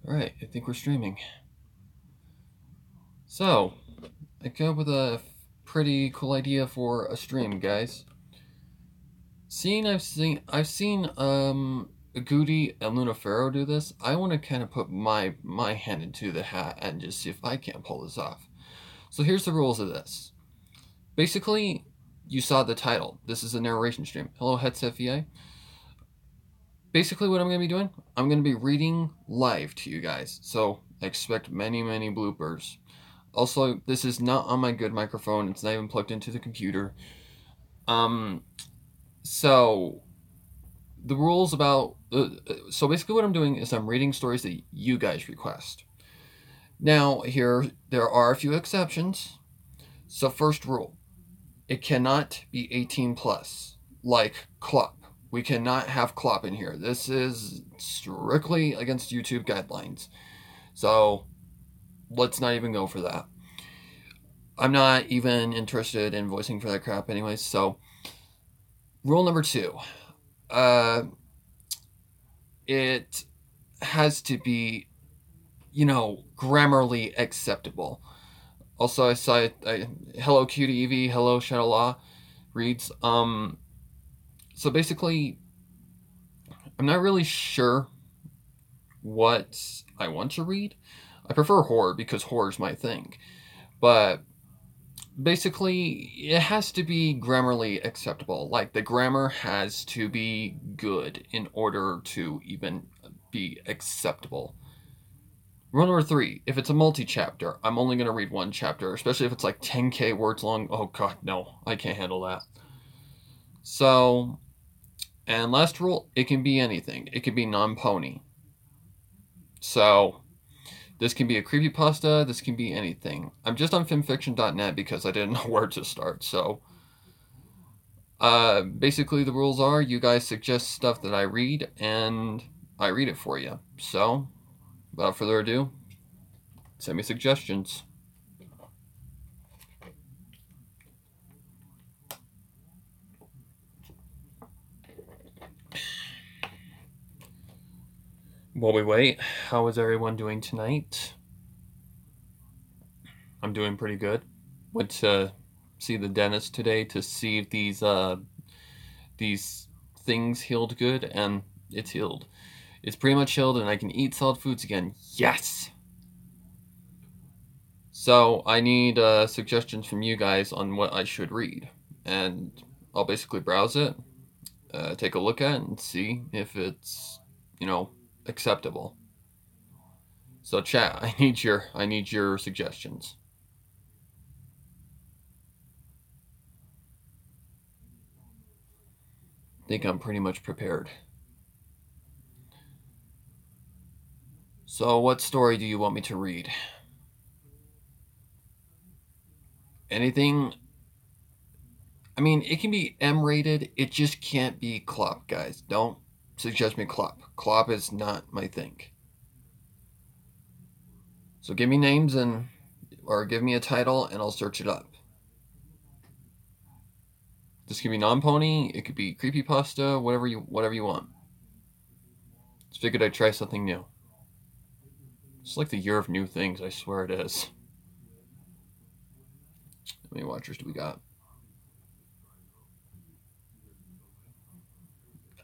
Alright, I think we're streaming. So, I came up with a pretty cool idea for a stream, guys. I've seen Agouti and Lunafero do this. I want to kind of put my hand into the hat and just see if I can't pull this off. So here's the rules of this. Basically, you saw the title. This is a narration stream. Hello, Headset VI. Basically, what I'm going to be doing, I'm going to be reading live to you guys. So expect many bloopers. Also, this is not on my good microphone. It's not even plugged into the computer. So the rules about so basically what I'm doing is I'm reading stories that you guys request. Now here there are a few exceptions. So first rule, it cannot be 18 plus, like Clop. We cannot have Clop in here. This is strictly against YouTube guidelines. So let's not even go for that. I'm not even interested in voicing for that crap anyways. So rule number 2, it has to be, grammarly acceptable. Also, I saw hello cutie Evie, hello Shadow Law reads. So basically, I'm not really sure what I want to read. I prefer horror because horror is my thing. But basically, it has to be grammarly acceptable. Like, the grammar has to be good in order to even be acceptable. Rule number 3, if it's a multi-chapter, I'm only going to read one chapter, especially if it's like 10k words long. Oh god, no, I can't handle that. So, and last rule, it can be anything. It can be non-pony. So, this can be a creepypasta, this can be anything. I'm just on fanfiction.net because I didn't know where to start, so... basically the rules are, you guys suggest stuff that I read, and I read it for you. So, without further ado, send me suggestions. While we wait, how is everyone doing tonight? I'm doing pretty good. Went to see the dentist today to see if these things healed good, and it's healed. It's pretty much healed, and I can eat solid foods again. Yes! So I need suggestions from you guys on what I should read, and I'll basically browse it, take a look at it, and see if it's, acceptable. So chat, I need your suggestions. I think I'm pretty much prepared. So what story do you want me to read? Anything? I mean, it can be M-rated. It just can't be Clop, guys. Don't suggest me Clop. Clop is not my thing. So give me names or give me a title and I'll search it up. This could be non-pony. It could be creepypasta. Whatever you want. Just figured I'd try something new. It's like the year of new things. I swear it is. How many watchers do we got?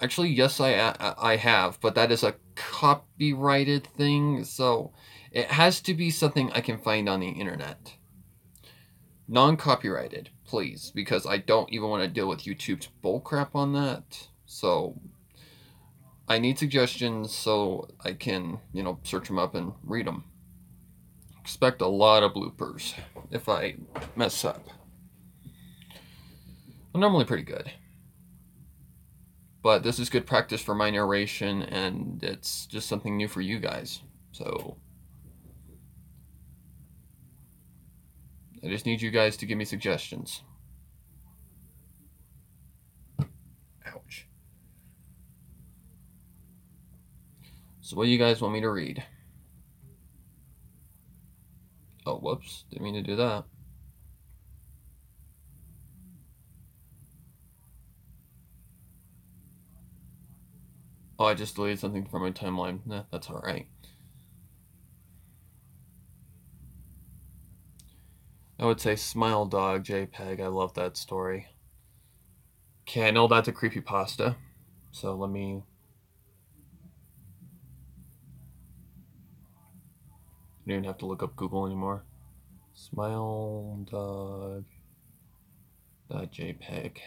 Actually, yes, I have, but that is a copyrighted thing, so it has to be something I can find on the internet. Non-copyrighted, please, because I don't even want to deal with YouTube's bullcrap on that. So I need suggestions so I can, search them up and read them. Expect a lot of bloopers if I mess up. I'm normally pretty good. But this is good practice for my narration, and it's just something new for you guys. So I just need you guys to give me suggestions. Ouch. So what do you guys want me to read? Oh, whoops. Didn't mean to do that. Oh, I just deleted something from my timeline. Nah, that's alright. I would say Smile Dog JPEG. I love that story. Okay, I know that's a creepypasta, so let me. You don't even have to look up Google anymore. Smile Dog .jpg.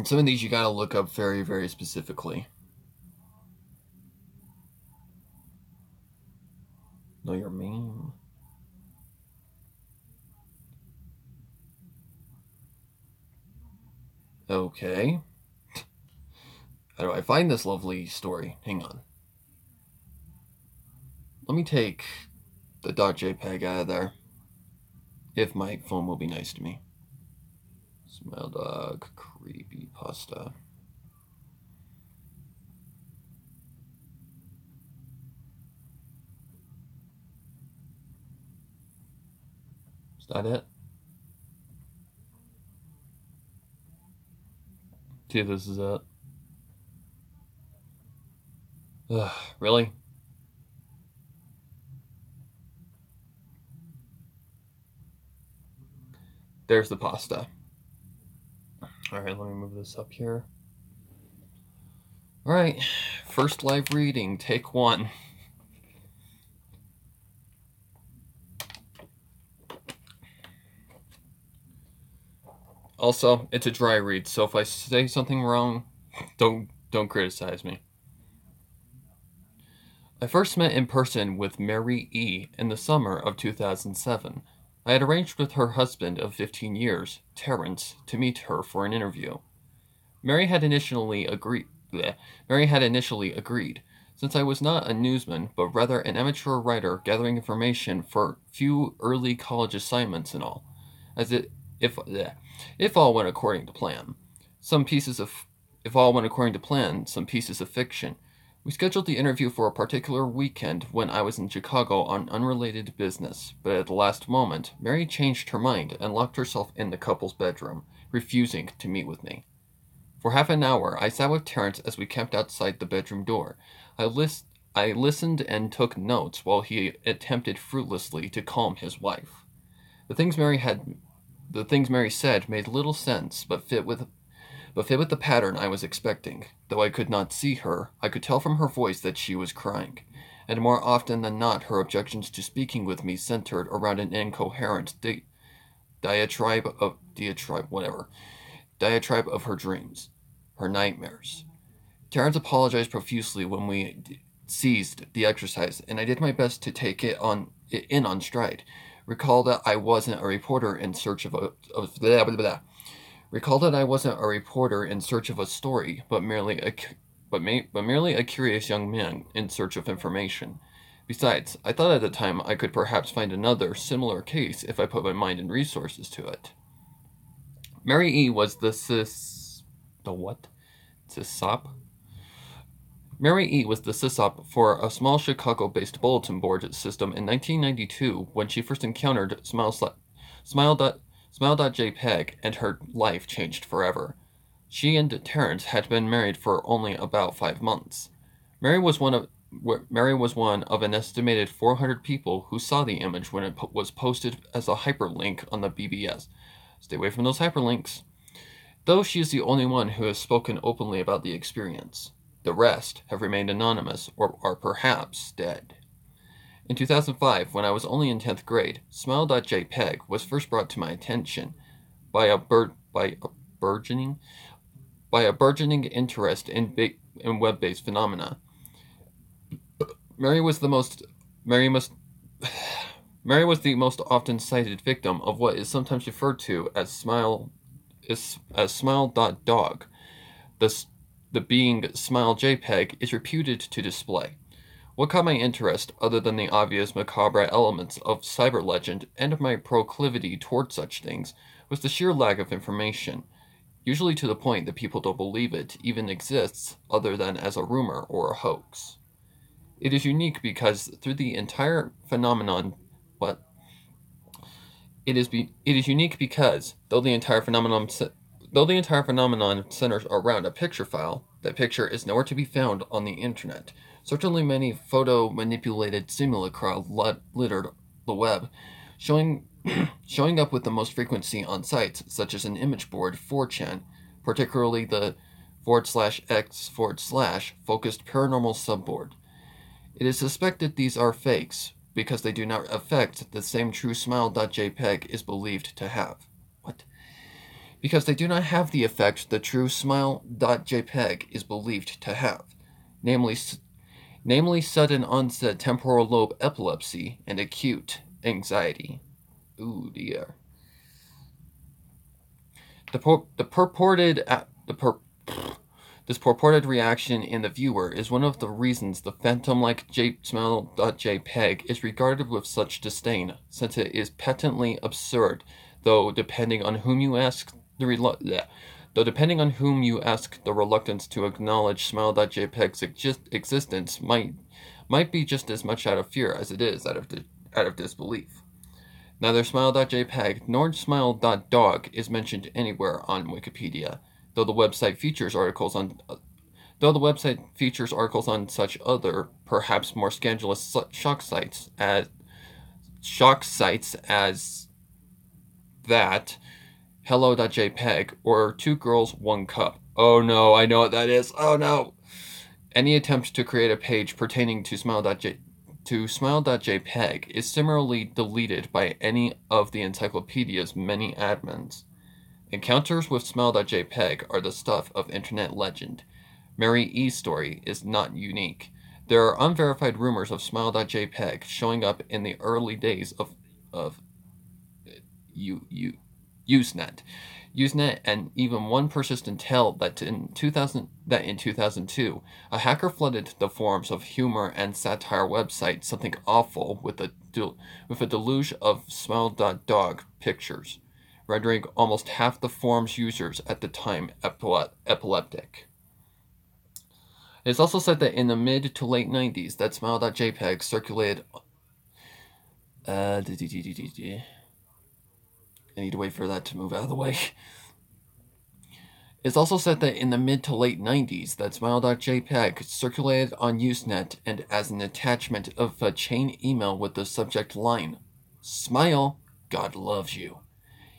Some of these you gotta look up very, very specifically. Know your meme. Okay. How do I find this lovely story? Hang on. Let me take the .jpg out of there. If my phone will be nice to me. Smile Dog creepypasta. Is that it? See, this is it. Ugh, really? There's the pasta. Alright, let me move this up here. Alright, first live reading, take one. Also, it's a dry read, so if I say something wrong, don't criticize me. I first met in person with Mary E. in the summer of 2007. I had arranged with her husband of 15 years, Terrence, to meet her for an interview. Mary had initially agreed. Since I was not a newsman, but rather an amateur writer gathering information for few early college assignments and all, if all went according to plan. If all went according to plan, some pieces of fiction. We scheduled the interview for a particular weekend when I was in Chicago on unrelated business, but at the last moment, Mary changed her mind and locked herself in the couple's bedroom, refusing to meet with me. For half an hour, I sat with Terrence as we camped outside the bedroom door. I listened and took notes while he attempted fruitlessly to calm his wife. The things Mary said made little sense, but fit with the pattern I was expecting. Though I could not see her, I could tell from her voice that she was crying. And more often than not, her objections to speaking with me centered around an incoherent diatribe of her dreams, her nightmares. Terrence apologized profusely when we ceased the exercise, and I did my best to take it in on stride. Recall that I wasn't a reporter in search of a story, but merely a curious young man in search of information. Besides, I thought at the time I could perhaps find another similar case if I put my mind and resources to it. Mary E. was the sysop for a small Chicago-based bulletin board system in 1992 when she first encountered Smile.jpg, and her life changed forever. She and Terrence had been married for only about 5 months. Mary was one of an estimated 400 people who saw the image when it was posted as a hyperlink on the BBS. Stay away from those hyperlinks. Though she is the only one who has spoken openly about the experience. The rest have remained anonymous or are perhaps dead. In 2005, when I was only in 10th grade, Smile.jpg was first brought to my attention by a burgeoning interest in web-based phenomena. Mary was the most often cited victim of what is sometimes referred to as Smile.dog. The being Smile JPEG is reputed to display. What caught my interest, other than the obvious macabre elements of cyber legend and my proclivity toward such things, was the sheer lack of information, usually to the point that people don't believe it even exists other than as a rumor or a hoax. It is unique because though the entire phenomenon centers around a picture file, that picture is nowhere to be found on the internet. Certainly many photo-manipulated simulacra littered the web, showing up with the most frequency on sites such as an image board 4chan, particularly the /x/ focused paranormal subboard. It is suspected these are fakes because they do not affect the same true smile.jpg is believed to have. What? Because they do not have the effect the true smile.jpg is believed to have, namely sudden onset temporal lobe epilepsy and acute anxiety. Ooh dear. This purported reaction in the viewer is one of the reasons the phantom-like smile.jpg is regarded with such disdain, since it is patently absurd, though depending on whom you ask, the reluctance to acknowledge smile.jpg's existence might be just as much out of fear as it is out of disbelief. Neither smile.jpg nor smile.dog is mentioned anywhere on Wikipedia, though the website features articles on such other, perhaps more scandalous shock sites as that hello.jpg or Two Girls, One Cup. Oh no, I know what that is. Oh no! Any attempt to create a page pertaining to smile.jpg is similarly deleted by any of the encyclopedia's many admins. Encounters with smile.jpg are the stuff of internet legend. Mary E.'s story is not unique. There are unverified rumors of smile.jpg showing up in the early days of Usenet, and even one persistent tale that in 2002, a hacker flooded the forums of humor and satire website Something Awful with a deluge of smile.dog pictures, rendering almost half the forum's users at the time epileptic. It is also said that in the mid to late 90s that smile.jpg circulated. I need to wait for that to move out of the way. It's also said that in the mid to late 90s that smile.jpg circulated on Usenet and as an attachment of a chain email with the subject line, "Smile, God loves you."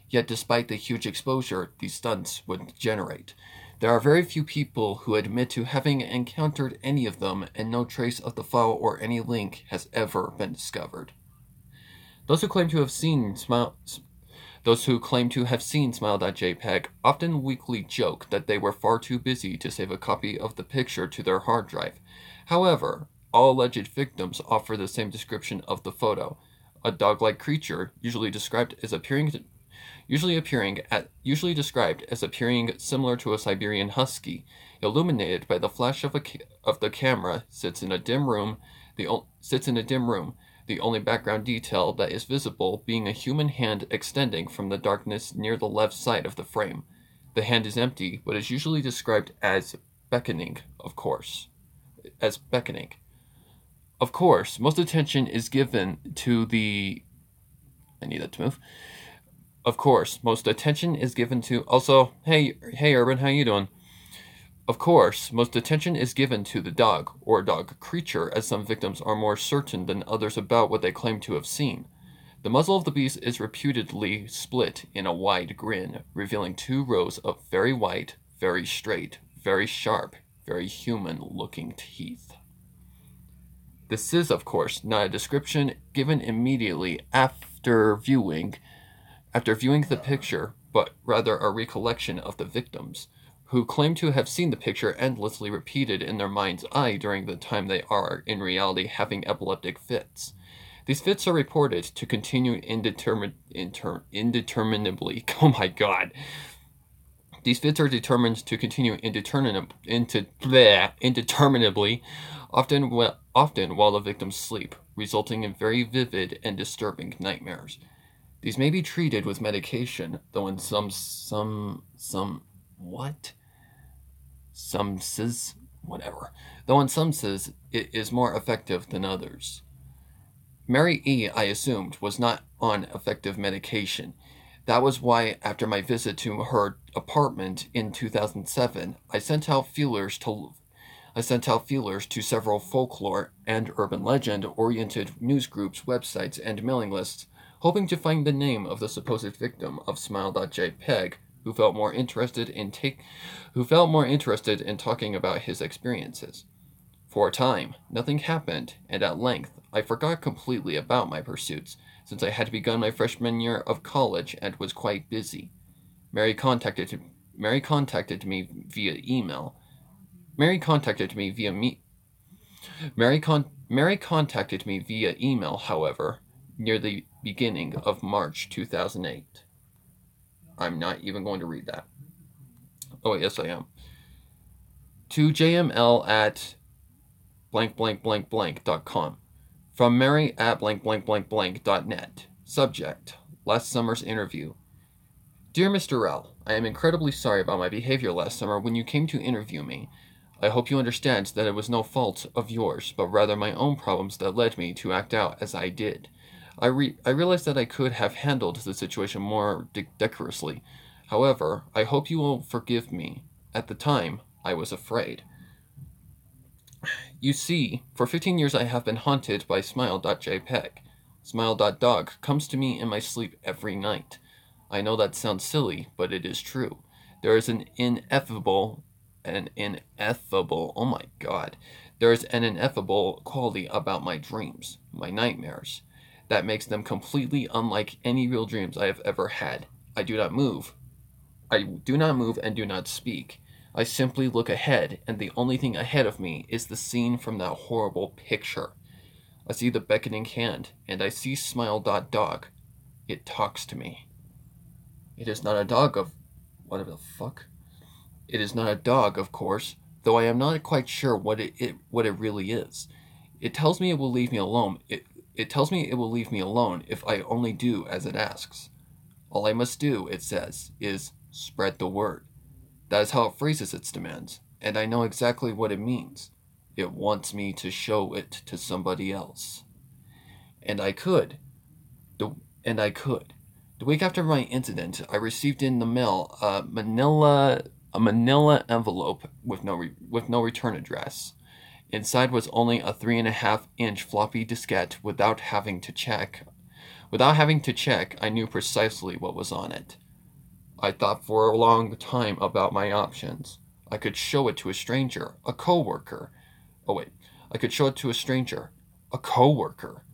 Yet despite the huge exposure these stunts would generate, there are very few people who admit to having encountered any of them, and no trace of the file or any link has ever been discovered. Those who claim to have seen smile.jpg often weakly joke that they were far too busy to save a copy of the picture to their hard drive. However, all alleged victims offer the same description of the photo: a dog-like creature, usually described as appearing similar to a Siberian husky, illuminated by the flash of the camera, sits in a dim room. The only background detail that is visible being a human hand extending from the darkness near the left side of the frame. The hand is empty, but is usually described as beckoning, of course. Of course, most attention is given to the... I need that to move. Of course, most attention is given to... Also, hey Urban, how you doing? Of course, most attention is given to the dog, or dog creature, as some victims are more certain than others about what they claim to have seen. The muzzle of the beast is reputedly split in a wide grin, revealing 2 rows of very white, very straight, very sharp, very human-looking teeth. This is, of course, not a description given immediately after viewing the picture, but rather a recollection of the victims, who claim to have seen the picture endlessly repeated in their mind's eye during the time they are, in reality, having epileptic fits. These fits are reported to continue indeterminably. Oh my god. These fits are determined to continue indeterminably, often while the victims sleep, resulting in very vivid and disturbing nightmares. These may be treated with medication, though in some senses it is more effective than others. Mary E., I assumed, was not on effective medication. That was why, after my visit to her apartment in 2007, I sent out feelers to I sent out feelers to several folklore and urban legend-oriented news groups, websites, and mailing lists, hoping to find the name of the supposed victim of Smile.jpg, who felt more interested in talking about his experiences. For a time, nothing happened, and at length, I forgot completely about my pursuits, since I had begun my freshman year of college and was quite busy. Mary contacted me via email. Mary contacted me via Mary contacted me via email, however, near the beginning of March 2008. I'm not even going to read that. Oh, yes, I am. To jml at blank.com. From Mary at blank.net. Subject: Last summer's interview. Dear Mr. L, I am incredibly sorry about my behavior last summer when you came to interview me. I hope you understand that it was no fault of yours, but rather my own problems that led me to act out as I did. I realize that I could have handled the situation more decorously. However, I hope you will forgive me. At the time, I was afraid. You see, for 15 years I have been haunted by Smile.jpg. Smile.dog comes to me in my sleep every night. I know that sounds silly, but it is true. There is an ineffable quality about my dreams, my nightmares, that makes them completely unlike any real dreams I have ever had. I do not move and do not speak. I simply look ahead, and the only thing ahead of me is the scene from that horrible picture. I see the beckoning hand, and I see Smile.dog. It talks to me. It is not a dog of... whatever the fuck? It is not a dog, of course, though I am not quite sure what it really is. It tells me it will leave me alone. It tells me it will leave me alone if I only do as it asks. All I must do, it says, is spread the word. That is how it phrases its demands, and I know exactly what it means. It wants me to show it to somebody else. And I could. The week after my incident, I received in the mail a manila envelope with no return address. Inside was only a 3.5-inch floppy diskette. Without having to check, I knew precisely what was on it. I thought for a long time about my options. I could show it to a stranger, a coworker. I could show it to a stranger, a coworker.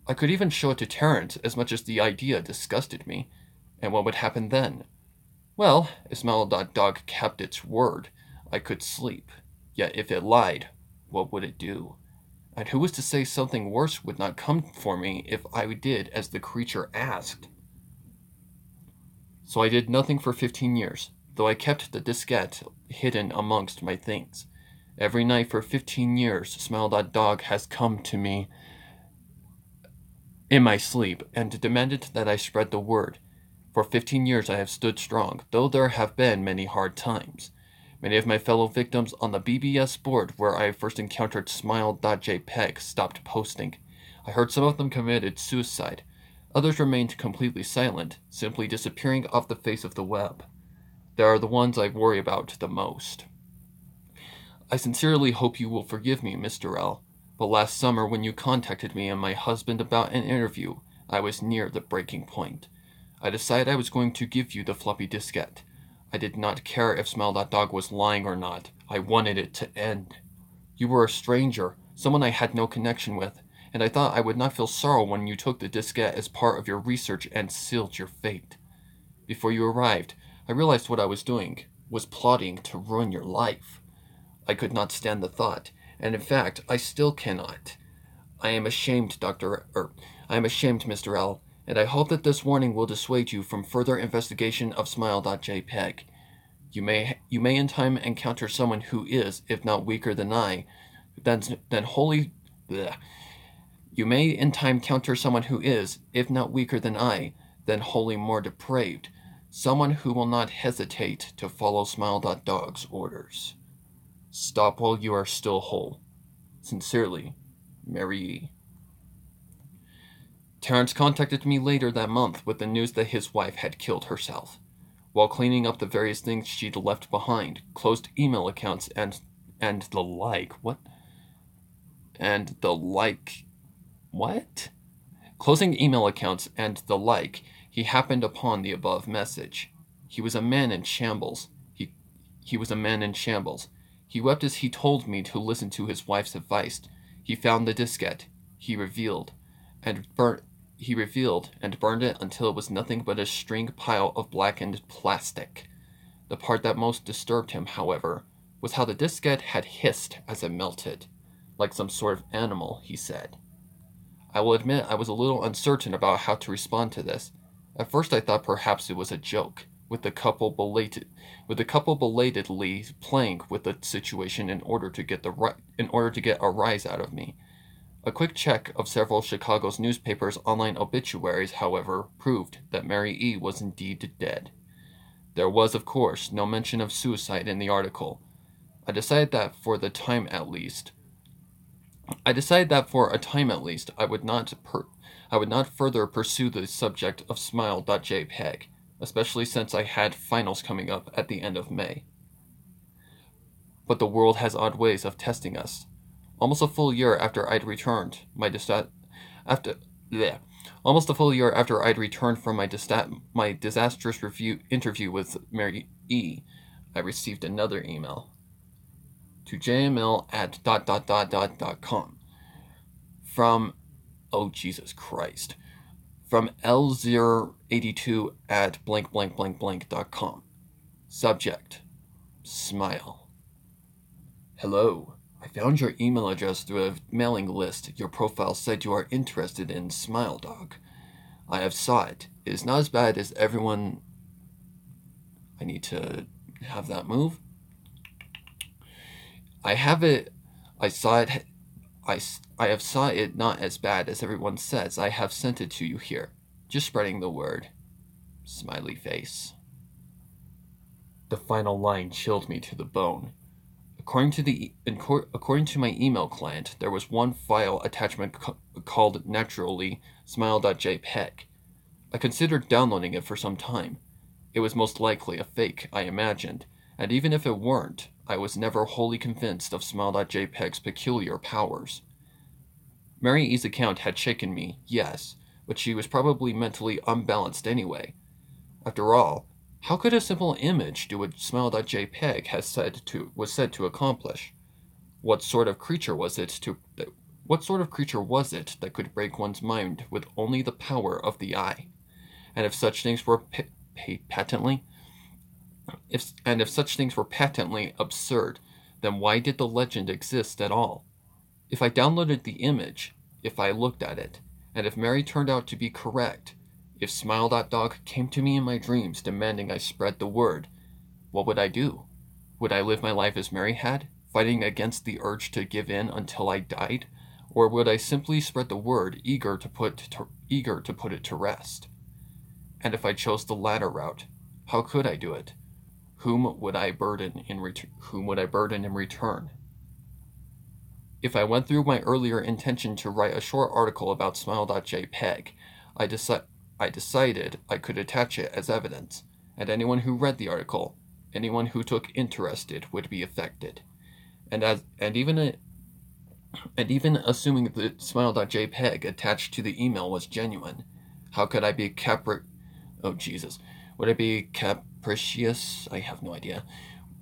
I could even show it to Terrence, as much as the idea disgusted me. And what would happen then? Well, if Smile.dog kept its word, I could sleep. Yet if it lied, what would it do? And who was to say something worse would not come for me if I did as the creature asked? So I did nothing for 15 years, though I kept the diskette hidden amongst my things. Every night for 15 years, Smile.dog has come to me in my sleep and demanded that I spread the word. For 15 years I have stood strong, though there have been many hard times. Many of my fellow victims on the BBS board where I first encountered Smile.jpg stopped posting. I heard some of them committed suicide. Others remained completely silent, simply disappearing off the face of the web. They are the ones I worry about the most. I sincerely hope you will forgive me, Mr. L, but last summer when you contacted me and my husband about an interview, I was near the breaking point. I decided I was going to give you the floppy diskette. I did not care if Smile.dog was lying or not. I wanted it to end. You were a stranger, someone I had no connection with, and I thought I would not feel sorrow when you took the diskette as part of your research and sealed your fate. Before you arrived, I realized what I was doing was plotting to ruin your life. I could not stand the thought, and in fact, I still cannot. I am ashamed, Mr. L, and I hope that this warning will dissuade you from further investigation of Smile.jpg. You may in time encounter someone who is, if not weaker than I, You may in time encounter someone who is, if not weaker than I, then wholly more depraved. Someone who will not hesitate to follow Smile.dog's orders. Stop while you are still whole. Sincerely, Mary E. Terrence contacted me later that month with the news that his wife had killed herself. While cleaning up the various things she'd left behind, closed email accounts and and the like. What? And the like. What? Closing email accounts and the like, he happened upon the above message. He was a man in shambles. He was a man in shambles. He wept as he told me to listen to his wife's advice. He found the diskette. He revealed and burnt it until it was nothing but a string pile of blackened plastic. The part that most disturbed him, however, was how the diskette had hissed as it melted, like some sort of animal, he said. I will admit I was a little uncertain about how to respond to this. At first I thought perhaps it was a joke, with the couple belatedly playing with the situation in order to get a rise out of me. A quick check of several Chicago's newspapers' online obituaries, however, proved that Mary E. was indeed dead. There was, of course, no mention of suicide in the article. I decided that for a time at least, I would not further pursue the subject of smile.jpg, especially since I had finals coming up at the end of May. But the world has odd ways of testing us. Almost a full year after I'd returned from my disastrous interview with Mary E., I received another email to jml@.com from, oh Jesus Christ, from L082@blank.com. Subject, smile. Hello. I found your email address through a mailing list. Your profile said you are interested in Smile Dog. I have saw it. It is not as bad as everyone... I need to have that move. I have saw it not as bad as everyone says. I have sent it to you here. Just spreading the word. Smiley face. The final line chilled me to the bone. According to my email client, there was one file attachment called naturally smile.jpg. I considered downloading it for some time. It was most likely a fake, I imagined, and even if it weren't, I was never wholly convinced of smile.jpg's peculiar powers. Mary E.'s account had shaken me, yes, but she was probably mentally unbalanced anyway. After all, how could a simple image do what smile.jpg was said to accomplish? What sort of creature was it that could break one's mind with only the power of the eye? And if such things were patently absurd, then why did the legend exist at all? If I downloaded the image, if I looked at it, and if Mary turned out to be correct, if Smile.dog came to me in my dreams demanding I spread the word, what would I do? Would I live my life as Mary had, fighting against the urge to give in until I died? Or would I simply spread the word, eager to put it to rest? And if I chose the latter route, how could I do it? Whom would I burden in return? If I went through my earlier intention to write a short article about smile.jpg, I decided I could attach it as evidence, and anyone who read the article, anyone who took interested, would be affected. And even assuming that smile.jpg attached to the email was genuine, how could I be Would I be capricious? I have no idea.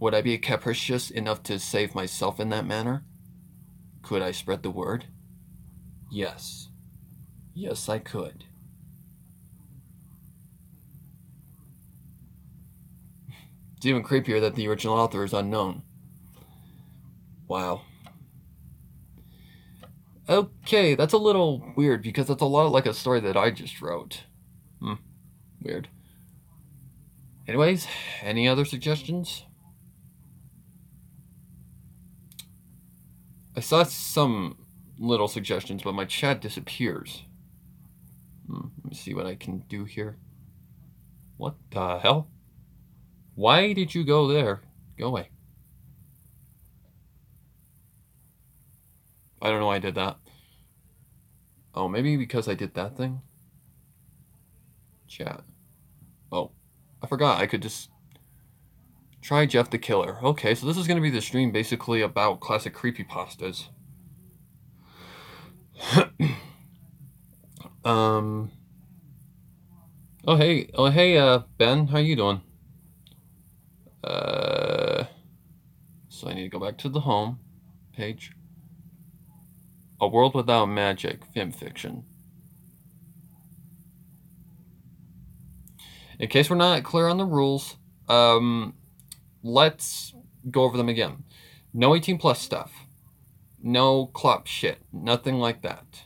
Would I be capricious enough to save myself in that manner? Could I spread the word? Yes. Yes, I could. It's even creepier that the original author is unknown. Wow. Okay, that's a little weird because that's a lot like a story that I just wrote. Weird. Anyways, any other suggestions? I saw some little suggestions, but my chat disappears. Let me see what I can do here. What the hell? Why did you go there? Go away. I don't know why I did that. Oh, maybe because I did that thing? Chat. Oh, I forgot I could just... Try Jeff the Killer. Okay, so this is going to be the stream basically about classic creepypastas. Oh hey, Ben, how you doing? So I need to go back to the home page. A World Without Magic, fan fiction. In case we're not clear on the rules, let's go over them again. No 18 plus stuff. No clop shit. Nothing like that.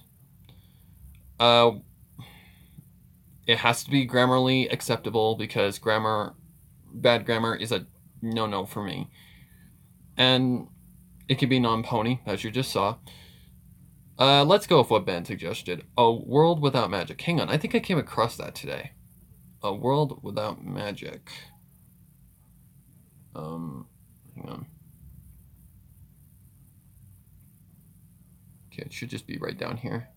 It has to be grammarly acceptable because bad grammar is a no-no for me. And it can be non-pony, as you just saw. Let's go with what Ben suggested. A World Without Magic. Hang on, I think I came across that today. A World Without Magic. Hang on. Okay, it should just be right down here.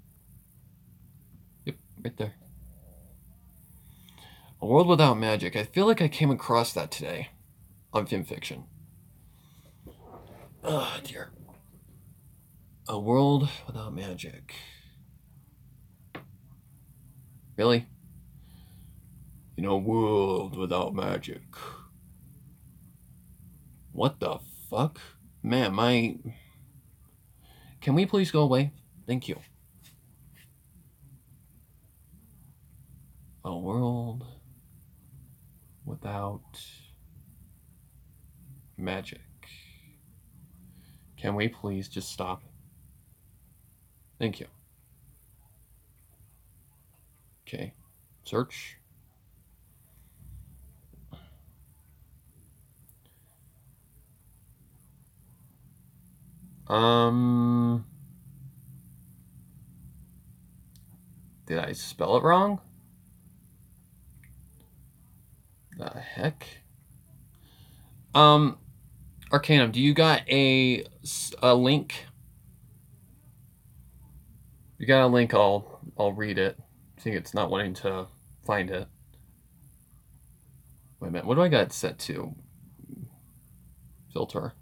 Yep, right there. A World Without Magic. I feel like I came across that today on FimFiction. Oh, dear. A World Without Magic. Really? In a world without magic. What the fuck? Man, Can we please go away? Thank you. A world without magic. Can we please just stop? Thank you. Okay. Search. Did I spell it wrong? The heck? Arcanum, do you got a link? You got a link, I'll read it. I think it's not wanting to find it. Wait a minute, what do I got set to? Filter.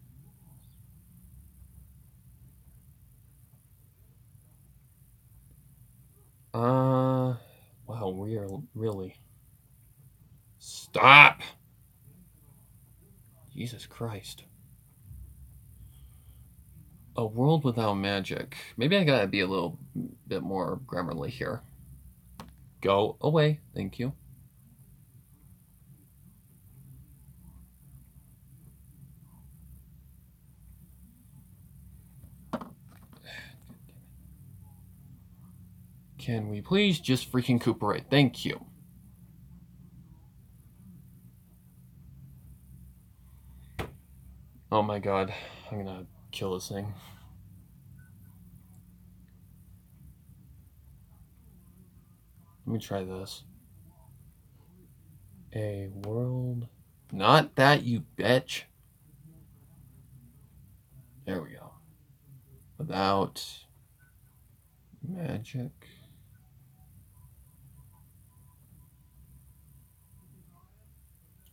Wow, we are really. Stop! Jesus Christ. A world without magic. Maybe I gotta be a little bit more grammarly here. Go away, thank you. Can we please just freaking cooperate? Thank you. Oh my god, I'm gonna kill this thing. Let me try this. A world... Not that, you bitch. There we go. Without magic.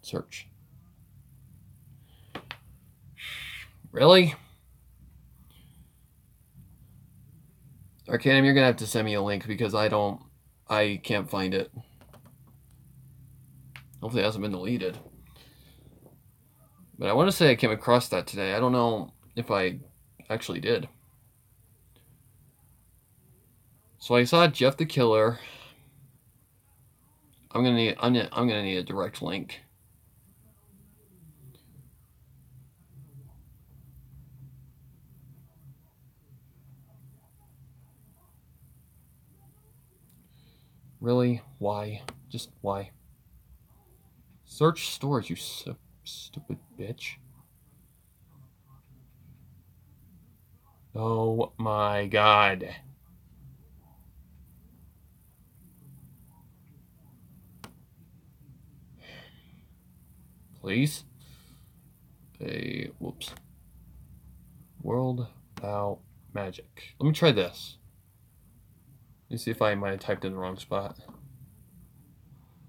Search. Really? Arcanum, you're gonna have to send me a link because I can't find it. Hopefully it hasn't been deleted. But I want to say I came across that today. I don't know if I actually did. So I saw Jeff the Killer. I'm gonna need a direct link. Really? Why? Just why? Search stores, you stupid bitch. Oh my god. Please? Whoops. World without magic. Let me try this. Let me see if I might have typed in the wrong spot.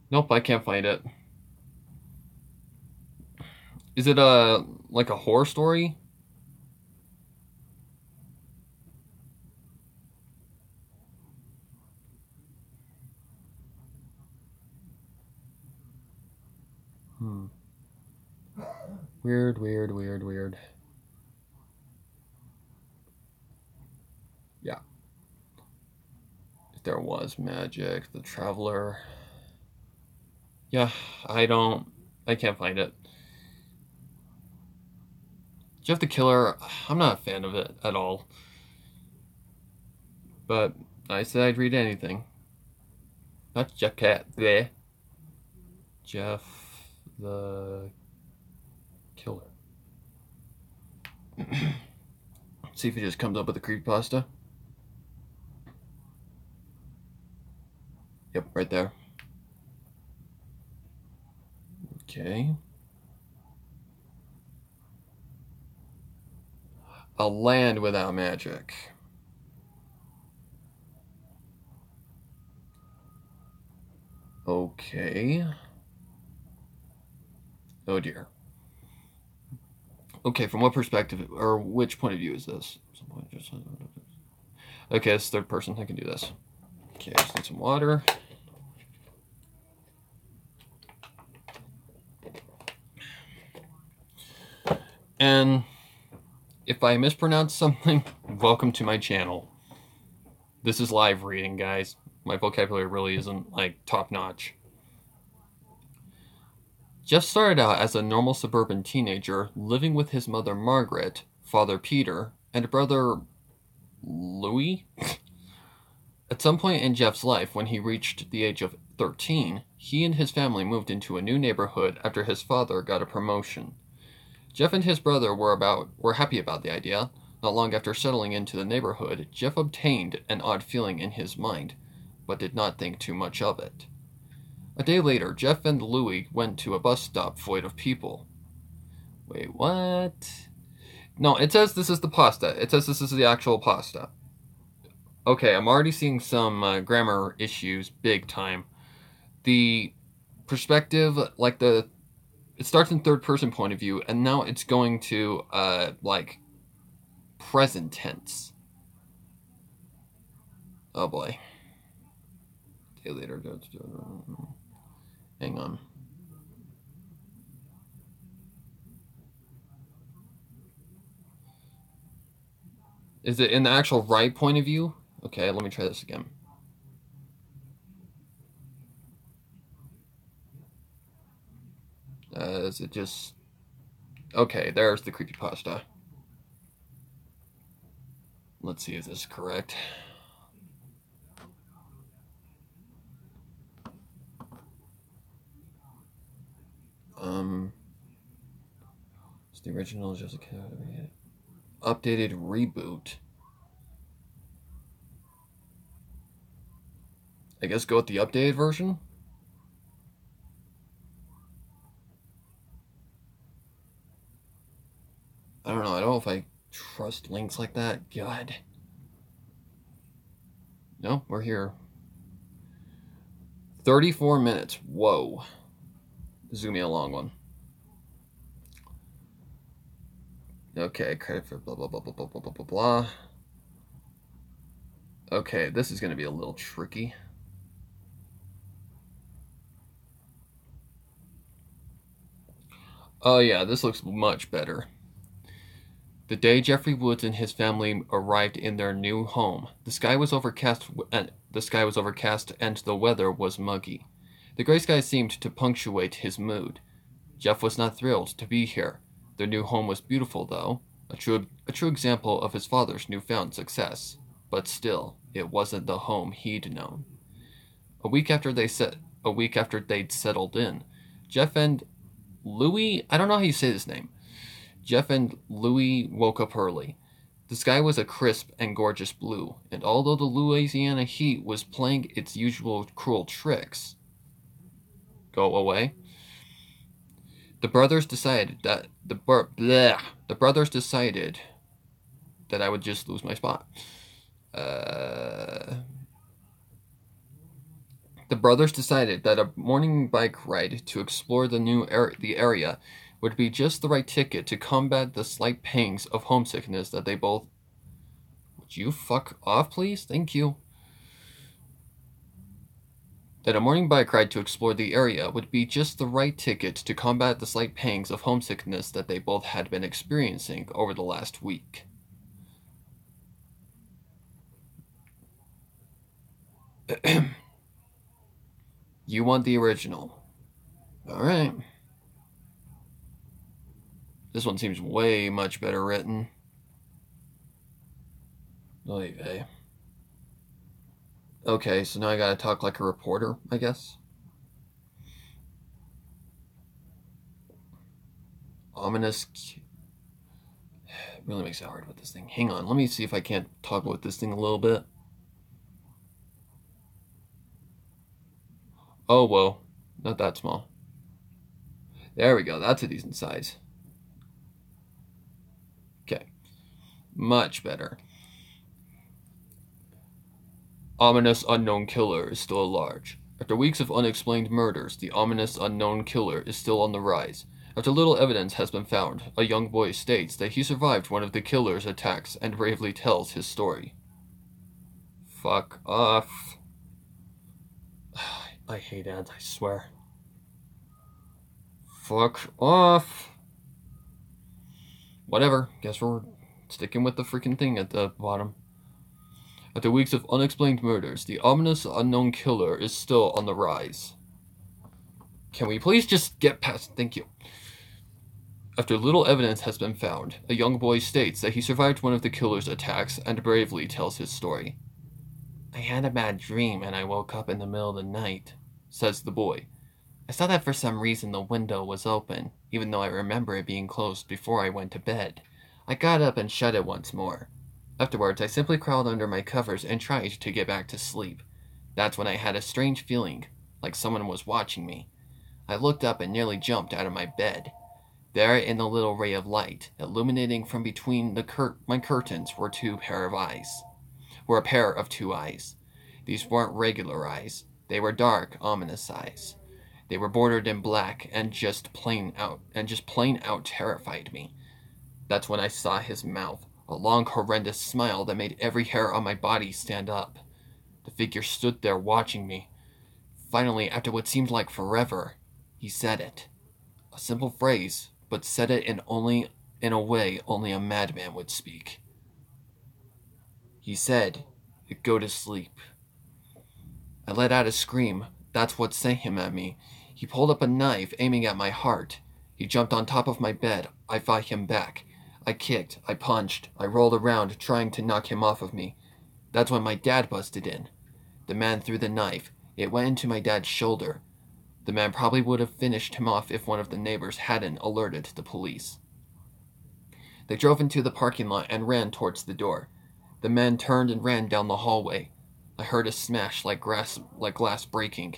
Nope, I can't find it. Is it like a horror story? Weird, weird, weird, weird. Yeah. If there was magic, the traveler. Yeah, I can't find it. Jeff the Killer, I'm not a fan of it at all. But I said I'd read anything. Not Jeff Cat. Bleh. Jeff the Killer. See if he just comes up with a creepypasta. Yep, right there. Okay. A land without magic. Okay. Oh dear. Okay, from what perspective or which point of view is this? Okay, it's third person. I can do this. Okay, I just need some water. And if I mispronounce something, welcome to my channel. This is live reading, guys. My vocabulary really isn't, like, top-notch. Jeff started out as a normal suburban teenager, living with his mother Margaret, father Peter, and brother Louis? At some point in Jeff's life, when he reached the age of 13, he and his family moved into a new neighborhood after his father got a promotion. Jeff and his brother were happy about the idea. Not long after settling into the neighborhood, Jeff obtained an odd feeling in his mind, but did not think too much of it. A day later, Jeff and Louie went to a bus stop void of people. Wait, what? No, it says this is the pasta. It says this is the actual pasta. Okay, I'm already seeing some grammar issues big time. The perspective, like it starts in third person point of view, and now it's going to, like, present tense. Oh boy. Day later. Hang on. Is it in the actual right point of view? Okay, let me try this again. Is it just... Okay, there's the creepypasta. Let's see if this is correct. It's the original Jessica updated reboot. I guess go with the updated version. I don't know. I don't know if I trust links like that. God. No, we're here. 34 minutes. Whoa. This is gonna be a long one. Okay, credit for blah blah blah blah blah blah blah blah blah. Okay, this is gonna be a little tricky. Oh yeah, this looks much better. The day Jeffrey Woods and his family arrived in their new home, the sky was overcast and the weather was muggy. The gray sky seemed to punctuate his mood. Jeff was not thrilled to be here. Their new home was beautiful, though, a true example of his father's newfound success. But still, it wasn't the home he'd known. A week after they'd settled in, Jeff and Louis, I don't know how you say this name. Jeff and Louis woke up early. The sky was a crisp and gorgeous blue, and although the Louisiana heat was playing its usual cruel tricks, go away. The brothers decided that the brothers decided that I would just lose my spot. The brothers decided that a morning bike ride to explore the area would be just the right ticket to combat the slight pangs of homesickness that they both... Would you fuck off, please? Thank you. That a morning bike ride to explore the area would be just the right ticket to combat the slight pangs of homesickness that they both had been experiencing over the last week. You want the original. Alright. This one seems way much better written. Oy vey. Okay, so now I gotta talk like a reporter, I guess. Ominous... It really makes it hard with this thing. Hang on, let me see if I can't talk with this thing a little bit. Oh, whoa. Not that small. There we go, that's a decent size. Okay. Much better. Ominous unknown killer is still at large. After weeks of unexplained murders, the ominous unknown killer is still on the rise. After little evidence has been found, a young boy states that he survived one of the killer's attacks and bravely tells his story. Fuck off. I hate ads, I swear. Fuck off. Whatever, guess we're sticking with the freaking thing at the bottom. After weeks of unexplained murders, the ominous unknown killer is still on the rise. Can we please just get past... Thank you. After little evidence has been found, a young boy states that he survived one of the killer's attacks and bravely tells his story. I had a bad dream and I woke up in the middle of the night, says the boy. I saw that for some reason the window was open, even though I remember it being closed before I went to bed. I got up and shut it once more. Afterwards, I simply crawled under my covers and tried to get back to sleep. That's when I had a strange feeling, like someone was watching me. I looked up and nearly jumped out of my bed. There, in the little ray of light, illuminating from between my curtains, were a pair of two eyes. These weren't regular eyes. They were dark, ominous eyes. They were bordered in black and just plain out terrified me. That's when I saw his mouth. A long, horrendous smile that made every hair on my body stand up. The figure stood there watching me. Finally, after what seemed like forever, he said it. A simple phrase, but said it in a way only a madman would speak. He said, "Go to sleep." I let out a scream. That's what sent him at me. He pulled up a knife, aiming at my heart. He jumped on top of my bed. I fought him back. I kicked, I punched, I rolled around, trying to knock him off of me. That's when my dad busted in. The man threw the knife. It went into my dad's shoulder. The man probably would have finished him off if one of the neighbors hadn't alerted the police. They drove into the parking lot and ran towards the door. The man turned and ran down the hallway. I heard a smash like glass breaking.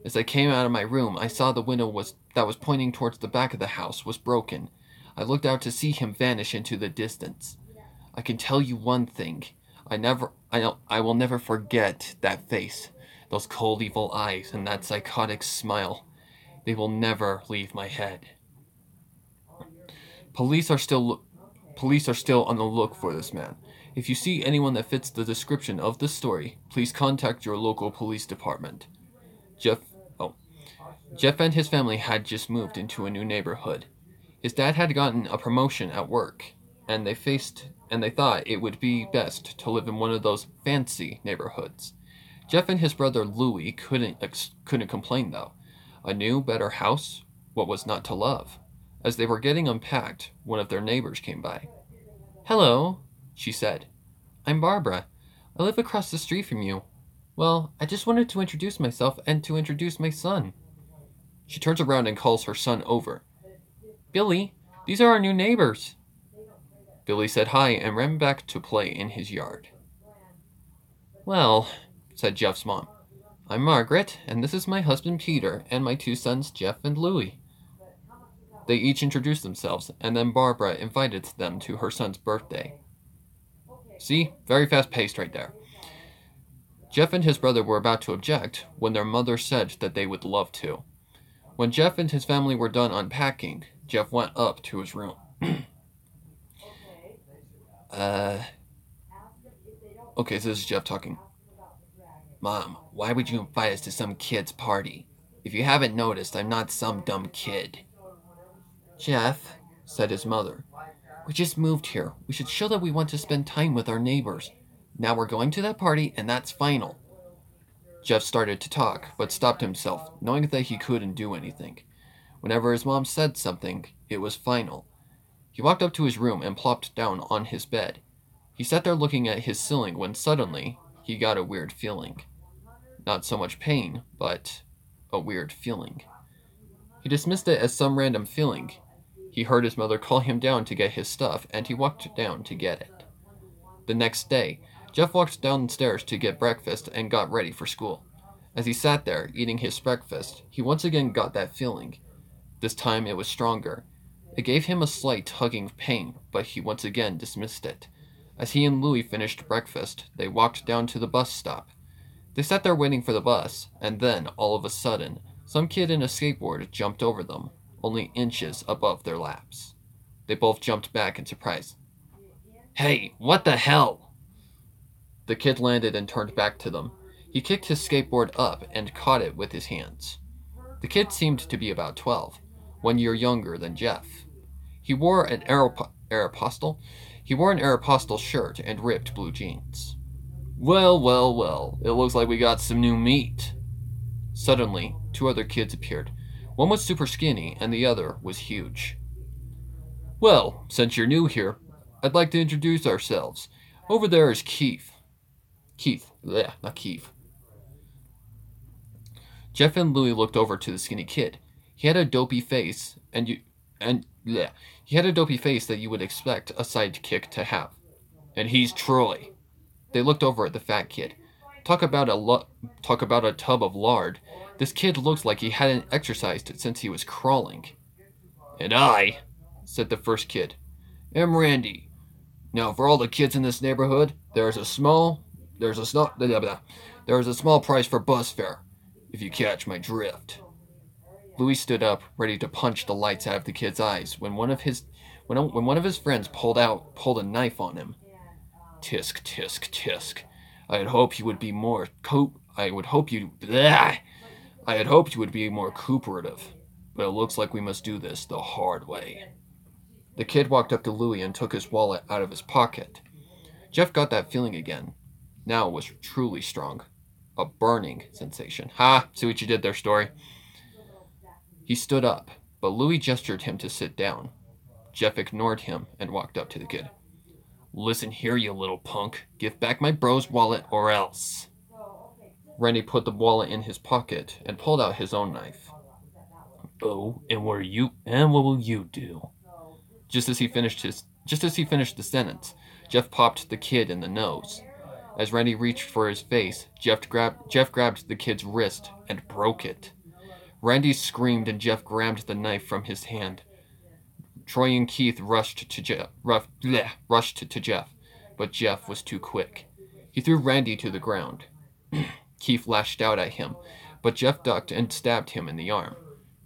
As I came out of my room, I saw the window that was pointing towards the back of the house was broken. I looked out to see him vanish into the distance. I can tell you one thing. I will never forget that face, those cold, evil eyes, and that psychotic smile. They will never leave my head. Police are still on the look for this man. If you see anyone that fits the description of this story, please contact your local police department. Jeff and his family had just moved into a new neighborhood. His dad had gotten a promotion at work, and they thought it would be best to live in one of those fancy neighborhoods. Jeff and his brother Louie couldn't complain though. A new, better house, what was not to love? As they were getting unpacked, one of their neighbors came by. "Hello," she said. "I'm Barbara. I live across the street from you. Well, I just wanted to introduce myself and to introduce my son." She turns around and calls her son over. "Billy, these are our new neighbors." Billy said hi and ran back to play in his yard. "Well," said Jeff's mom, "I'm Margaret, and this is my husband Peter, and my two sons Jeff and Louie." They each introduced themselves, and then Barbara invited them to her son's birthday. See? Very fast-paced right there. Jeff and his brother were about to object when their mother said that they would love to. When Jeff and his family were done unpacking, Jeff went up to his room. uh, okay, so this is Jeff talking. Mom, why would you invite us to some kid's party? If you haven't noticed, I'm not some dumb kid. Jeff, said his mother, we just moved here. We should show that we want to spend time with our neighbors. Now we're going to that party, and that's final. Jeff started to talk, but stopped himself, knowing that he couldn't do anything. Whenever his mom said something, it was final. He walked up to his room and plopped down on his bed. He sat there looking at his ceiling when suddenly he got a weird feeling. Not so much pain, but a weird feeling. He dismissed it as some random feeling. He heard his mother call him down to get his stuff, and he walked down to get it. The next day, Jeff walked downstairs to get breakfast and got ready for school. As he sat there, eating his breakfast, he once again got that feeling. This time it was stronger. It gave him a slight tugging pain, but he once again dismissed it. As he and Louie finished breakfast, they walked down to the bus stop. They sat there waiting for the bus, and then, all of a sudden, some kid in a skateboard jumped over them, only inches above their laps. They both jumped back in surprise. Hey, what the hell? The kid landed and turned back to them. He kicked his skateboard up and caught it with his hands. The kid seemed to be about 12, 1 year younger than Jeff. He wore an Aeropostale shirt and ripped blue jeans. Well, it looks like we got some new meat. Suddenly, 2 other kids appeared. One was super skinny and the other was huge. Well, since you're new here, I'd like to introduce ourselves. Over there is Keith. Not Keith. Jeff and Louie looked over to the skinny kid. He had a dopey face, he had a dopey face that you would expect a sidekick to have. And he's Troy. They looked over at the fat kid. Talk about a tub of lard. This kid looks like he hadn't exercised since he was crawling. And I, said the first kid, am Randy. Now, for all the kids in this neighborhood, there is a small price for bus fare, if you catch my drift. Louis stood up, ready to punch the lights out of the kid's eyes, when one of his friends pulled a knife on him. Tisk, tisk, tisk. I had hoped you would be more cooperative, but it looks like we must do this the hard way. The kid walked up to Louis and took his wallet out of his pocket. Jeff got that feeling again. Now it was truly strong. A burning sensation. Ha! See what you did there, Story. He stood up, but Louis gestured him to sit down. Jeff ignored him and walked up to the kid. Listen here, you little punk. Give back my bro's wallet or else. Randy put the wallet in his pocket and pulled out his own knife. Oh, and what will you do? Just as he finished the sentence, Jeff popped the kid in the nose. As Randy reached for his face, Jeff grabbed the kid's wrist and broke it. Randy screamed and Jeff grabbed the knife from his hand. Troy and Keith rushed to Jeff, but Jeff was too quick. He threw Randy to the ground. Keith lashed out at him, but Jeff ducked and stabbed him in the arm.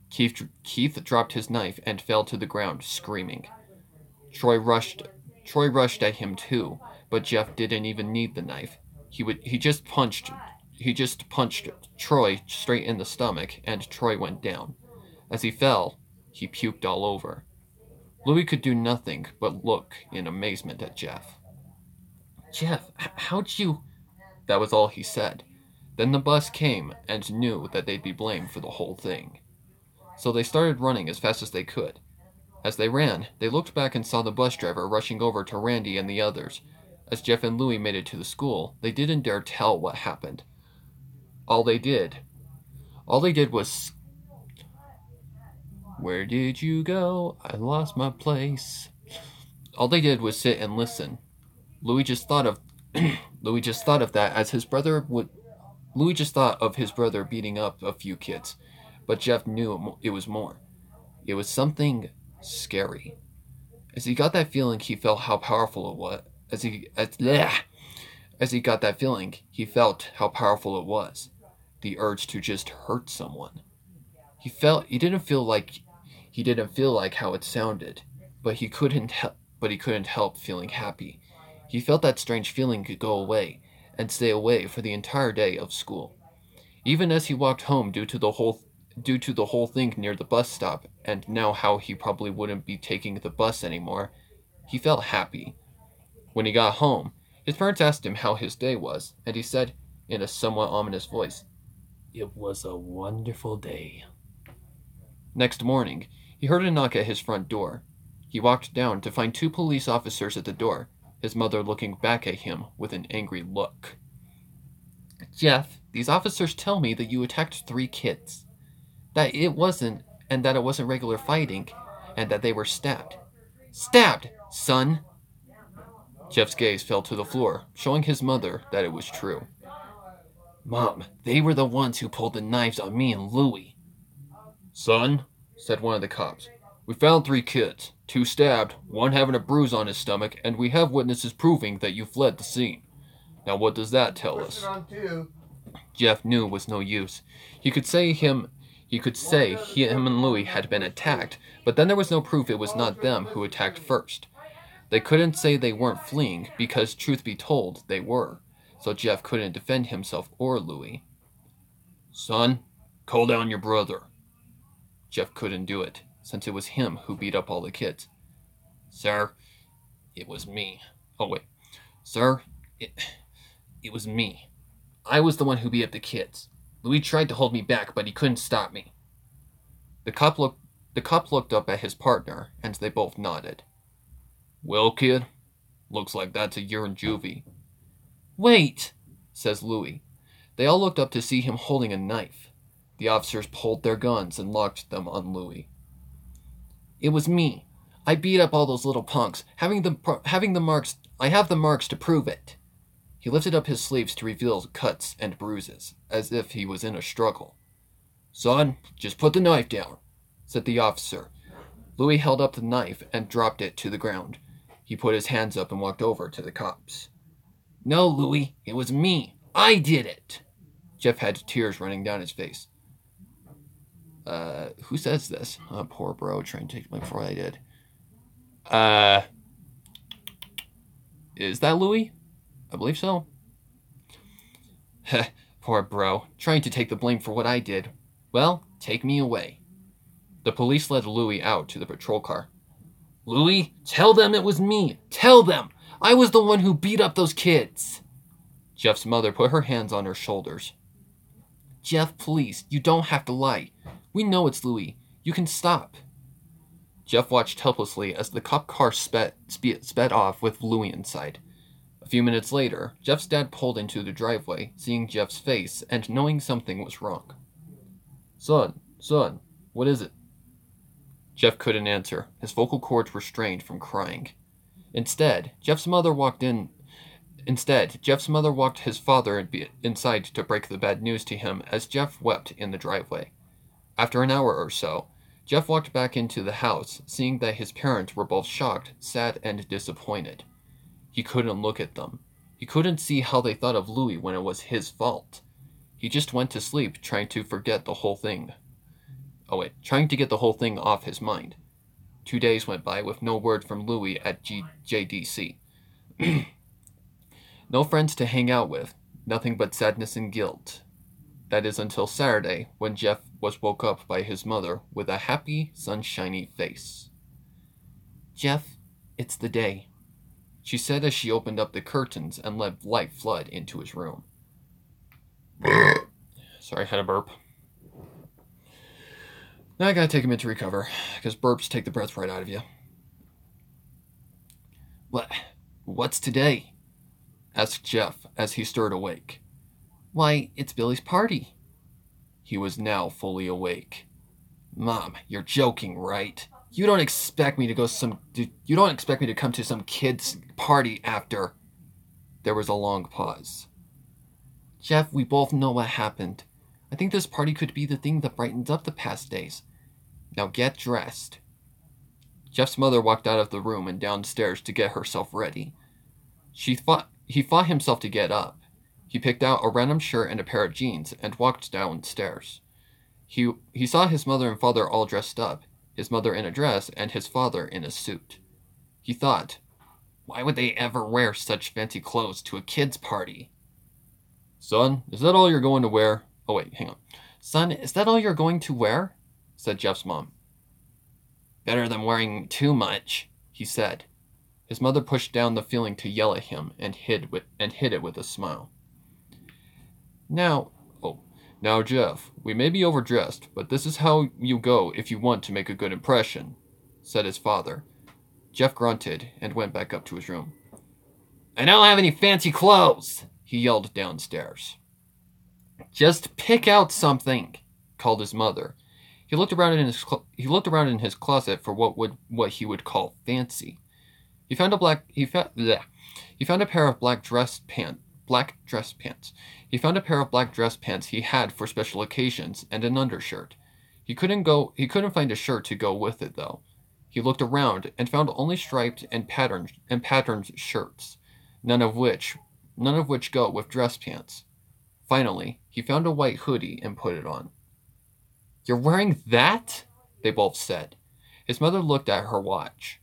Keith dropped his knife and fell to the ground, screaming. Troy rushed at him too, but Jeff didn't even need the knife. He just punched Troy straight in the stomach, and Troy went down. As he fell, he puked all over. Louis could do nothing but look in amazement at Jeff. Jeff, how'd you... That was all he said. Then the bus came and knew that they'd be blamed for the whole thing. So they started running as fast as they could. As they ran, they looked back and saw the bus driver rushing over to Randy and the others. As Jeff and Louis made it to the school, they didn't dare tell what happened. All they did was... Where did you go? I lost my place. All they did was sit and listen. Louis just thought of that as his brother would... Louis just thought of his brother beating up a few kids, but Jeff knew it was more. It was something scary. As he got that feeling, he felt how powerful it was. As he got that feeling, he felt how powerful it was. The urge to just hurt someone. He didn't feel like He didn't feel like how it sounded, but he couldn't help feeling happy. He felt that strange feeling could go away and stay away for the entire day of school. Even as he walked home due to the whole thing near the bus stop and now how he probably wouldn't be taking the bus anymore, he felt happy. When he got home, his parents asked him how his day was, and he said in a somewhat ominous voice, "It was a wonderful day." Next morning, he heard a knock at his front door. He walked down to find 2 police officers at the door, his mother looking back at him with an angry look. "Jeff, these officers tell me that you attacked 3 kids. That it wasn't regular fighting, and that they were stabbed." "Stabbed, son!" Jeff's gaze fell to the floor, showing his mother that it was true. "Mom, they were the ones who pulled the knives on me and Louie." "Son," said one of the cops, "we found 3 kids, 2 stabbed, 1 having a bruise on his stomach, and we have witnesses proving that you fled the scene. Now what does that tell us?" Jeff knew it was no use. He could say him and Louie had been attacked, but then there was no proof it was not them who attacked first. They couldn't say they weren't fleeing, because truth be told, they were. So Jeff couldn't defend himself or Louie. "Son, call down your brother." Jeff couldn't do it, since it was him who beat up all the kids. "Sir, it was me." "Oh, wait. Sir, it was me. I was the one who beat up the kids. Louis tried to hold me back, but he couldn't stop me." The cop looked up at his partner, and they both nodded. "Well, kid, looks like that's a year in juvie." "Wait," says Louis. They all looked up to see him holding a knife. The officers pulled their guns and locked them on Louis. "It was me. I beat up all those little punks. I have the marks to prove it." He lifted up his sleeves to reveal cuts and bruises, as if he was in a struggle. "Son, just put the knife down," said the officer. Louis held up the knife and dropped it to the ground. He put his hands up and walked over to the cops. "No, Louis, it was me. I did it." Jeff had tears running down his face. Who says this? Poor bro, trying to take blame for what I did. Is that Louis? I believe so. Poor bro, trying to take the blame for what I did. Well, take me away. The police led Louis out to the patrol car. "Louis, tell them it was me. Tell them. I was the one who beat up those kids." Jeff's mother put her hands on her shoulders. "Jeff, please, you don't have to lie. We know it's Louis. You can stop." Jeff watched helplessly as the cop car sped off with Louis inside. A few minutes later, Jeff's dad pulled into the driveway, seeing Jeff's face and knowing something was wrong. Son, what is it?" Jeff couldn't answer. His vocal cords were strained from crying. Instead, Jeff's mother walked his father inside to break the bad news to him as Jeff wept in the driveway. After an hour or so, Jeff walked back into the house, seeing that his parents were both shocked, sad, and disappointed. He couldn't look at them. He couldn't see how they thought of Louis when it was his fault. He just went to sleep trying to get the whole thing off his mind. 2 days went by with no word from Louis at JDC. No friends to hang out with, nothing but sadness and guilt. That is until Saturday, when Jeff was woke up by his mother with a happy, sunshiny face. "Jeff, it's the day," she said as she opened up the curtains and let light flood into his room. Sorry, I had a burp. Now I gotta take a minute to recover, because burps take the breath right out of you. What's today?" asked Jeff as he stirred awake. "Why, it's Billy's party." He was now fully awake. "Mom, you're joking, right? You don't expect me to come to some kid's party after..." There was a long pause. "Jeff, we both know what happened. I think this party could be the thing that brightens up the past days. Now get dressed." Jeff's mother walked out of the room and downstairs to get herself ready. He fought himself to get up. He picked out a random shirt and a pair of jeans and walked downstairs. He saw his mother and father all dressed up. his mother in a dress and his father in a suit. He thought, why would they ever wear such fancy clothes to a kid's party? Son, is that all you're going to wear? Oh, wait, hang on. Son, is that all you're going to wear? Said Jeff's mom. Better than wearing too much, he said. His mother pushed down the feeling to yell at him and hid it with a smile. Now, Jeff, we may be overdressed, but this is how you go if you want to make a good impression, said his father. Jeff grunted and went back up to his room. I don't have any fancy clothes, he yelled downstairs. Just pick out something, called his mother. He looked around in his closet for what he would call fancy. He found a pair of black dress pants. He found a pair of black dress pants he had for special occasions and an undershirt. He couldn't find a shirt to go with it though. He looked around and found only striped and patterned shirts, none of which go with dress pants. Finally, he found a white hoodie and put it on. You're wearing that? They both said. His mother looked at her watch.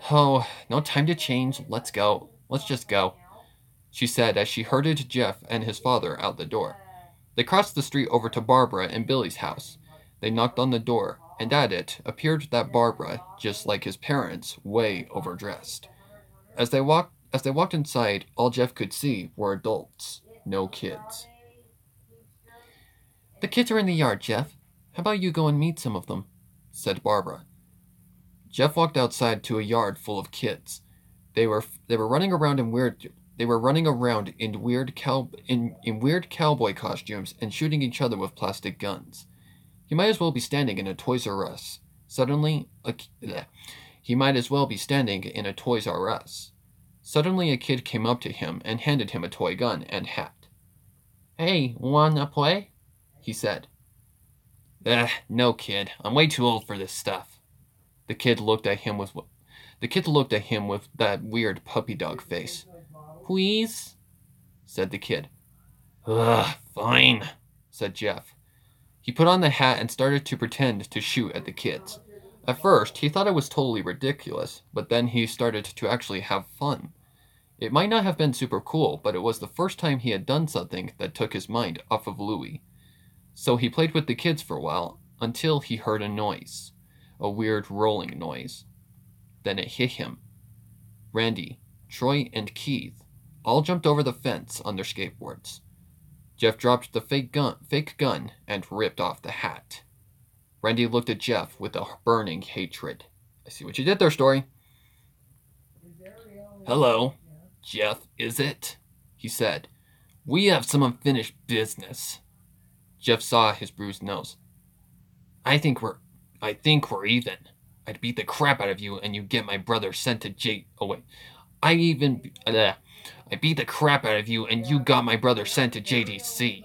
Oh, no time to change. Let's go. Let's just go, she said as she herded Jeff and his father out the door. They crossed the street over to Barbara and Billy's house. They knocked on the door, and at it appeared that Barbara, just like his parents, way overdressed. As they walked inside, all Jeff could see were adults, no kids. The kids are in the yard, Jeff. How about you go and meet some of them? Said Barbara. Jeff walked outside to a yard full of kids. They were running around in weird cowboy costumes and shooting each other with plastic guns. He might as well be standing in a Toys R Us. Suddenly, a kid came up to him and handed him a toy gun and hat. Hey, wanna play? He said. No, kid. I'm way too old for this stuff. The kid looked at him with that weird puppy dog face. Please? Said the kid. Fine, said Jeff. He put on the hat and started to pretend to shoot at the kids. At first, he thought it was totally ridiculous, but then he started to actually have fun. It might not have been super cool, but it was the first time he had done something that took his mind off of Louie. So he played with the kids for a while, until he heard a noise. A weird rolling noise. Then it hit him. Randy, Troy, and Keith all jumped over the fence on their skateboards. Jeff dropped the fake gun and ripped off the hat. Randy looked at Jeff with a burning hatred. I see what you did there, Story. Hello, Jeff, is it? He said. We have some unfinished business. Jeff saw his bruised nose. I think we're even. I'd beat the crap out of you and you get my brother sent to jail. Oh, wait. I beat the crap out of you and you got my brother sent to JDC.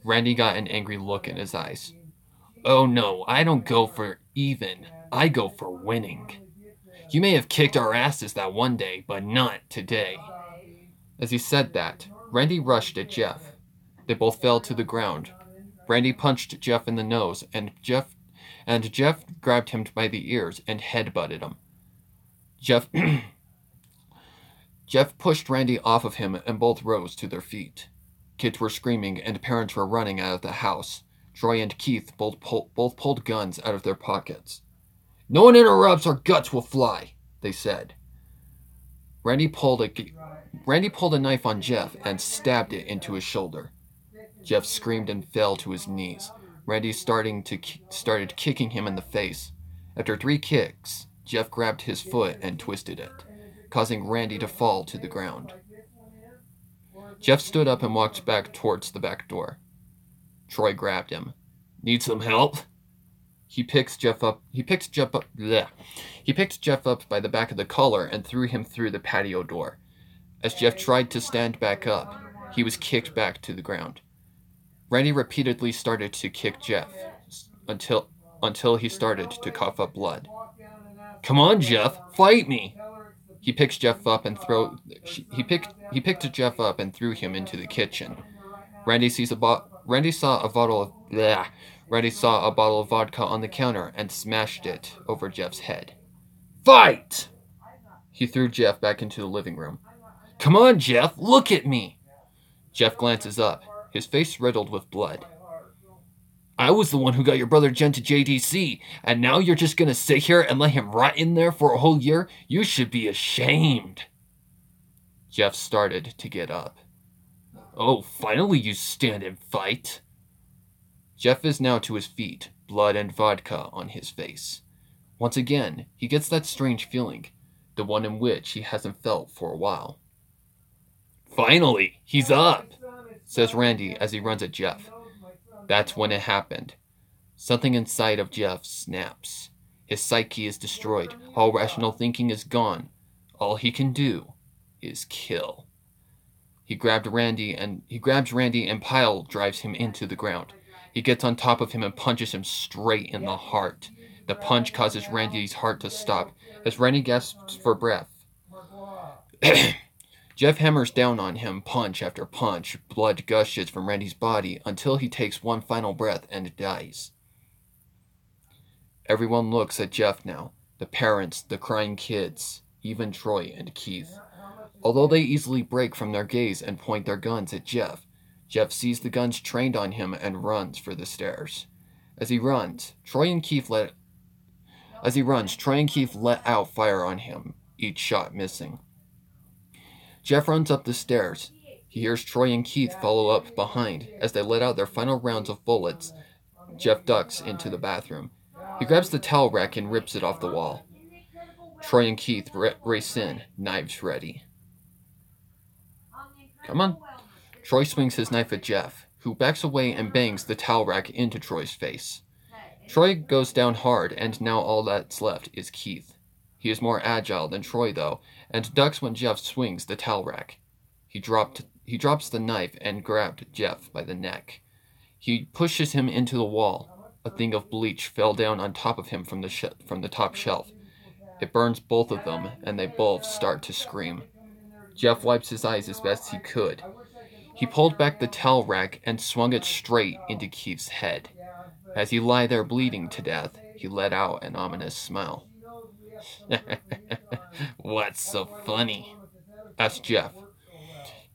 Randy got an angry look in his eyes. Oh no, I don't go for even. I go for winning. You may have kicked our asses that one day, but not today. As he said that, Randy rushed at Jeff. They both fell to the ground. Randy punched Jeff in the nose, and Jeff grabbed him by the ears and headbutted him. Jeff pushed Randy off of him and both rose to their feet. Kids were screaming and parents were running out of the house. Troy and Keith both pulled guns out of their pockets. No one interrupts or guts will fly, they said. Randy pulled a knife on Jeff and stabbed it into his shoulder. Jeff screamed and fell to his knees. Randy started kicking him in the face. After 3 kicks, Jeff grabbed his foot and twisted it, causing Randy to fall to the ground. Jeff stood up and walked back towards the back door. Troy grabbed him. Need some help? He picked Jeff up by the back of the collar and threw him through the patio door. As Jeff tried to stand back up, he was kicked back to the ground. Randy repeatedly started to kick Jeff until he started to cough up blood. Come on, Jeff, fight me! He picked Jeff up and threw him into the kitchen. Randy saw a bottle Randy saw a bottle of vodka on the counter and smashed it over Jeff's head. Fight! He threw Jeff back into the living room. Come on, Jeff, look at me! Jeff glances up, his face riddled with blood. I was the one who got your brother Jen to JDC, and now you're just gonna sit here and let him rot in there for a whole year? You should be ashamed. Jeff started to get up. Oh, finally you stand and fight. Jeff is now to his feet, blood and vodka on his face. Once again, he gets that strange feeling, the one in which he hasn't felt for a while. Finally, he's up, says Randy as he runs at Jeff. That's when it happened. Something inside of Jeff snaps. His psyche is destroyed. All rational thinking is gone. All he can do is kill. He grabs Randy and pile drives him into the ground. He gets on top of him and punches him straight in the heart. The punch causes Randy's heart to stop as Randy gasps for breath. Jeff hammers down on him, punch after punch. Blood gushes from Randy's body until he takes one final breath and dies. Everyone looks at Jeff now. The parents, the crying kids, even Troy and Keith. Although they easily break from their gaze and point their guns at Jeff, Jeff sees the guns trained on him and runs for the stairs. As he runs, Troy and Keith let out fire on him, each shot missing. Jeff runs up the stairs. He hears Troy and Keith follow up behind. As they let out their final rounds of bullets, Jeff ducks into the bathroom. He grabs the towel rack and rips it off the wall. Troy and Keith race in, knives ready. Come on. Troy swings his knife at Jeff, who backs away and bangs the towel rack into Troy's face. Troy goes down hard, and now all that's left is Keith. He is more agile than Troy, though, and ducks when Jeff swings the towel rack. He drops the knife and grabbed Jeff by the neck. He pushes him into the wall. A thing of bleach fell down on top of him from the top shelf. It burns both of them, and they both start to scream. Jeff wipes his eyes as best he could. He pulled back the towel rack and swung it straight into Keith's head. As he lay there bleeding to death, he let out an ominous smile. What's so funny? Asked Jeff.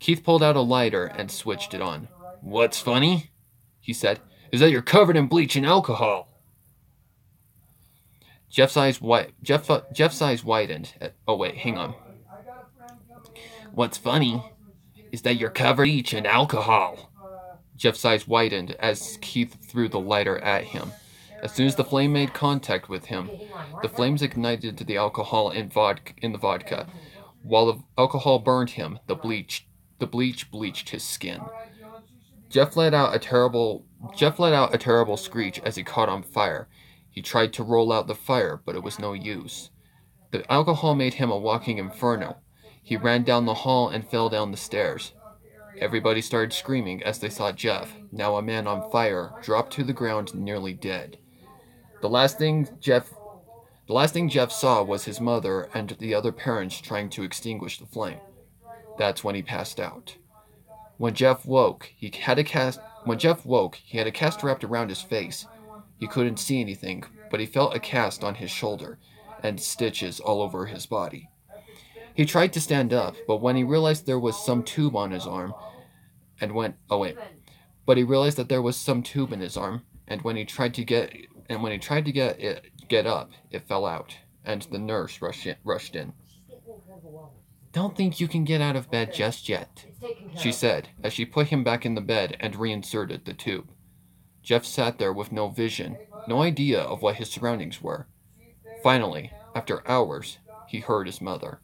Keith pulled out a lighter and switched it on. What's funny? He said, is that you're covered in bleach and alcohol. Jeff's eyes widened. Oh wait, hang on. What's funny is that you're covered in bleach and alcohol. Jeff's eyes widened as Keith threw the lighter at him. As soon as the flame made contact with him, the flames ignited the alcohol in the vodka. While the alcohol burned him, the bleach bleached his skin. Jeff let out a terrible screech as he caught on fire. He tried to roll out the fire, but it was no use. The alcohol made him a walking inferno. He ran down the hall and fell down the stairs. Everybody started screaming as they saw Jeff, now a man on fire, drop to the ground nearly dead. The last thing Jeff saw was his mother and the other parents trying to extinguish the flame. That's when he passed out. When Jeff woke, he had a cast wrapped around his face. He couldn't see anything, but he felt a cast on his shoulder and stitches all over his body. He tried to stand up, but when he realized there was some tube on his arm, and when he realized that there was some tube in his arm, and when he tried to get up, it fell out, and the nurse rushed in. Don't think you can get out of bed just yet, she said, as she put him back in the bed and reinserted the tube. Jeff sat there with no vision, no idea of what his surroundings were. Finally, after hours, he heard his mother.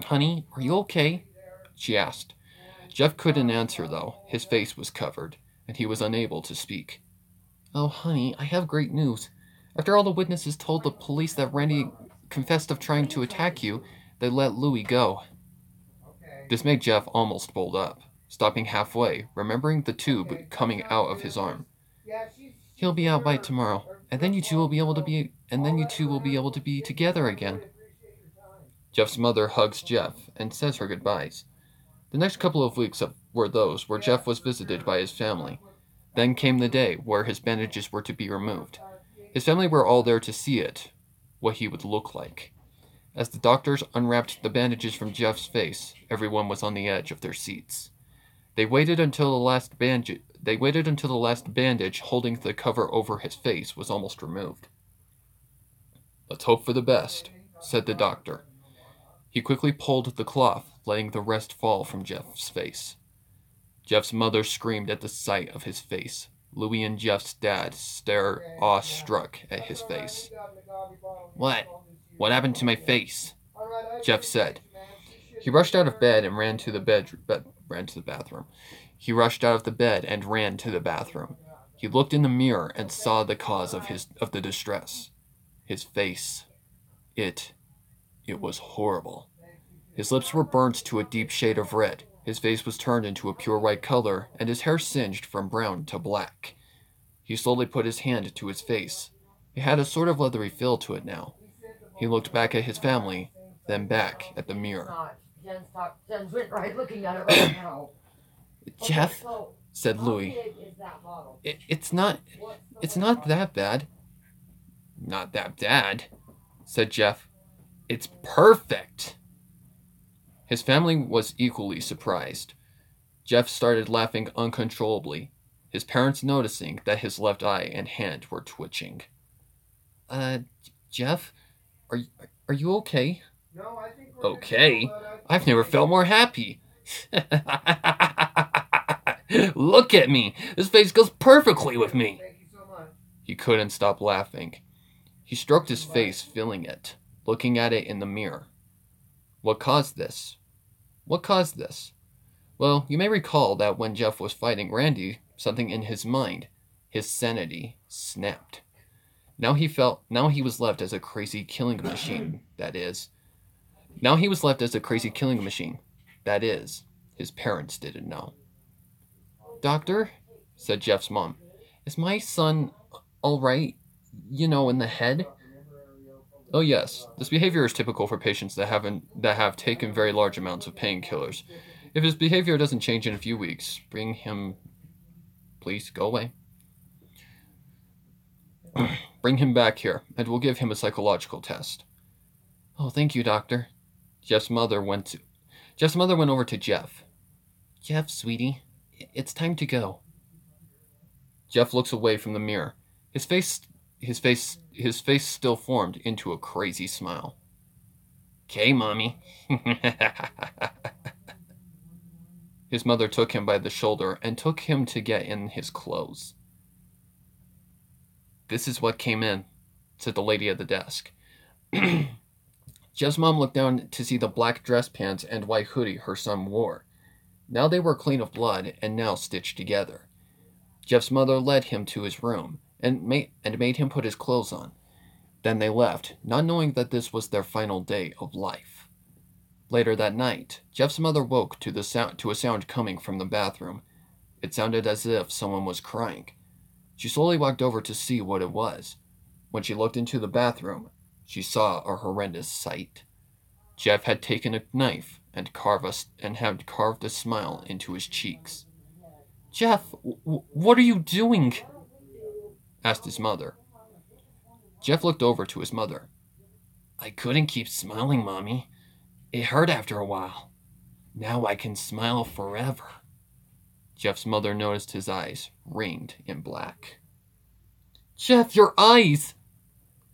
Honey, are you okay? She asked. Jeff couldn't answer, though. His face was covered, and he was unable to speak. Oh, honey, I have great news. After all the witnesses told the police that Randy confessed of trying to attack you, they let Louis go. This made Jeff almost bolt up, stopping halfway, remembering the tube coming out of his arm. He'll be out by tomorrow, and then you two will be able to be together again. Jeff's mother hugs Jeff and says her goodbyes. The next couple of weeks were those where Jeff was visited by his family. Then came the day where his bandages were to be removed. His family were all there to see it, what he would look like. As the doctors unwrapped the bandages from Jeff's face, everyone was on the edge of their seats. They waited until the last bandage holding the cover over his face was almost removed. "Let's hope for the best," said the doctor. He quickly pulled the cloth, letting the rest fall from Jeff's face. Jeff's mother screamed at the sight of his face. Louis and Jeff's dad stared awestruck at his face. "What? What happened to my face?" Jeff said. He rushed out of bed and ran to the bathroom. He rushed out of the bed and ran to the bathroom. He looked in the mirror and saw the cause of the distress. His face. It was horrible. His lips were burnt to a deep shade of red. His face was turned into a pure white color, and his hair singed from brown to black. He slowly put his hand to his face. It had a sort of leathery feel to it now. He looked back at his family, then back at the mirror. "Jeff," said Louis. It's not that bad." "Not that bad," said Jeff. "It's perfect." His family was equally surprised. Jeff started laughing uncontrollably, his parents noticing that his left eye and hand were twitching. Jeff, are you okay?" No, I think "Okay? I've never felt more happy." "Look at me! This face goes perfectly with me." Thank you so much. He couldn't stop laughing. He stroked his face, feeling it, looking at it in the mirror. What caused this? Well, you may recall that when Jeff was fighting Randy, something in his mind, his sanity, snapped. Now he was left as a crazy killing machine, that is. His parents didn't know. "Doctor," said Jeff's mom, "is my son all right, in the head?" "Oh yes, this behavior is typical for patients that have taken very large amounts of painkillers. If his behavior doesn't change in a few weeks, bring him... Please, go away. Bring him back here, and we'll give him a psychological test." "Oh, thank you, doctor." Jeff's mother went over to Jeff. "Jeff, sweetie, it's time to go." Jeff looks away from the mirror. His face still formed into a crazy smile. "'Kay, Mommy." His mother took him by the shoulder and took him to get in his clothes. "This is what came in," said the lady at the desk. Jeff's mom looked down to see the black dress pants and white hoodie her son wore. Now they were clean of blood and now stitched together. Jeff's mother led him to his room and made him put his clothes on. Then they left, not knowing that this was their final day of life. Later that night, Jeff's mother woke to a sound coming from the bathroom. It sounded as if someone was crying. She slowly walked over to see what it was. When she looked into the bathroom, she saw a horrendous sight. Jeff had taken a knife and had carved a smile into his cheeks. "Jeff, what are you doing?" asked his mother. Jeff looked over to his mother. "I couldn't keep smiling, Mommy. It hurt after a while. Now I can smile forever." Jeff's mother noticed his eyes ringed in black. "Jeff, your eyes!"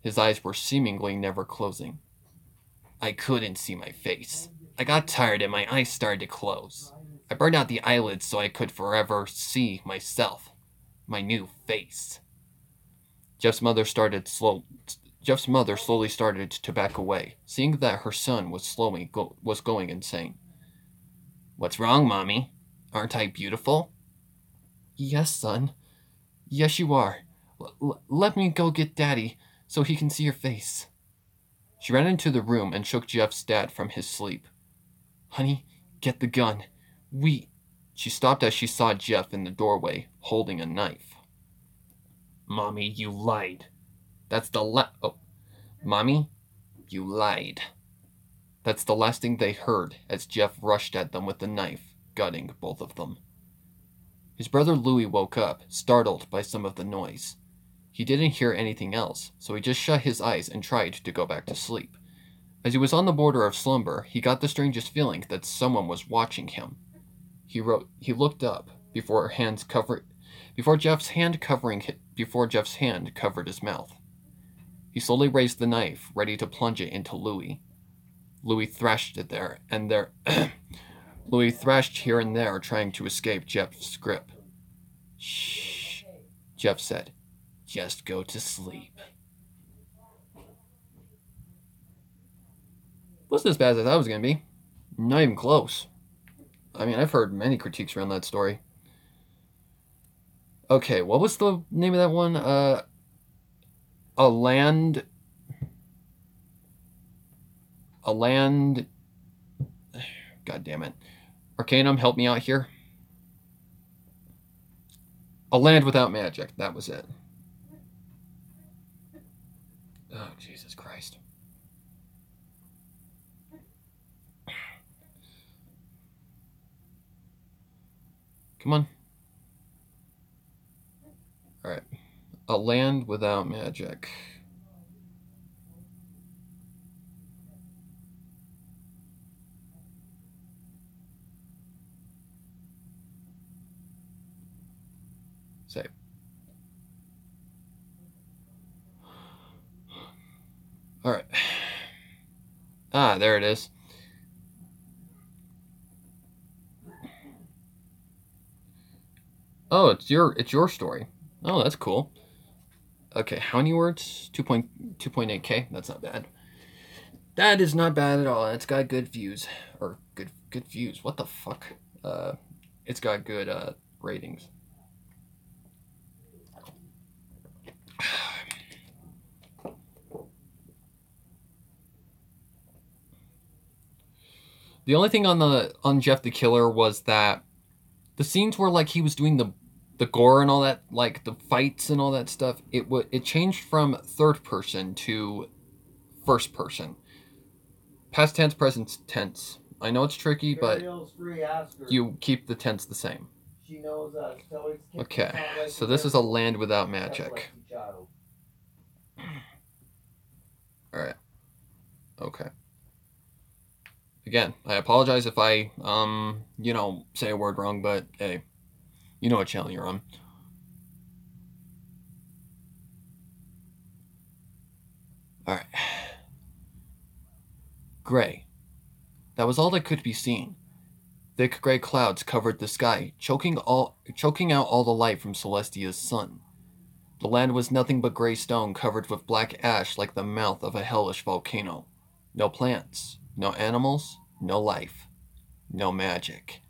His eyes were seemingly never closing. "I couldn't see my face. I got tired and my eyes started to close. I burned out the eyelids so I could forever see myself, my new face." Jeff's mother slowly started to back away, seeing that her son was going insane. "What's wrong, Mommy? Aren't I beautiful?" "Yes, son. Yes, you are. Let me go get Daddy so he can see your face." She ran into the room and shook Jeff's dad from his sleep. "Honey, get the gun. She stopped as she saw Jeff in the doorway, holding a knife. "Mommy, you lied. Mommy, you lied." That's the last thing they heard as Jeff rushed at them with the knife, gutting both of them. His brother Louis woke up, startled by some of the noise. He didn't hear anything else, so he just shut his eyes and tried to go back to sleep. As he was on the border of slumber, he got the strangest feeling that someone was watching him. He looked up before Jeff's hand covered his mouth. He slowly raised the knife, ready to plunge it into Louis. Louis thrashed Louis thrashed here and there, trying to escape Jeff's grip. Shh, Jeff said. Just go to sleep. Wasn't as bad as I thought it was going to be. Not even close. I mean, I've heard many critiques around that story. Okay, what was the name of that one? A land... God damn it. Arcanum, help me out here. A Land Without Magic. That was it. Oh, Jesus Christ. Come on. Alright. A Land Without Magic. Save. Alright. Ah, there it is. Oh, it's your story. Oh, that's cool. Okay, how many words? 2.8K. That's not bad. That is not bad at all. It's got good views. Or good views. What the fuck? It's got good ratings. The only thing on Jeff the Killer was that the scenes where like he was doing the gore and all that, like the fights and all that stuff, it changed from third person to first person. Past tense, present tense. I know it's tricky, but you keep the tense the same. Okay, so this is A Land Without Magic. Alright. Okay. Again, I apologize if I, say a word wrong, but hey, you know what channel you're on. Alright. Gray. That was all that could be seen. Thick gray clouds covered the sky, choking out all the light from Celestia's sun. The land was nothing but gray stone covered with black ash like the mouth of a hellish volcano. No plants, no animals, no life, no magic.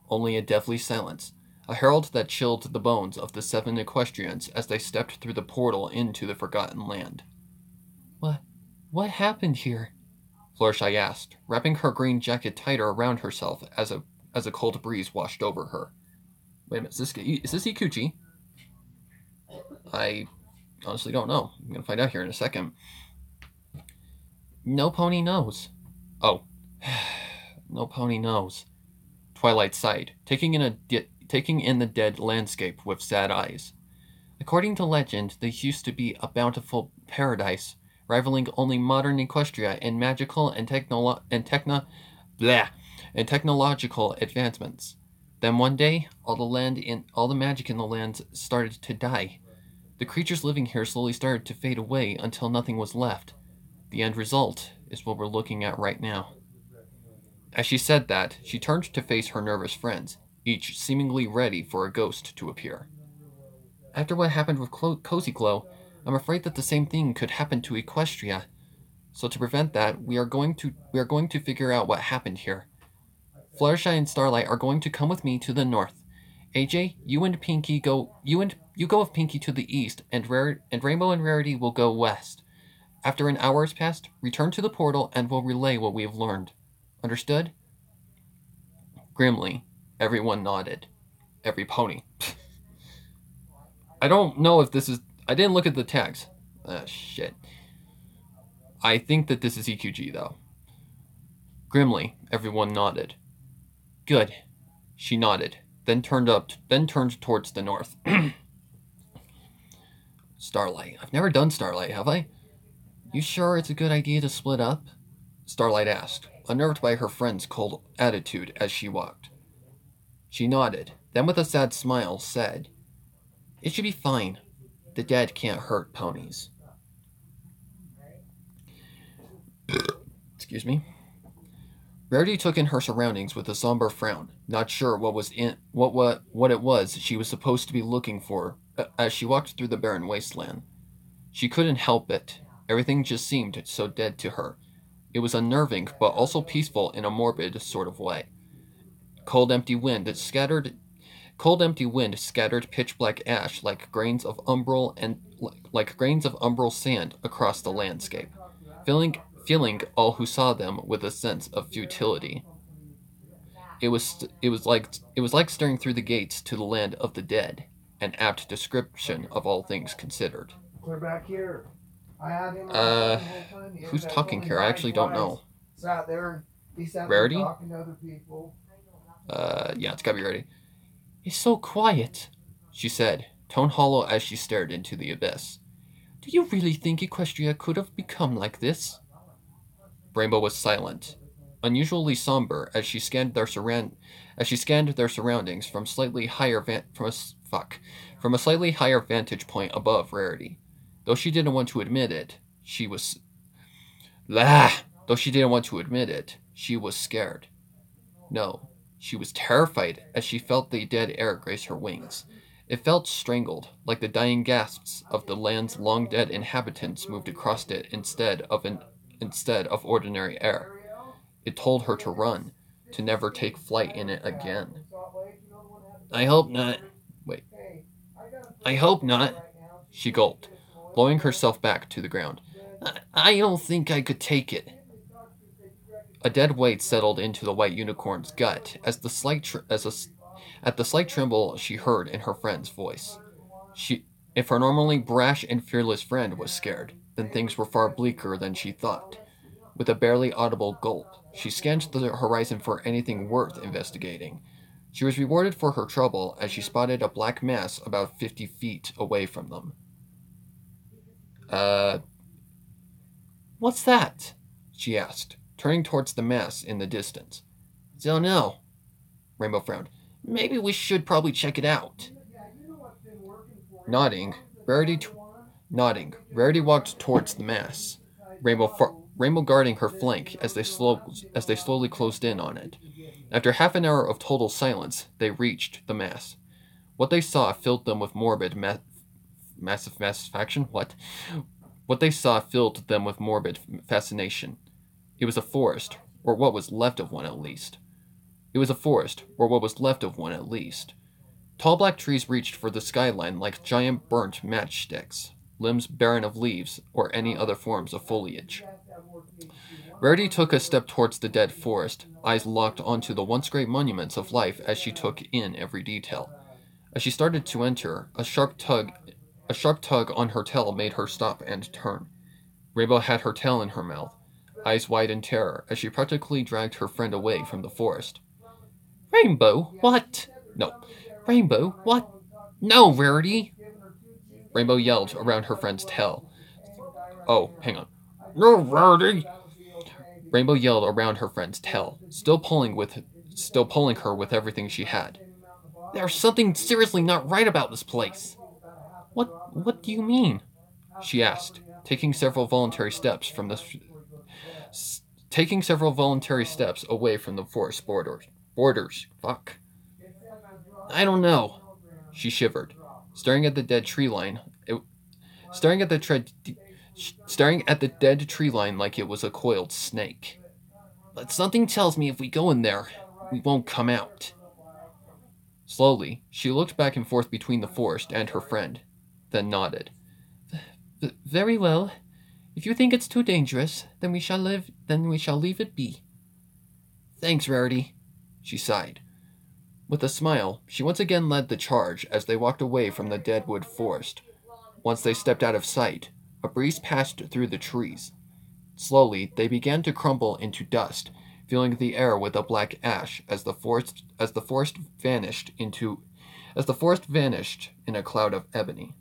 Only a deathly silence, a herald that chilled the bones of the 7 equestrians as they stepped through the portal into the Forgotten Land. What happened here? Fluttershy asked, wrapping her green jacket tighter around herself as a cold breeze washed over her. Wait a minute, is this Ikuchi? I honestly don't know. I'm going to find out here in a second. No pony knows. Oh. No pony knows. Twilight sighed, taking in the dead landscape with sad eyes. According to legend, this used to be a bountiful paradise, rivaling only modern Equestria in magical and technological advancements. Then one day, all the magic in the land started to die. The creatures living here slowly started to fade away until nothing was left. The end result is what we're looking at right now. As she said that, she turned to face her nervous friends, each seemingly ready for a ghost to appear. After what happened with Cozy Glow, I'm afraid that the same thing could happen to Equestria. So to prevent that, we are going to figure out what happened here. Fluttershy and Starlight are going to come with me to the north. AJ, you and Pinky go. You go with Pinky to the east, and Rainbow and Rarity will go west. After an hour has passed, return to the portal and we'll relay what we have learned. Understood? Grimly, everyone nodded. Every pony. I don't know if this is... I didn't look at the tags. Shit. I think that this is EQG, though. Grimly, everyone nodded. Good. She nodded. then turned towards the north. Starlight. I've never done Starlight, have I? You sure it's a good idea to split up? Starlight asked, unnerved by her friend's cold attitude as she walked. She nodded, then with a sad smile said, "It should be fine. The dead can't hurt ponies." Excuse me. Rarity took in her surroundings with a somber frown, not sure what it was she was supposed to be looking for as she walked through the barren wasteland. She couldn't help it. Everything just seemed so dead to her. It was unnerving, but also peaceful in a morbid sort of way. Cold empty wind scattered pitch-black ash like grains of umbral sand across the landscape, filling all who saw them with a sense of futility. It was like staring through the gates to the land of the dead, an apt description of all things considered. Clear back here. Who's talking here? I actually don't know. Sat there. He sat Rarity? there talking to other people. Yeah, it's gotta be Rarity. It's so quiet, she said, tone hollow as she stared into the abyss. Do you really think Equestria could have become like this? Rainbow was silent, unusually somber as she scanned their surroundings from a slightly higher vantage point above Rarity. Though she didn't want to admit it, she was scared. No, she was terrified as she felt the dead air graze her wings. It felt strangled, like the dying gasps of the land's long-dead inhabitants moved across it instead of ordinary air. It told her to run, to never take flight in it again. I hope not. Wait. I hope not, she gulped, blowing herself back to the ground. I don't think I could take it. A dead weight settled into the white unicorn's gut at the slight tremble she heard in her friend's voice. If her normally brash and fearless friend was scared, then things were far bleaker than she thought. With a barely audible gulp, she scanned the horizon for anything worth investigating. She was rewarded for her trouble as she spotted a black mass about 50 feet away from them. What's that? She asked, turning towards the mass in the distance. Don't know. Rainbow frowned. Maybe we should probably check it out. Nodding, Rarity walked towards the mass, Rainbow guarding her flank as they slowly closed in on it. After half an hour of total silence, they reached the mass. What they saw filled them with What they saw filled them with morbid fascination. It was a forest, or what was left of one at least. Tall black trees reached for the skyline like giant burnt matchsticks, limbs barren of leaves or any other forms of foliage. Rarity took a step towards the dead forest, eyes locked onto the once great monuments of life as she took in every detail. As she started to enter, a sharp tug on her tail made her stop and turn. Rainbow had her tail in her mouth, eyes wide in terror as she practically dragged her friend away from the forest. Rainbow, what? No. Rainbow, what? No, Rarity! Rainbow yelled around her friend's tail. Oh, hang on. No, Rarity! Rainbow yelled around her friend's tail, still pulling her with everything she had. There's something seriously not right about this place. What do you mean? She asked, taking several voluntary steps away from the forest borders. Fuck. I don't know. She shivered, staring at the dead tree line like it was a coiled snake. But something tells me if we go in there, we won't come out. Slowly, she looked back and forth between the forest and her friend, then nodded. Very well. If you think it's too dangerous, then we shall leave it be. Thanks, Rarity, she sighed. With a smile, she once again led the charge as they walked away from the deadwood forest. Once they stepped out of sight, a breeze passed through the trees. Slowly, they began to crumble into dust, filling the air with a black ash as the forest vanished in a cloud of ebony.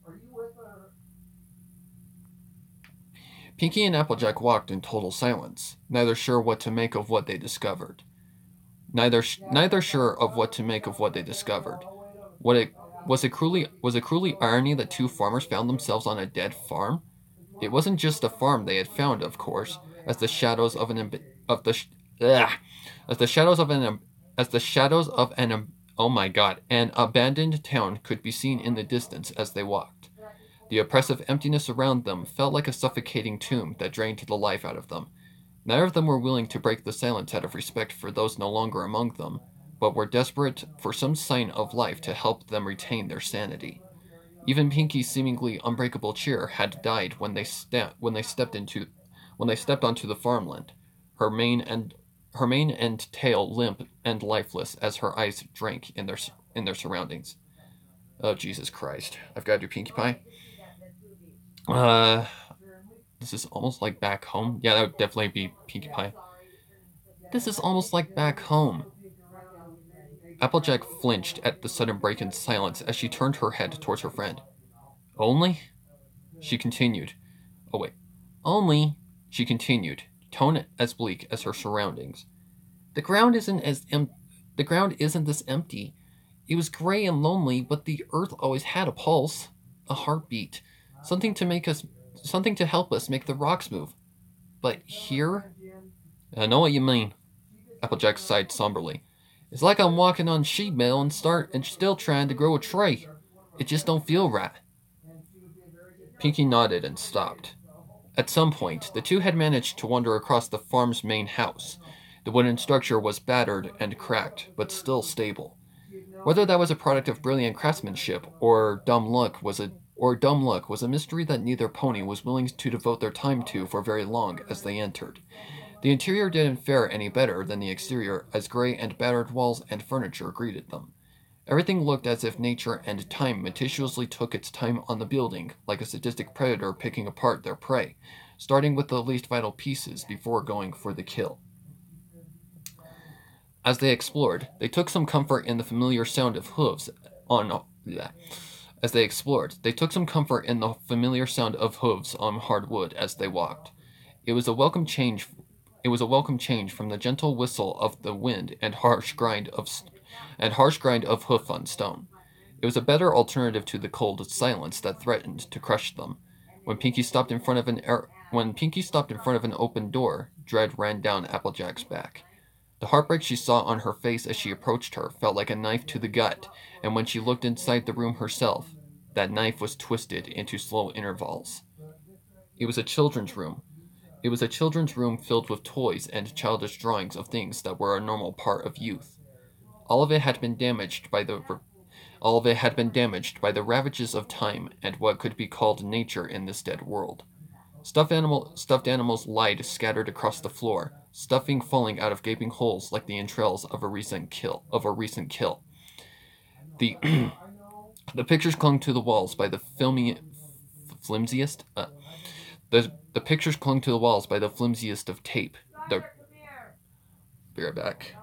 Are you with her? Pinky and Applejack walked in total silence, neither sure what to make of what they discovered. Neither sure of what to make of what they discovered. Was it cruelly irony that two farmers found themselves on a dead farm? It wasn't just a farm they had found, of course, as the shadows of an of the sh- ugh, as the shadows of an as the shadows of an oh my god, an abandoned town could be seen in the distance as they walked. The oppressive emptiness around them felt like a suffocating tomb that drained the life out of them. Neither of them were willing to break the silence out of respect for those no longer among them, but were desperate for some sign of life to help them retain their sanity. Even Pinky's seemingly unbreakable cheer had died when they stepped onto the farmland, her mane and tail limp and lifeless as her eyes drank in their surroundings. Oh Jesus Christ! I've got to do Pinkie Pie. Uh, this is almost like back home. Yeah, that would definitely be Pinkie Pie. This is almost like back home. Applejack flinched at the sudden break in silence as she turned her head towards her friend. Only? She continued. Oh wait. Only, she continued, tone as bleak as her surroundings. The ground the ground isn't this empty. It was gray and lonely, but the earth always had a pulse, a heartbeat, something something to help us make the rocks move. But here, I know what you mean. Applejack sighed somberly. It's like I'm walking on sheet metal and still trying to grow a tree. It just don't feel right. Pinky nodded and stopped. At some point, the two had managed to wander across the farm's main house. The wooden structure was battered and cracked, but still stable. Whether that was a product of brilliant craftsmanship or dumb luck was a mystery that neither pony was willing to devote their time to for very long as they entered. The interior didn't fare any better than the exterior as gray and battered walls and furniture greeted them. Everything looked as if nature and time meticulously took its time on the building, like a sadistic predator picking apart their prey, starting with the least vital pieces before going for the kill. As they explored, they took some comfort in the familiar sound of hooves on as they explored, they took some comfort in the familiar sound of hooves on hard wood as they walked. It was a welcome change from the gentle whistle of the wind and harsh grind of hoof on stone. It was a better alternative to the cold silence that threatened to crush them. When Pinky stopped in front of an open door, dread ran down Applejack's back. The heartbreak she saw on her face as she approached her felt like a knife to the gut, and when she looked inside the room herself, that knife was twisted into slow intervals. It was a children's room. It was a children's room filled with toys and childish drawings of things that were a normal part of youth. All of it had been damaged by the ravages of time and what could be called nature in this dead world. Stuffed animals lied scattered across the floor, stuffing falling out of gaping holes like the entrails of a recent kill. The the pictures clung to the walls by the flimsiest. The pictures clung to the walls by the flimsiest of tape. Be right back.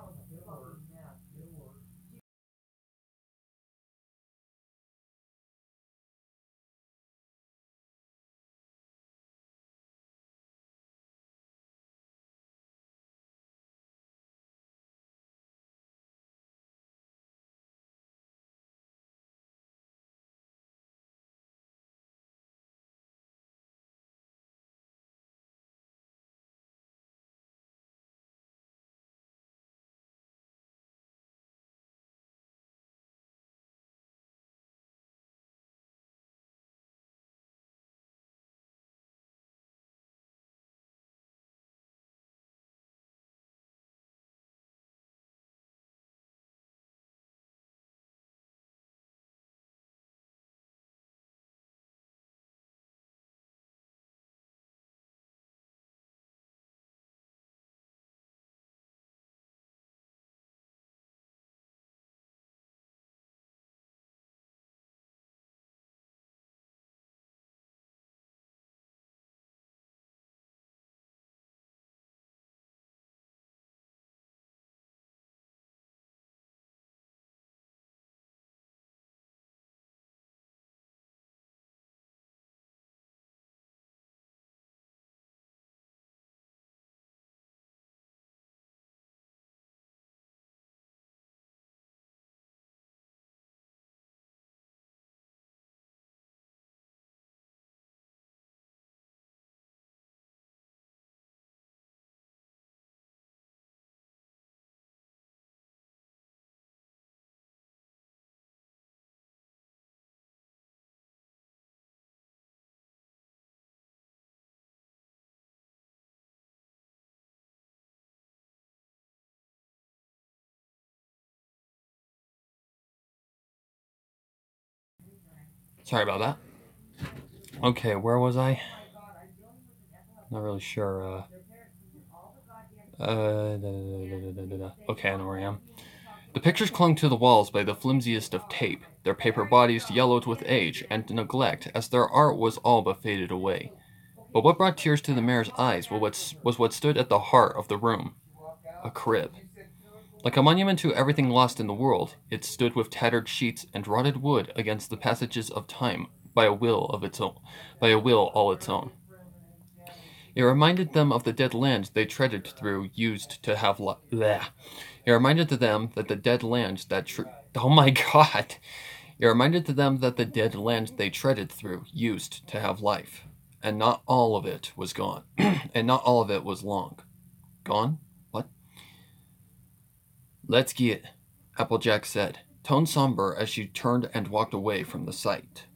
Sorry about that. Okay, where was I? Not really sure. Okay, I know where I am. The pictures clung to the walls by the flimsiest of tape, their paper bodies yellowed with age and neglect as their art was all but faded away. But what brought tears to the mayor's eyes was what stood at the heart of the room, a crib. Like a monument to everything lost in the world, it stood with tattered sheets and rotted wood against the passages of time by a will of its own, by a will all its own. It reminded them of the dead land they treaded through, used to have bleh. It reminded them that the dead land that oh my god! It reminded them that the dead land they treaded through used to have life, and not all of it was gone, and not all of it was long. Gone? What? Let's get, Applejack said, tone somber as she turned and walked away from the sight.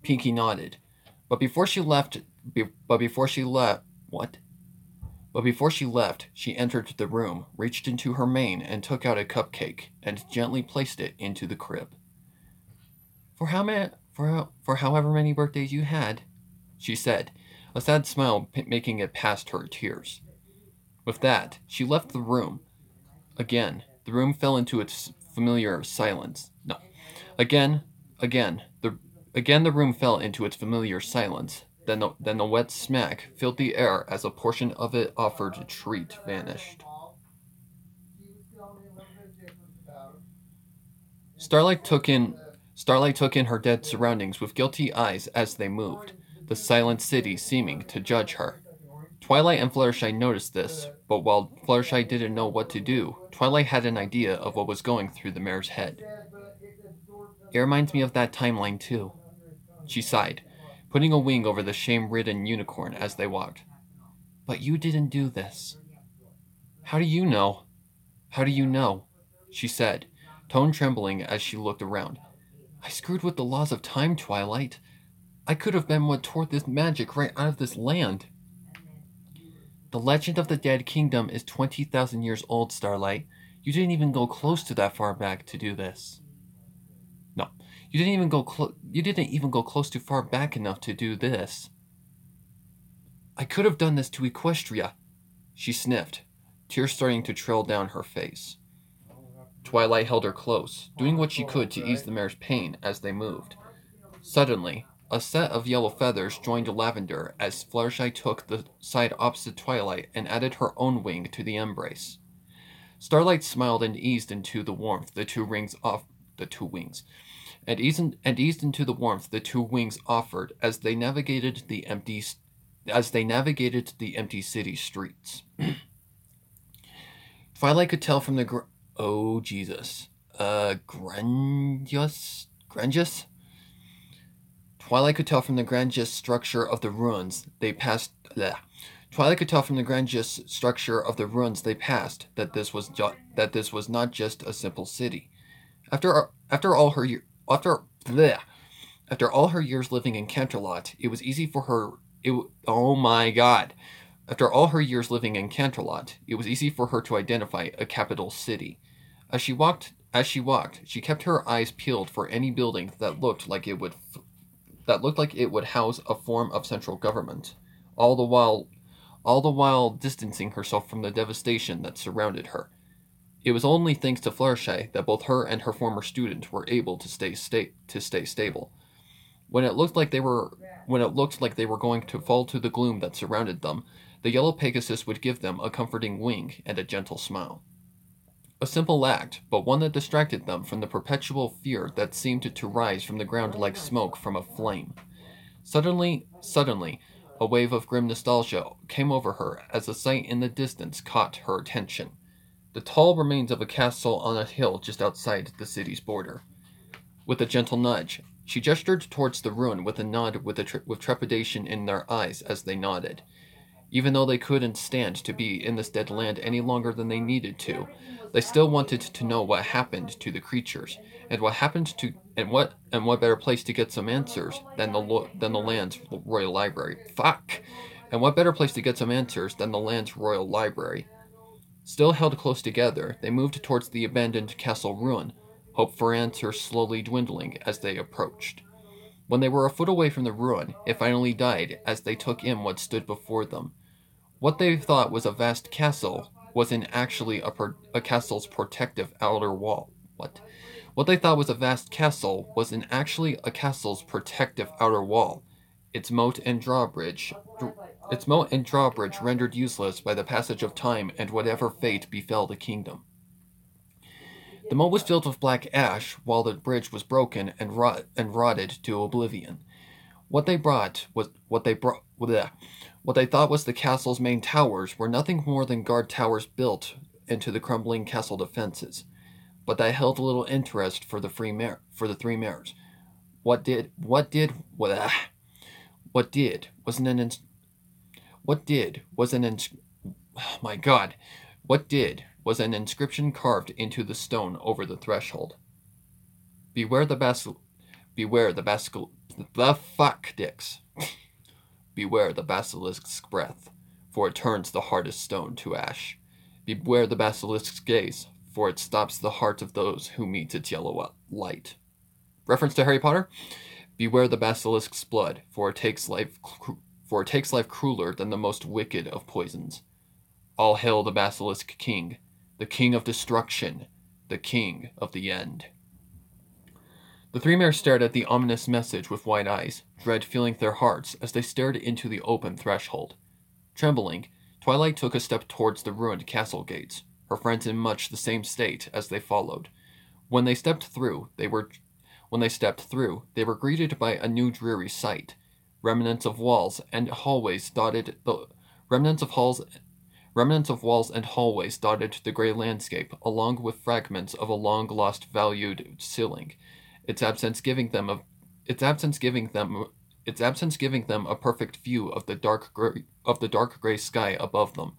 Pinky nodded, but before she left, what? But before she left, she entered the room, reached into her mane, and took out a cupcake, and gently placed it into the crib. For however many birthdays you had, she said, a sad smile making it past her tears. With that, she left the room. Again, the room fell into its familiar silence. No. Again, the room fell into its familiar silence. Then the wet smack filled the air as a portion of it offered treat vanished. Starlight took in her dead surroundings with guilty eyes as they moved, the silent city seeming to judge her. Twilight and Fluttershy noticed this, but while Fluttershy didn't know what to do, Twilight had an idea of what was going through the mayor's head. It reminds me of that timeline too, she sighed, putting a wing over the shame-ridden unicorn as they walked. But you didn't do this. How do you know? How do you know? She said, tone trembling as she looked around. I screwed with the laws of time, Twilight. I could have been what tore this magic right out of this land. The legend of the Dead Kingdom is 20,000 years old, Starlight. You didn't even go close to that far back to do this. No, you didn't even go close to far back enough to do this. I could have done this to Equestria, she sniffed, tears starting to trail down her face. Twilight held her close, doing what she could to ease the mare's pain as they moved. Suddenly, a set of yellow feathers joined Lavender as Fluttershy took the side opposite Twilight and added her own wing to the embrace. Starlight smiled and eased into the warmth the two wings offered as they navigated the empty city streets. Twilight could tell from the Grandiose? Twilight could tell from the grandiose structure of the ruins they passed. Twilight could tell from the grandiose structure of the ruins they passed that this was not just a simple city. After all her years living in Canterlot, it was easy for her. Oh my God! After all her years living in Canterlot, it was easy for her to identify a capital city. As she walked, she kept her eyes peeled for any building that looked like it would house a form of central government, all the while distancing herself from the devastation that surrounded her. It was only thanks to Fluttershy that both her and her former student were able to stay stable. When it looked like they were going to fall to the gloom that surrounded them, the yellow Pegasus would give them a comforting wing and a gentle smile. A simple act, but one that distracted them from the perpetual fear that seemed to rise from the ground like smoke from a flame. Suddenly, a wave of grim nostalgia came over her as a sight in the distance caught her attention. The tall remains of a castle on a hill just outside the city's border. With a gentle nudge, she gestured towards the ruin with a nod with trepidation in their eyes as they nodded. Even though they couldn't stand to be in this dead land any longer than they needed to, they still wanted to know what happened to the creatures, and what better place to get some answers than the land's royal library. Fuck! And what better place to get some answers than the land's royal library? Still held close together, they moved towards the abandoned castle ruin, hope for answers slowly dwindling as they approached. When they were a foot away from the ruin, it finally died as they took in what stood before them. What they thought was a vast castle wasn't actually a castle's protective outer wall. What they thought was a vast castle wasn't actually a castle's protective outer wall. Its moat and drawbridge rendered useless by the passage of time and whatever fate befell the kingdom. The moat was filled with black ash, while the bridge was broken and rotted to oblivion. What they thought was the castle's main towers were nothing more than guard towers built into the crumbling castle defenses, but that held little interest for the three mayors. What did was an inscription carved into the stone over the threshold. Beware the Beware the basilisk's breath, for it turns the hardest stone to ash. Beware the basilisk's gaze, for it stops the heart of those who meet its yellow light. Reference to Harry Potter? Beware the basilisk's blood, for it takes life crueler than the most wicked of poisons. All hail the basilisk king, the king of destruction, the king of the end. The three mayors stared at the ominous message with wide eyes, dread filling their hearts as they stared into the open threshold. Trembling, Twilight took a step towards the ruined castle gates, her friends in much the same state as they followed. When they stepped through, they were greeted by a new dreary sight. Remnants of walls and hallways dotted the gray landscape, along with fragments of a long-lost valued ceiling. Its absence giving them a perfect view of the dark gray sky above them.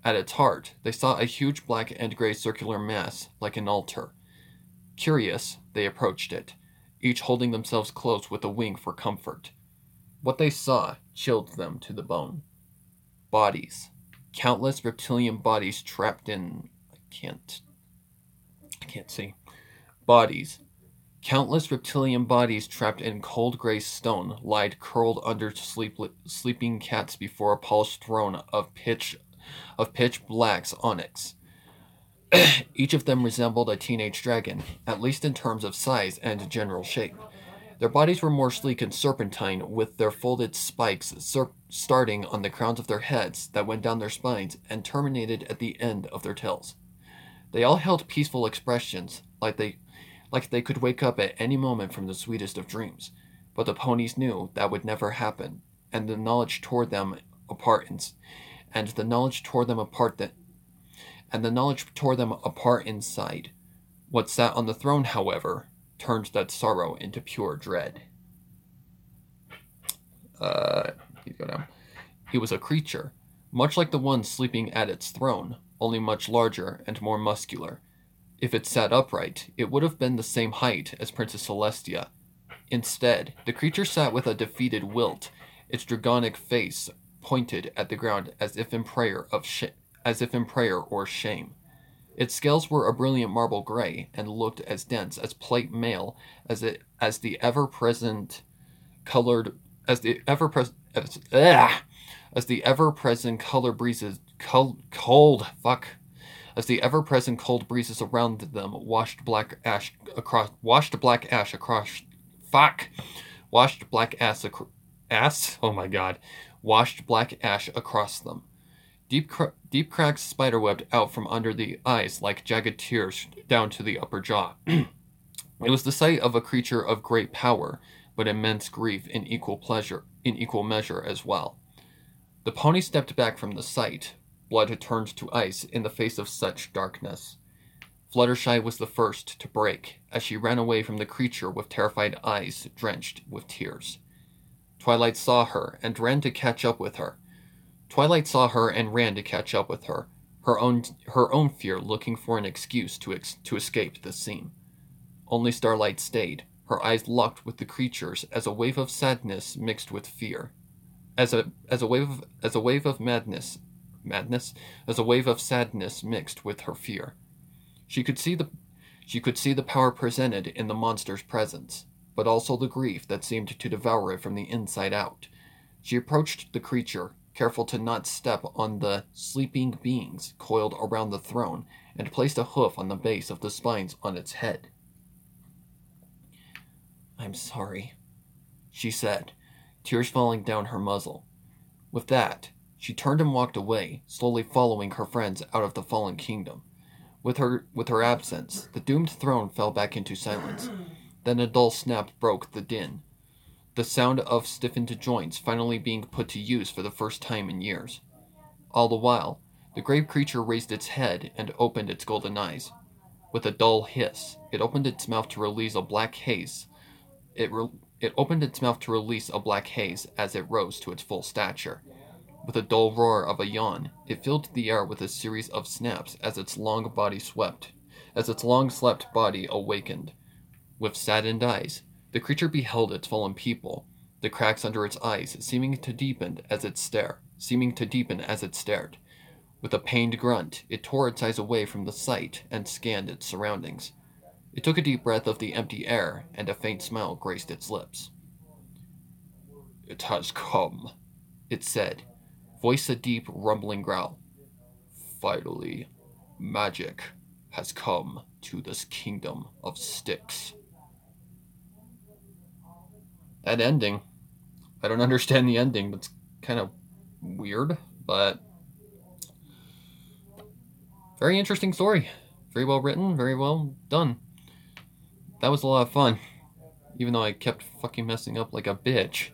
At its heart, they saw a huge black and gray circular mass, like an altar. Curious, they approached it, each holding themselves close with a wing for comfort. What they saw chilled them to the bone. Bodies. Countless reptilian bodies trapped in... I can't see. Bodies. Countless reptilian bodies trapped in cold gray stone lied curled under sleeping cats before a polished throne of pitch black's onyx. Each of them resembled a teenage dragon, at least in terms of size and general shape. Their bodies were more sleek and serpentine, with their folded spikes starting on the crowns of their heads that went down their spines and terminated at the end of their tails. They all held peaceful expressions, like they could wake up at any moment from the sweetest of dreams. But the ponies knew that would never happen, and the knowledge tore them apart inside. What sat on the throne, however, turned that sorrow into pure dread. You go down. He was a creature, much like the one sleeping at its throne, only much larger and more muscular. If it sat upright, it would have been the same height as Princess Celestia. Instead, the creature sat with a defeated wilt, its dragonic face pointed at the ground as if in prayer or shame. Its scales were a brilliant marble gray and looked as dense as plate mail as the ever-present color breezes cold breezes around them washed black ash across them. Deep cracks spiderwebbed out from under the eyes like jagged tears down to the upper jaw. It was the sight of a creature of great power, but immense grief in equal measure as well. The pony stepped back from the sight. Blood had turned to ice in the face of such darkness. Fluttershy was the first to break, as she ran away from the creature with terrified eyes drenched with tears. Twilight saw her and ran to catch up with her. Her own fear looking for an excuse to escape the scene. Only Starlight stayed, her eyes locked with the creature's as a wave of sadness mixed with fear. As a wave of sadness mixed with her fear. She could see the power presented in the monster's presence, but also the grief that seemed to devour it from the inside out. She approached the creature, careful to not step on the sleeping beings coiled around the throne, and placed a hoof on the base of the spines on its head. "I'm sorry," she said, tears falling down her muzzle. With that, she turned and walked away, slowly following her friends out of the fallen kingdom. With her absence, the doomed throne fell back into silence. Then a dull snap broke the din, the sound of stiffened joints finally being put to use for the first time in years. All the while, the grave creature raised its head and opened its golden eyes. With a dull hiss, it opened its mouth to release a black haze. It opened its mouth to release a black haze as it rose to its full stature. With a dull roar of a yawn, it filled the air with a series of snaps as its long slept body awakened. With saddened eyes, the creature beheld its fallen people, the cracks under its eyes seeming to deepen as it stared. With a pained grunt, it tore its eyes away from the sight and scanned its surroundings. It took a deep breath of the empty air, and a faint smile graced its lips. "It has come," it said, voiced a deep, rumbling growl. "Finally, magic has come to this kingdom of sticks." That ending, I don't understand the ending. That's kind of weird, but very interesting story. Very well written, very well done. That was a lot of fun, even though I kept fucking messing up like a bitch.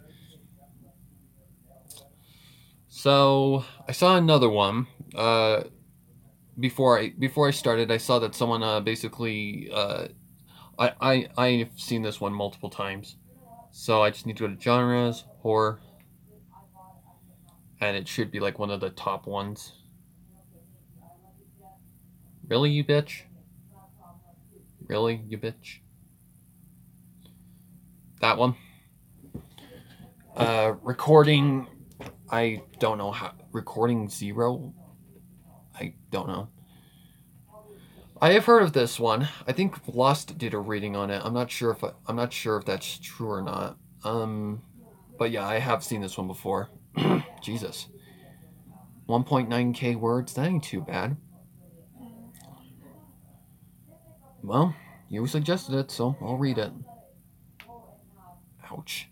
So I saw another one. Before I started, I saw that someone basically I've seen this one multiple times. So I just need to go to genres, horror, and it should be like one of the top ones. Really, you bitch? Really, you bitch? That one. Recording. I don't know how. Recording 0? I don't know. I have heard of this one. I think Lost did a reading on it. I'm not sure if that's true or not. But yeah, I have seen this one before. Jesus. 1.9k words. That ain't too bad. Well, you suggested it, so I'll read it. Ouch.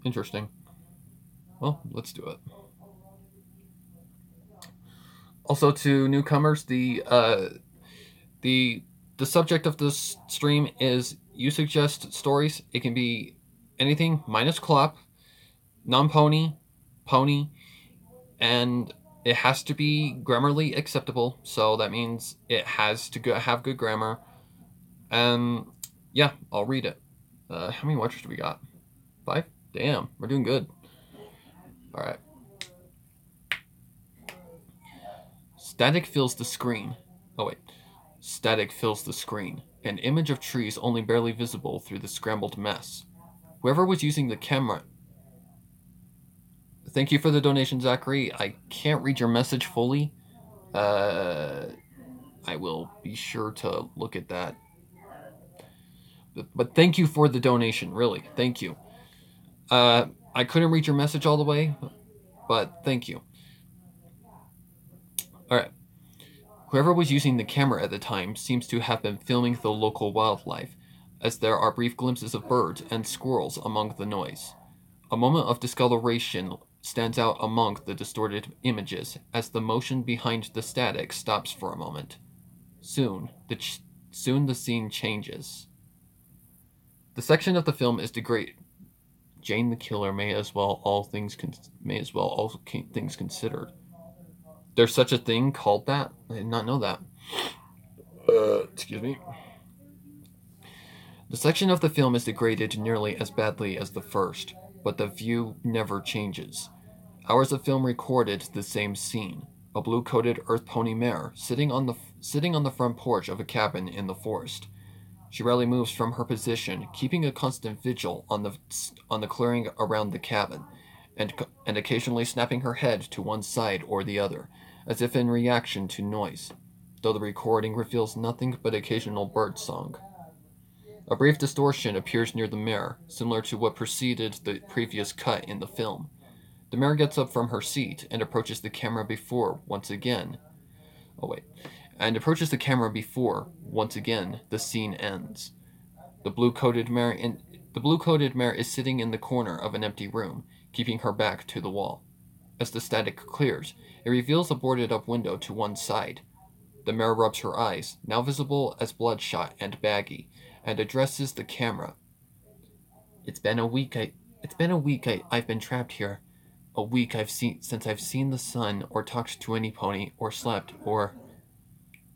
Interesting. Well, let's do it. Also, to newcomers, the subject of this stream is you suggest stories. It can be anything minus clop, non-pony, pony, and it has to be grammarly acceptable. So that means it has to have good grammar. Yeah, I'll read it. How many watchers do we got? 5? Damn, we're doing good. All right. Static fills the screen. Static fills the screen. An image of trees only barely visible through the scrambled mess. Whoever was using the camera... Thank you for the donation, Zachary. I can't read your message fully. I will be sure to look at that. But thank you for the donation, really. Thank you. I couldn't read your message all the way, but thank you. Alright. Whoever was using the camera at the time seems to have been filming the local wildlife, as there are brief glimpses of birds and squirrels among the noise. A moment of discoloration stands out among the distorted images as the motion behind the static stops for a moment. Soon the scene changes. The section of the film is degraded. Jane the Killer may as well all things considered. There's such a thing called that? I did not know that. Excuse me. The section of the film is degraded nearly as badly as the first, but the view never changes. Hours of film recorded the same scene. A blue-coated earth pony mare sitting on the front porch of a cabin in the forest. She rarely moves from her position, keeping a constant vigil on the clearing around the cabin, and occasionally snapping her head to one side or the other, as if in reaction to noise, though the recording reveals nothing but occasional bird song. A brief distortion appears near the mare, similar to what preceded the previous cut in the film. The mare gets up from her seat and approaches the camera before, once again. Oh, wait. And approaches the camera before, once again, the scene ends. The blue-coated mare is sitting in the corner of an empty room, keeping her back to the wall. As the static clears, it reveals a boarded-up window to one side. The mare rubs her eyes, now visible as bloodshot and baggy, and addresses the camera. It's been a week I've been trapped here. A week since I've seen the sun, or talked to any pony, or slept, or...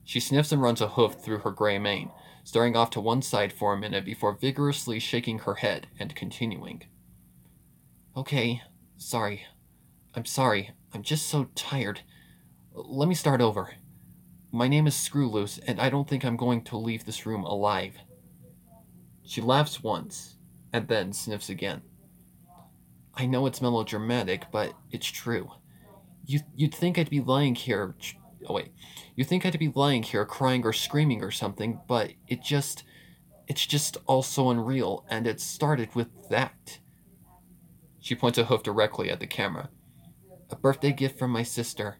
She sniffs and runs a hoof through her gray mane, staring off to one side for a minute before vigorously shaking her head and continuing. Okay, sorry. I'm sorry. I'm just so tired. Let me start over. My name is Screwloose, and I don't think I'm going to leave this room alive. She laughs once, and then sniffs again. I know it's melodramatic, but it's true. You'd think I'd be lying here... Oh, wait. You'd think I'd be lying here crying or screaming or something, but it's just all so unreal, and it started with that. She points a hoof directly at the camera. A birthday gift from my sister.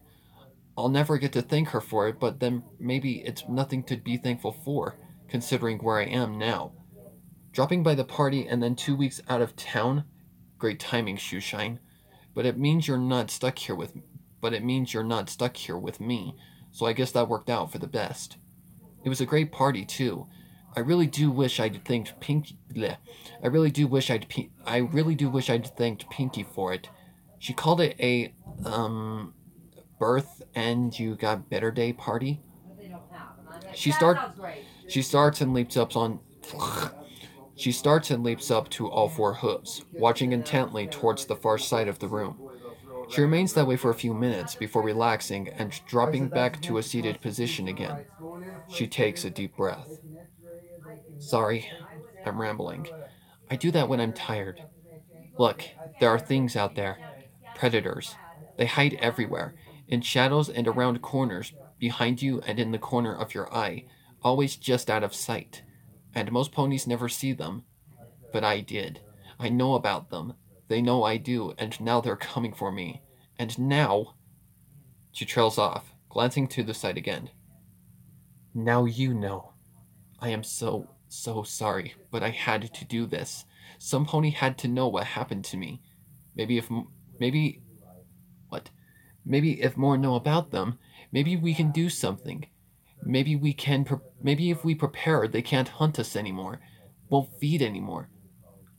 I'll never get to thank her for it, but then maybe it's nothing to be thankful for, considering where I am now. Dropping by the party and then 2 weeks out of town? Great timing, Shoeshine. But it means you're not stuck here with me, so I guess that worked out for the best. It was a great party, too. I really do wish I'd thanked Pinky. Bleh. I really do wish I'd thanked Pinky for it. She called it a birth and you got better day party. She starts and leaps up to all four hooves, watching intently towards the far side of the room. She remains that way for a few minutes before relaxing and dropping back to a seated position again. She takes a deep breath. Sorry, I'm rambling. I do that when I'm tired. Look, there are things out there. Predators. They hide everywhere, in shadows and around corners, behind you and in the corner of your eye, always just out of sight. And most ponies never see them. But I did. I know about them. They know I do, and now they're coming for me. And now... She trails off, glancing to the side again. Now you know. I am so sorry, but I had to do this. Some pony had to know what happened to me. Maybe if more know about them, maybe we can do something. Maybe if we prepare, they can't hunt us anymore. Won't feed anymore.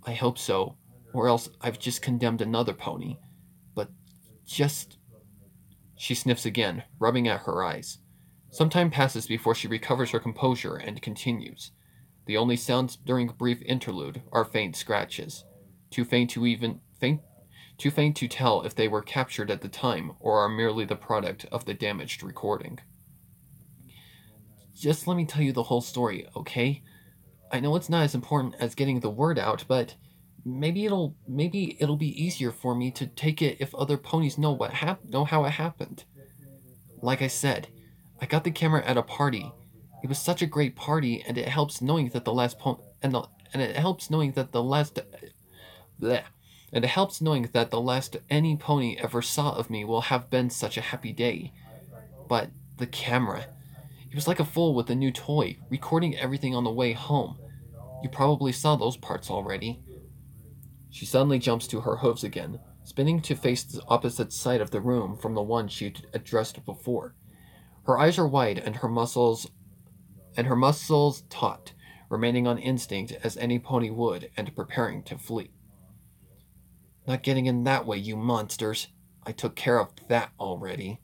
I hope so, or else I've just condemned another pony. But She sniffs again, rubbing at her eyes. Some time passes before she recovers her composure and continues. The only sounds during a brief interlude are faint scratches, too faint to tell if they were captured at the time or are merely the product of the damaged recording. Just let me tell you the whole story, okay? I know it's not as important as getting the word out, but maybe it'll be easier for me to take it if other ponies know how it happened. Like I said, I got the camera at a party. It was such a great party, and it helps knowing that the last any pony ever saw of me will have been such a happy day. But the camera, it was like a fool with a new toy, recording everything on the way home. You probably saw those parts already. She suddenly jumps to her hooves again, spinning to face the opposite side of the room from the one she'd addressed before. Her eyes are wide and her muscles taut, remaining on instinct as any pony would and preparing to flee. Not getting in that way, you monsters. I took care of that already.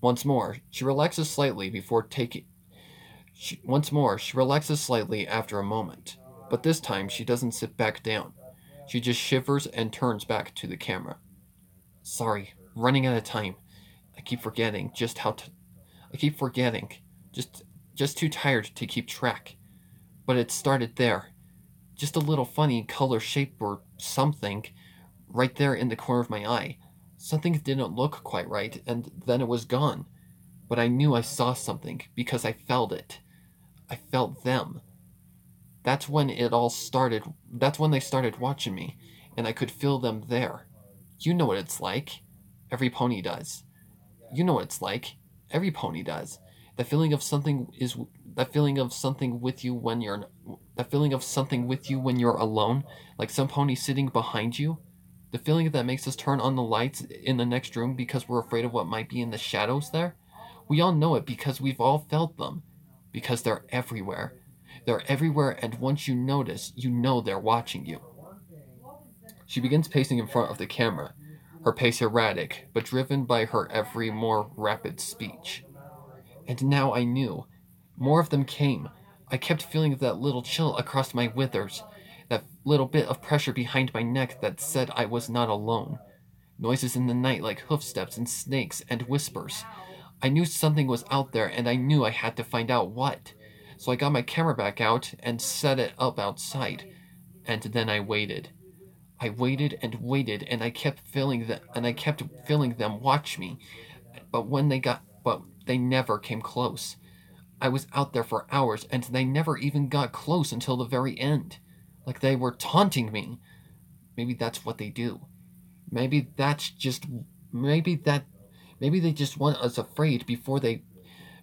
Once more, she relaxes slightly after a moment, but this time she doesn't sit back down. She just shivers and turns back to the camera. Sorry, running out of time. I keep forgetting. Just too tired to keep track. But it started there. Just a little funny color shape or something. right there in the corner of my eye. Something didn't look quite right, and then it was gone. But I knew I saw something because I felt it. I felt them. That's when it all started. That's when they started watching me, and I could feel them there. You know what it's like. Every pony does. You know what it's like. Every pony does. The feeling of something is that feeling of something with you when you're that feeling of something with you when you're alone, like some pony sitting behind you. The feeling that makes us turn on the lights in the next room because we're afraid of what might be in the shadows there. We all know it because we've all felt them. Because they're everywhere. They're everywhere, and once you notice, you know they're watching you. She begins pacing in front of the camera, her pace erratic, but driven by her every more rapid speech. And now I knew. More of them came. I kept feeling that little chill across my withers, that little bit of pressure behind my neck that said I was not alone. Noises in the night like hoofsteps and snakes and whispers. I knew something was out there, and I knew I had to find out what. So I got my camera back out and set it up outside. And then I waited. I waited and waited, and I kept feeling them watch me. But they never came close. I was out there for hours, and they never even got close until the very end. Like they were taunting me. Maybe that's what they do. Maybe that's just maybe that maybe they just want us afraid before they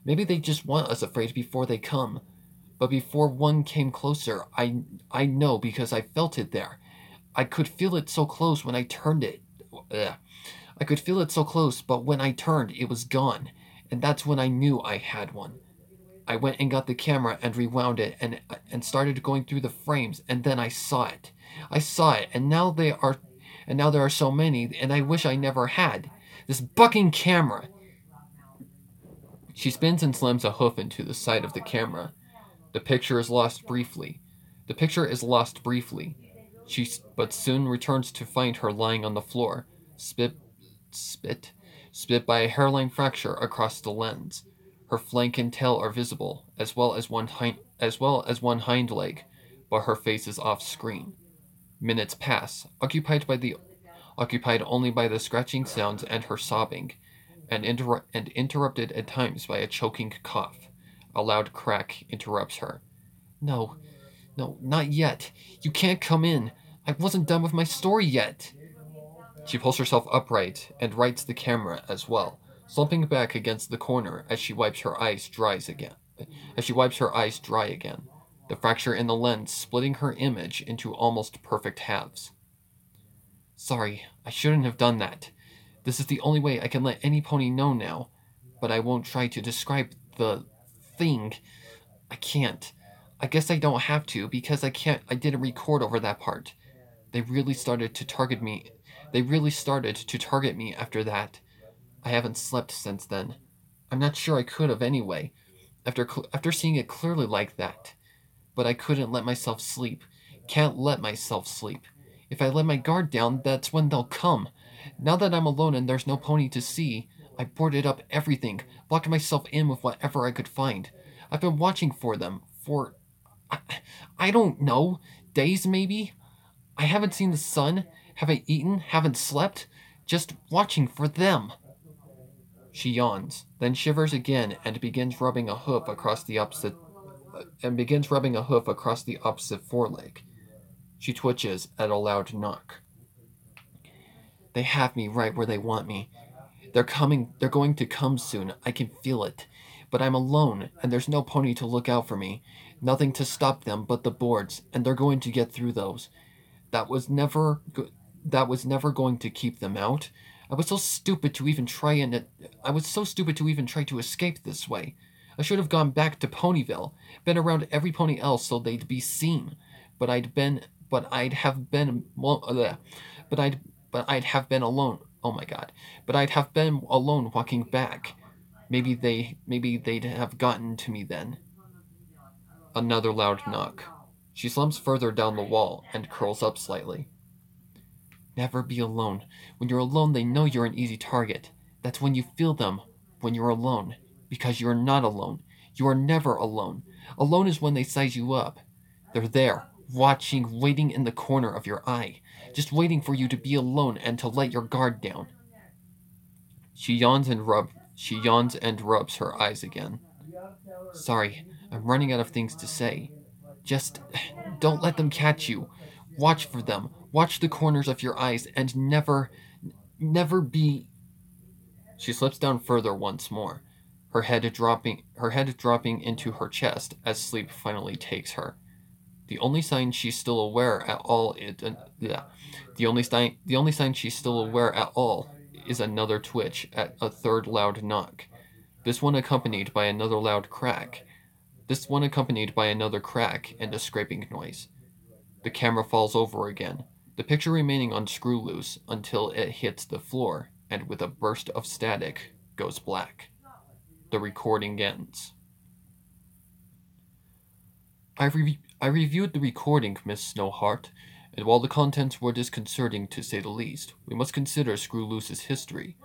maybe they just want us afraid before they come. But before one came closer, I know because I felt it there. I could feel it so close when I turned it. Ugh. I could feel it so close, but when I turned, it was gone. And that's when I knew I had one. I went and got the camera and rewound it and started going through the frames, and then I saw it. I saw it, and now there are so many, and I wish I never had. This bucking camera. She spins and slams a hoof into the side of the camera. The picture is lost briefly. The picture is lost briefly. But soon returns to find her lying on the floor, spit, spit by a hairline fracture across the lens. Her flank and tail are visible, as well as one hind leg, but her face is off screen. Minutes pass, occupied only by the scratching sounds and her sobbing, and interrupted at times by a choking cough. A loud crack interrupts her. No, no, not yet. You can't come in. I wasn't done with my story yet. She pulls herself upright and rights the camera as well, slumping back against the corner as she wipes her eyes dry again. The fracture in the lens splitting her image into almost perfect halves. Sorry, I shouldn't have done that. This is the only way I can let any pony know now, but I won't try to describe the thing. I can't. I guess I don't have to because I didn't record over that part. They really started to target me. They really started to target me after that. I haven't slept since then. I'm not sure I could have anyway, after seeing it clearly like that. But I couldn't let myself sleep. Can't let myself sleep. If I let my guard down, that's when they'll come. Now that I'm alone and there's no pony to see, I boarded up everything, locked myself in with whatever I could find. I've been watching for them for, I don't know, days maybe? I haven't seen the sun, haven't eaten, haven't slept, just watching for them. She yawns, then shivers again and begins rubbing a hoof across the opposite foreleg. She twitches at a loud knock. They have me right where they want me. They're going to come soon. I can feel it. But I'm alone, and there's no pony to look out for me. Nothing to stop them but the boards, and they're going to get through those. That was never going to keep them out. I was so stupid to even try to escape this way. I should have gone back to Ponyville, been around every pony else so they'd be seen. But I'd have been alone. Oh my god. But I'd have been alone walking back. Maybe they'd have gotten to me then. Another loud knock. She slumps further down the wall and curls up slightly. Never be alone. When you're alone, they know you're an easy target. That's when you feel them, when you're alone. Because you're not alone. You are never alone. Alone is when they size you up. They're there, watching, waiting in the corner of your eye, just waiting for you to be alone and to let your guard down. She yawns and rubs her eyes again. Sorry, I'm running out of things to say. Just don't let them catch you. Watch for them. Watch the corners of your eyes and never be. She slips down further once more, her head dropping into her chest as sleep finally takes her. The only sign she's still aware at all the only sign she's still aware at all is another twitch at a third loud knock. This one accompanied by another loud crack. This one accompanied by another crack and a scraping noise. The camera falls over again, the picture remaining on screw loose until it hits the floor and with a burst of static goes black. The recording ends. I reviewed the recording, Miss Snowheart, and while the contents were disconcerting to say the least, we must consider Screw Loose's history.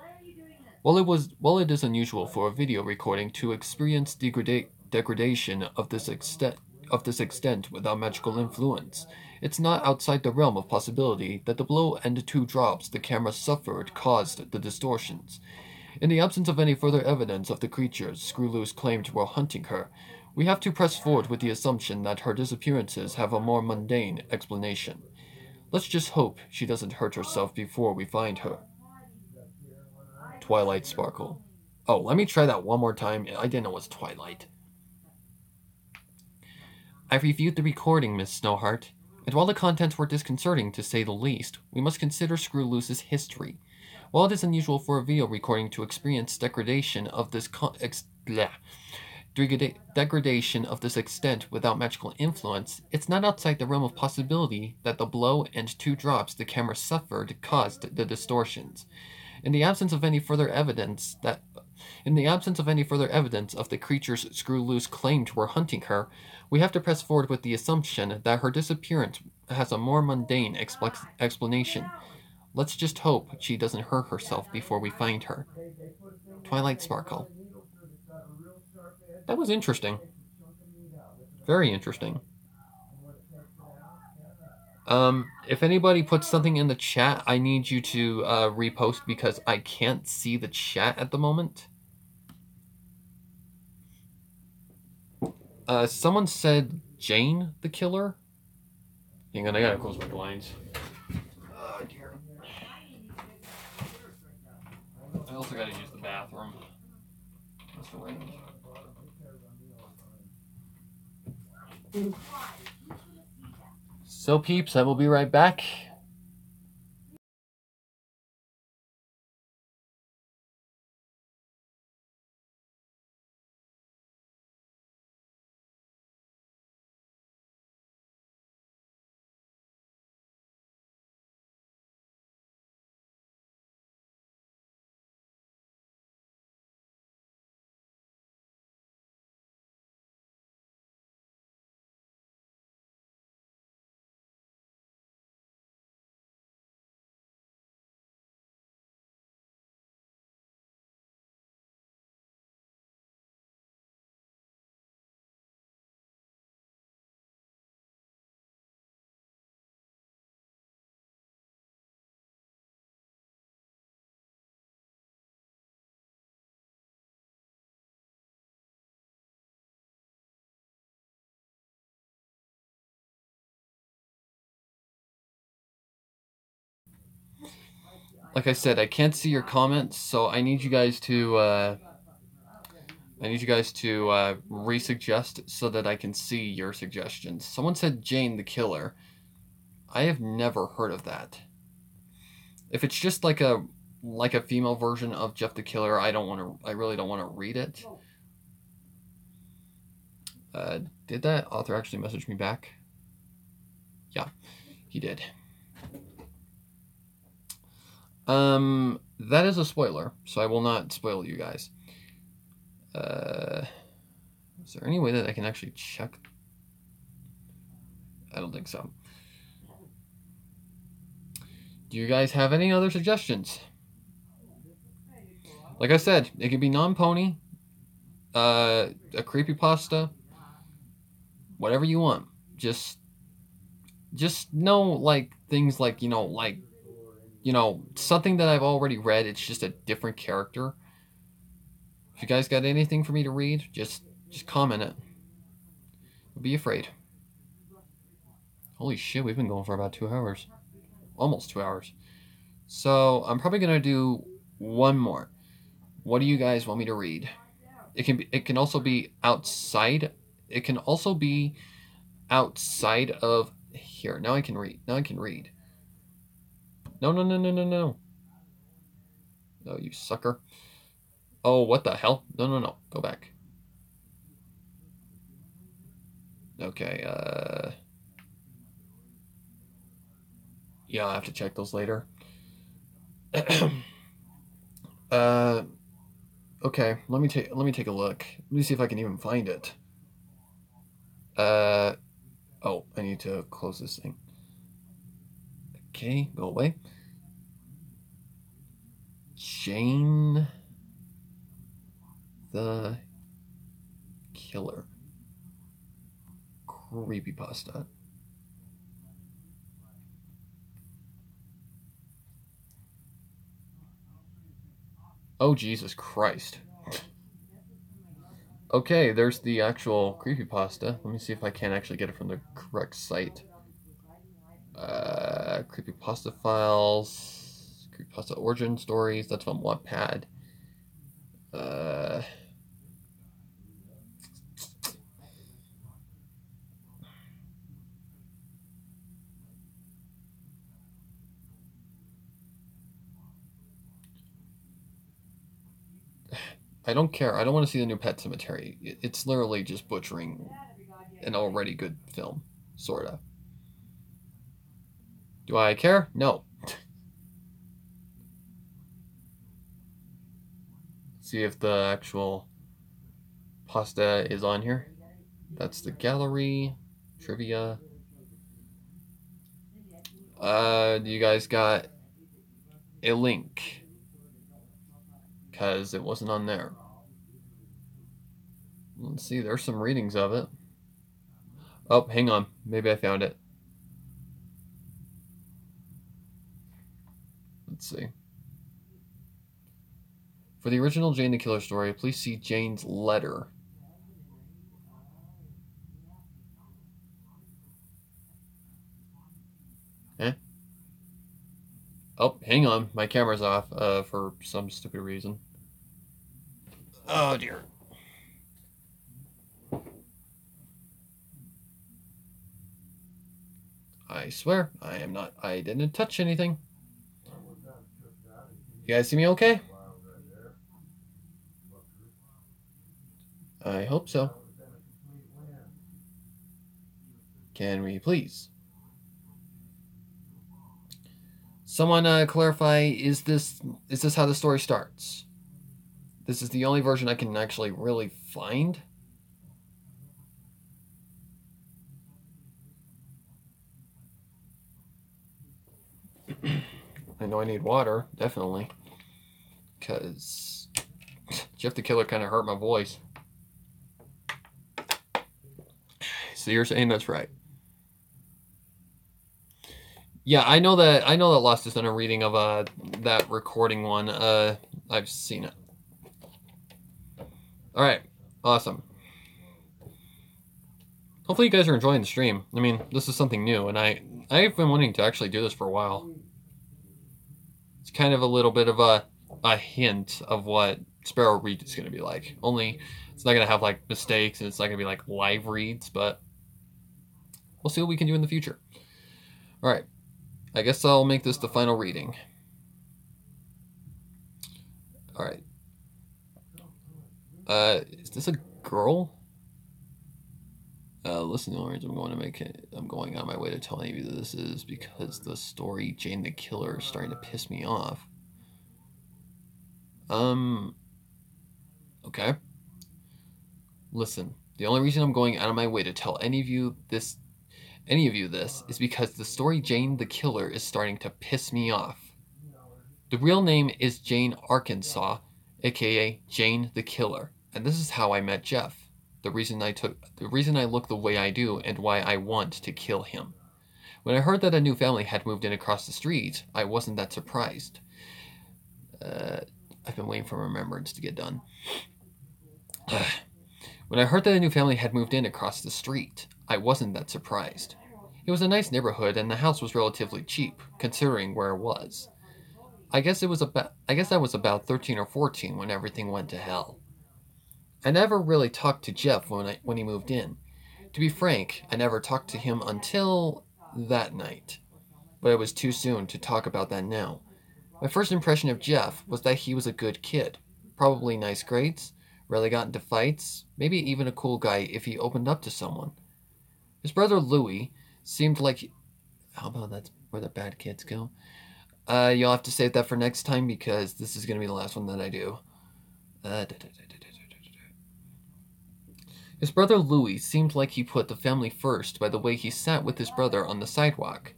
While it is unusual for a video recording to experience degradation of this extent without magical influence, it's not outside the realm of possibility that the blow and 2 drops the camera suffered caused the distortions. In the absence of any further evidence of the creatures Screw Loose claimed were hunting her, we have to press forward with the assumption that her disappearances have a more mundane explanation. Let's just hope she doesn't hurt herself before we find her. Twilight Sparkle. Oh, let me try that one more time. I didn't know it was Twilight. I reviewed the recording, Miss Snowheart, and while the contents were disconcerting to say the least, we must consider Screw Loose's history. While it is unusual for a video recording to experience degradation of this extent without magical influence, it's not outside the realm of possibility that the blow and 2 drops the camera suffered caused the distortions. In the absence of any further evidence of the creatures Screw Loose claimed were hunting her, we have to press forward with the assumption that her disappearance has a more mundane explanation. Let's just hope she doesn't hurt herself before we find her. Twilight Sparkle. That was interesting. Very interesting. If anybody puts something in the chat, I need you to repost because I can't see the chat at the moment. Someone said Jane the killer? Hang on, I gotta close my blinds. Oh, dear. I also gotta use the bathroom. That's the range. So peeps, I will be right back. Like I said, I can't see your comments, so I need you guys to resuggest so that I can see your suggestions. Someone said Jane the Killer. I have never heard of that. If it's just like a female version of Jeff the Killer, I really don't want to read it. Did that author actually message me back? Yeah, he did. That is a spoiler, so I will not spoil you guys. Is there any way that I can actually check? I don't think so. Do you guys have any other suggestions? Like I said, it could be non-pony, a creepypasta, whatever you want. Just just know like things like something that I've already read. It's just a different character. If you guys got anything for me to read, just comment it. Don't be afraid. Holy shit, we've been going for about 2 hours. Almost 2 hours. So I'm probably gonna do one more. What do you guys want me to read? It can also be outside. It can also be outside of here. Now I can read. Now I can read. No, no, no, no, no, no. Oh, you sucker. Oh, what the hell? No, no, no. Go back. Okay, yeah, I'll have to check those later. uh okay, let me take a look. Let me see if I can even find it. Oh, I need to close this thing. Okay, go away. Jane the Killer. Creepypasta. Oh, Jesus Christ. Okay, there's the actual creepypasta. Let me see if I can actually get it from the correct site. Creepypasta files. Creepypasta origin stories. That's from Wattpad. I don't care. I don't want to see the new Pet Cemetery. It's literally just butchering an already good film, sorta. Do I care? No. See if the actual pasta is on here. That's the gallery trivia. You guys got a link? Because it wasn't on there. Let's see, there's some readings of it. Oh, hang on. Maybe I found it. Let's see. For the original Jane the Killer story, please see Jane's letter. Eh? Oh, hang on. My camera's off for some stupid reason. Oh, dear. I swear, I am not. I didn't touch anything. You guys see me okay? I hope so. Can we please? Someone clarify, is this how the story starts? This is the only version I can actually really find. I know I need water, definitely. Because Jeff the Killer kind of hurt my voice. So you're saying that's right. Yeah, I know that Lost has done a reading of that recording one. I've seen it. Alright, awesome. Hopefully you guys are enjoying the stream. I mean, this is something new, and I've been wanting to actually do this for a while. It's kind of a little bit of a hint of what Sparrow Read is going to be like. Only it's not going to have like mistakes, and it's not going to be like live reads, but we'll see what we can do in the future. Alright, I guess I'll make this the final reading. Alright. Is this a girl? Listen, Lawrence, I'm going on my way to tell any of you this is because the story Jane the Killer is starting to piss me off. Okay. Listen, the only reason I'm going out of my way to tell any of you this is because the story Jane the Killer is starting to piss me off. The real name is Jane Arkansas, aka Jane the Killer, and this is how I met Jeff. The reason I look the way I do and why I want to kill him. When I heard that a new family had moved in across the street, I wasn't that surprised. I've been waiting for remembrance to get done. When I heard that a new family had moved in across the street, I wasn't that surprised. It was a nice neighborhood and the house was relatively cheap, considering where it was. I guess I was about 13 or 14 when everything went to hell. I never really talked to Jeff when he moved in. To be frank, I never talked to him until that night. But it was too soon to talk about that now. My first impression of Jeff was that he was a good kid. Probably nice grades, rarely got into fights, maybe even a cool guy if he opened up to someone. His brother Louis seemed like... How about that's where the bad kids go? You'll have to save that for next time because this is going to be the last one that I do. His brother Louis seemed like he put the family first by the way he sat with his brother on the sidewalk.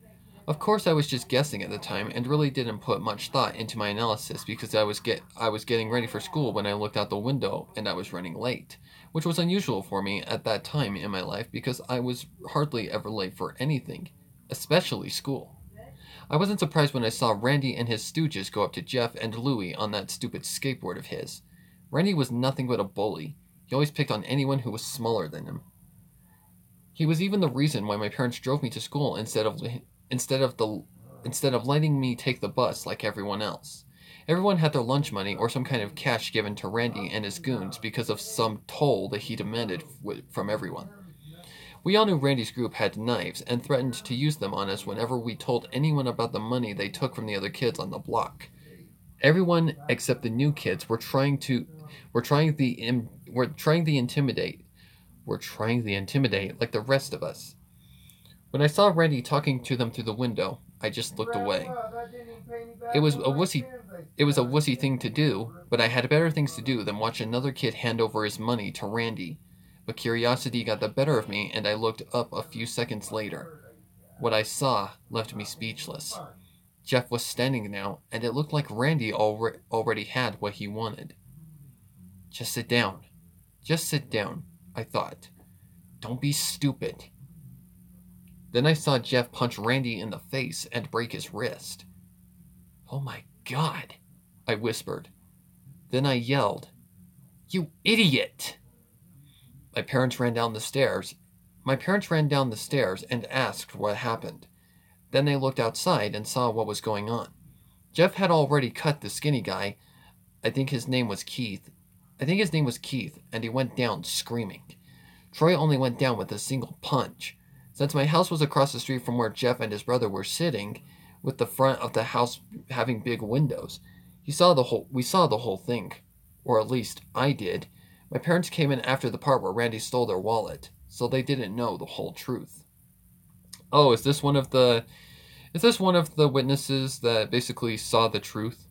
Of course, I was just guessing at the time and really didn't put much thought into my analysis because I was getting ready for school when I looked out the window and I was running late, which was unusual for me at that time in my life because I was hardly ever late for anything, especially school. I wasn't surprised when I saw Randy and his stooges go up to Jeff and Louie on that stupid skateboard of his. Randy was nothing but a bully. He always picked on anyone who was smaller than him. He was even the reason why my parents drove me to school instead of letting me take the bus like everyone else. Everyone had their lunch money or some kind of cash given to Randy and his goons because of some toll that he demanded from everyone. We all knew Randy's group had knives and threatened to use them on us whenever we told anyone about the money they took from the other kids on the block. Everyone except the new kids were trying the intimidate like the rest of us. When I saw Randy talking to them through the window, I just looked away. It was a wussy thing to do, but I had better things to do than watch another kid hand over his money to Randy. But curiosity got the better of me, and I looked up a few seconds later. What I saw left me speechless. Jeff was standing now, and it looked like Randy already had what he wanted. Just sit down, I thought. Don't be stupid. Then I saw Jeff punch Randy in the face and break his wrist. Oh my God, I whispered. Then I yelled, "You idiot!" My parents ran down the stairs and asked what happened. Then they looked outside and saw what was going on. Jeff had already cut the skinny guy. I think his name was Keith, and he went down screaming. Troy only went down with a single punch. Since my house was across the street from where Jeff and his brother were sitting, with the front of the house having big windows, we saw the whole thing. Or at least I did. My parents came in after the part where Randy stole their wallet, so they didn't know the whole truth. Oh, is this one of the witnesses that basically saw the truth?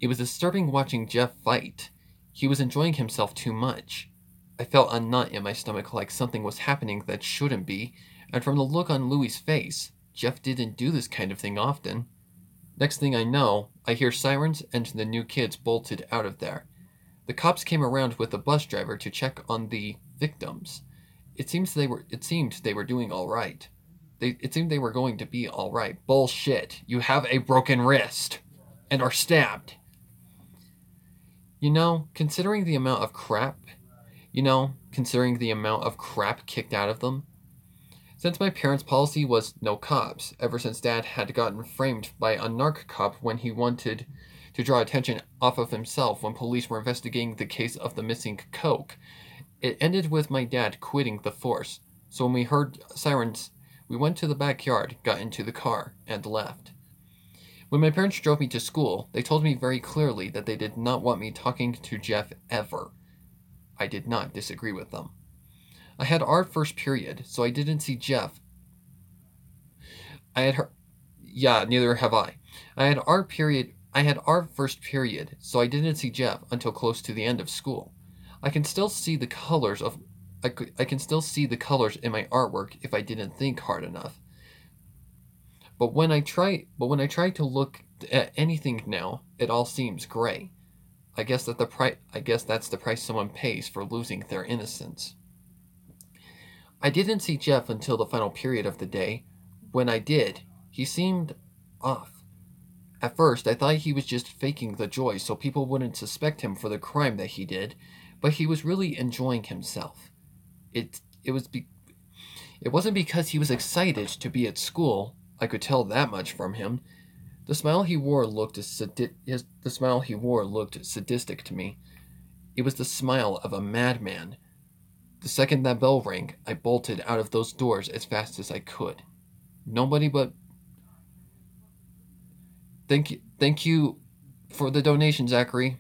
It was disturbing watching Jeff fight. He was enjoying himself too much. I felt a knot in my stomach like something was happening that shouldn't be, and from the look on Louie's face, Jeff didn't do this kind of thing often. Next thing I know, I hear sirens and the new kids bolted out of there. The cops came around with the bus driver to check on the victims. It seemed they were doing all right. It seemed they were going to be all right. Bullshit. You have a broken wrist and are stabbed. Considering the amount of crap kicked out of them. Since my parents' policy was no cops, ever since Dad had gotten framed by a narc cop when he wanted to draw attention off of himself when police were investigating the case of the missing coke, it ended with my dad quitting the force. So when we heard sirens, we went to the backyard, got into the car, and left. When my parents drove me to school, they told me very clearly that they did not want me talking to Jeff ever. I did not disagree with them. I had art first period, so I didn't see Jeff. Neither have I. I had art first period, so I didn't see Jeff until close to the end of school. I can still see the colors in my artwork if I didn't think hard enough. But when I try to look at anything now, it all seems gray. I guess that's the price someone pays for losing their innocence. I didn't see Jeff until the final period of the day. When I did, he seemed off. At first, I thought he was just faking the joy so people wouldn't suspect him for the crime that he did, but he was really enjoying himself. It was it wasn't because he was excited to be at school. I could tell that much from him. The smile he wore looked sadistic to me. It was the smile of a madman. The second that bell rang, I bolted out of those doors as fast as I could. Nobody but thank you for the donation, Zachary.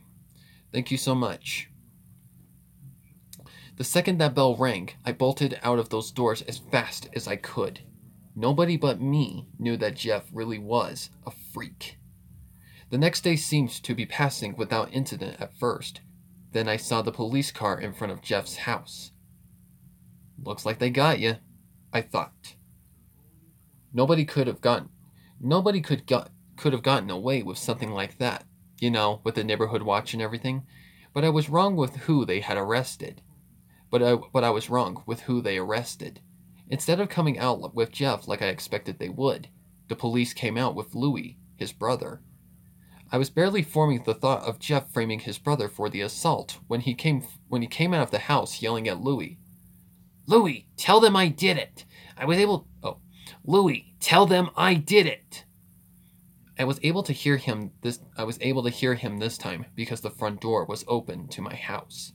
Thank you so much. The second that bell rang, I bolted out of those doors as fast as I could. Nobody but me knew that Jeff really was a freak. The next day seemed to be passing without incident at first. Then I saw the police car in front of Jeff's house. Looks like they got you, I thought. Nobody could have gotten away with something like that, with the neighborhood watch and everything. But I was wrong with who they had arrested. But I was wrong with who they arrested. Instead of coming out with Jeff like I expected they would, the police came out with Louis, his brother. I was barely forming the thought of Jeff framing his brother for the assault when he came out of the house yelling at Louis. Louis, tell them I did it. Louis, tell them I did it. I was able to hear him this time because the front door was open to my house.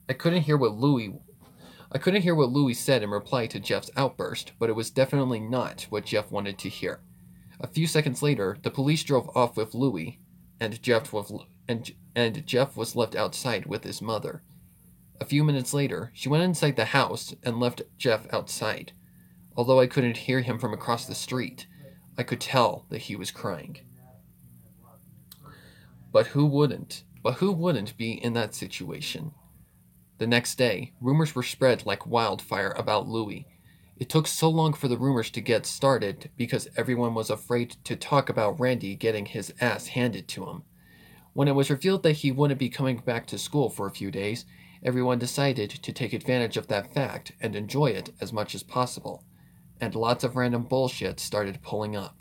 I couldn't hear what Louis said in reply to Jeff's outburst, but it was definitely not what Jeff wanted to hear. A few seconds later, the police drove off with Louis, and Jeff was left outside with his mother. A few minutes later, she went inside the house and left Jeff outside. Although I couldn't hear him from across the street, I could tell that he was crying. But who wouldn't? Be in that situation? The next day, rumors were spread like wildfire about Louis. It took so long for the rumors to get started because everyone was afraid to talk about Randy getting his ass handed to him. When it was revealed that he wouldn't be coming back to school for a few days, everyone decided to take advantage of that fact and enjoy it as much as possible. And lots of random bullshit started popping up.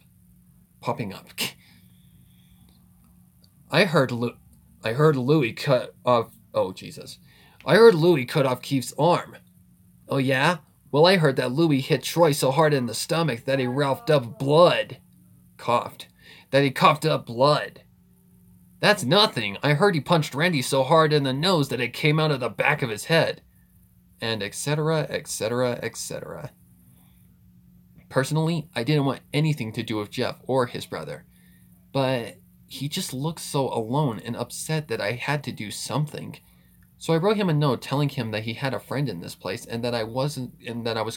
I heard Louis cut off. Oh Jesus! I heard Louis cut off Keith's arm. Oh yeah? Well, I heard that Louis hit Troy so hard in the stomach that he coughed up blood. That's nothing. I heard he punched Randy so hard in the nose that it came out of the back of his head. And etc., etc., etc. Personally, I didn't want anything to do with Jeff or his brother. But he just looked so alone and upset that I had to do something. So I wrote him a note telling him that he had a friend in this place and that I was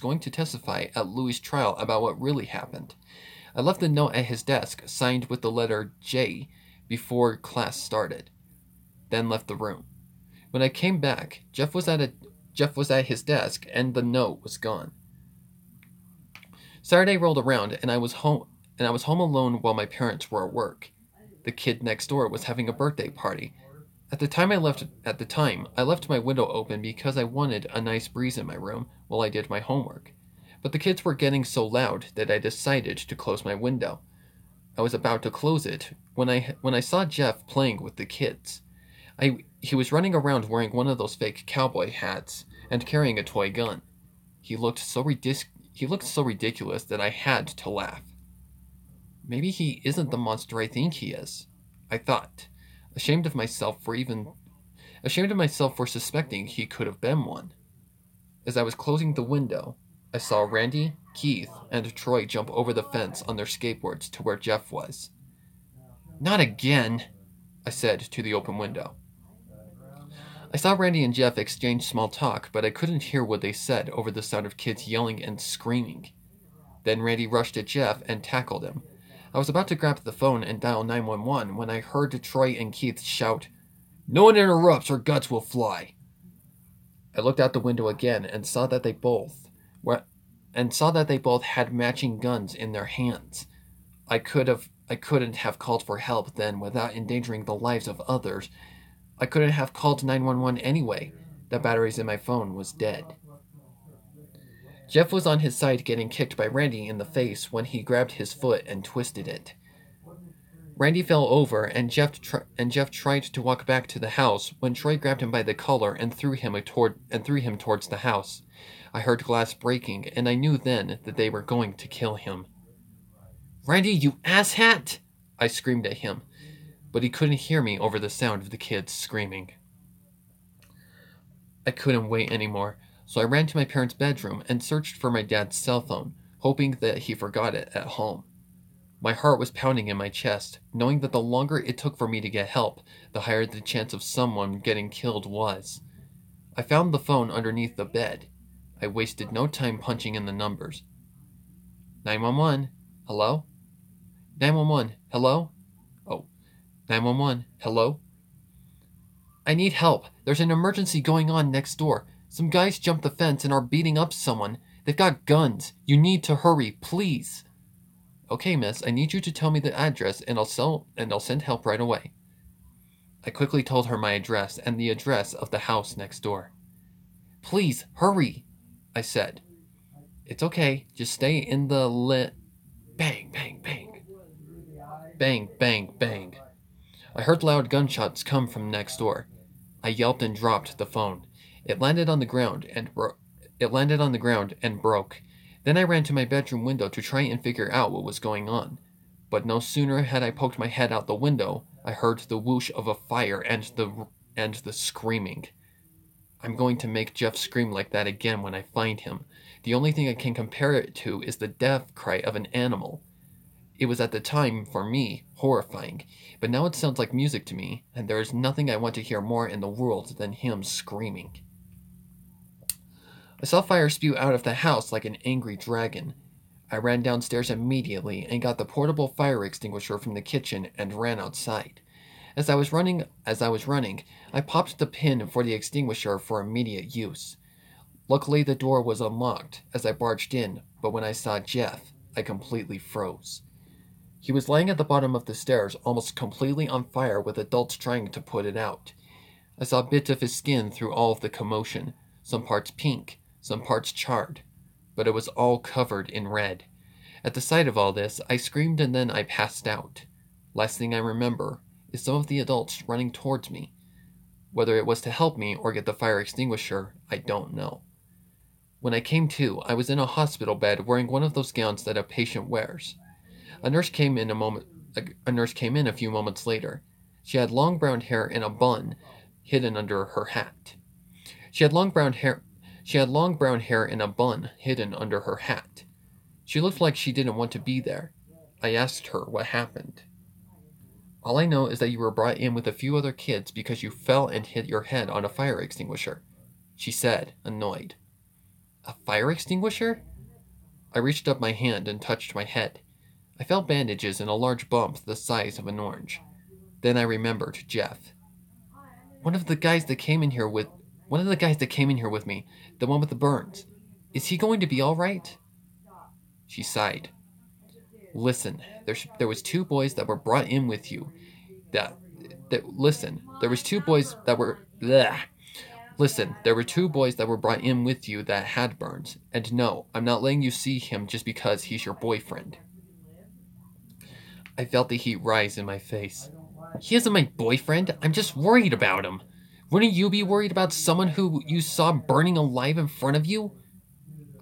going to testify at Louis' trial about what really happened. I left the note at his desk, signed with the letter J, before class started, then left the room. When I came back, Jeff was at his desk and the note was gone. Saturday rolled around and I was home alone while my parents were at work. The kid next door was having a birthday party. At the time, I left my window open because I wanted a nice breeze in my room while I did my homework. But the kids were getting so loud that I decided to close my window. I was about to close it when I saw Jeff playing with the kids. He was running around wearing one of those fake cowboy hats and carrying a toy gun. He looked so ridiculous that I had to laugh. Maybe he isn't the monster I think he is, I thought. Ashamed of myself for suspecting he could have been one. As I was closing the window, I saw Randy, Keith, and Troy jump over the fence on their skateboards to where Jeff was. Not again, I said to the open window. I saw Randy and Jeff exchange small talk, but I couldn't hear what they said over the sound of kids yelling and screaming. Then Randy rushed at Jeff and tackled him. I was about to grab the phone and dial 911 when I heard Troy and Keith shout, "No one interrupts or guts will fly." I looked out the window again and saw that they both had matching guns in their hands. I couldn't have called for help then without endangering the lives of others. I couldn't have called 911 anyway. The batteries in my phone was dead. Jeff was on his side getting kicked by Randy in the face when he grabbed his foot and twisted it. Randy fell over, and Jeff tried to walk back to the house when Troy grabbed him by the collar and threw him towards the house. I heard glass breaking, and I knew then that they were going to kill him. "Randy, you asshat!" I screamed at him, but he couldn't hear me over the sound of the kids screaming. I couldn't wait anymore, so I ran to my parents' bedroom and searched for my dad's cell phone, hoping that he forgot it at home. My heart was pounding in my chest, knowing that the longer it took for me to get help, the higher the chance of someone getting killed was. I found the phone underneath the bed. I wasted no time punching in the numbers. 911, hello? 911, hello? Oh, 911, hello? I need help. There's an emergency going on next door. Some guys jumped the fence and are beating up someone. They've got guns. You need to hurry, please. Okay, miss, I need you to tell me the address and I'll send help right away. I quickly told her my address and the address of the house next door. Please, hurry, I said. It's okay, just stay in the Bang, bang, bang. Bang, bang, bang. I heard loud gunshots come from next door. I yelped and dropped the phone. It landed on the ground and broke. Then I ran to my bedroom window to try and figure out what was going on. But no sooner had I poked my head out the window, I heard the whoosh of a fire and the screaming. I'm going to make Jeff scream like that again when I find him. The only thing I can compare it to is the death cry of an animal. It was at the time, for me, horrifying, but now it sounds like music to me, and there is nothing I want to hear more in the world than him screaming. I saw fire spew out of the house like an angry dragon. I ran downstairs immediately and got the portable fire extinguisher from the kitchen and ran outside. As I was running, I popped the pin for the extinguisher for immediate use. Luckily, the door was unlocked as I barged in, but when I saw Jeff, I completely froze. He was lying at the bottom of the stairs, almost completely on fire with adults trying to put it out. I saw bits of his skin through all of the commotion, some parts pink, some parts charred, but it was all covered in red. At the sight of all this, I screamed and then I passed out. Last thing I remember is some of the adults running towards me. Whether it was to help me or get the fire extinguisher, I don't know. When I came to, I was in a hospital bed wearing one of those gowns that a patient wears. A nurse came in a few moments later. She had long brown hair in a bun hidden under her hat. She had long brown hair in a bun hidden under her hat. She looked like she didn't want to be there. I asked her what happened. All I know is that you were brought in with a few other kids because you fell and hit your head on a fire extinguisher, she said, annoyed. A fire extinguisher? I reached up my hand and touched my head. I felt bandages and a large bump the size of an orange. Then I remembered Jeff. One of the guys that came in here with me, the one with the burns. Is he going to be all right? She sighed. Listen, there was two boys that were brought in with you. Listen, there was two boys that were brought in with you that had burns. And no, I'm not letting you see him just because he's your boyfriend. I felt the heat rise in my face. He isn't my boyfriend. I'm just worried about him. Wouldn't you be worried about someone who you saw burning alive in front of you?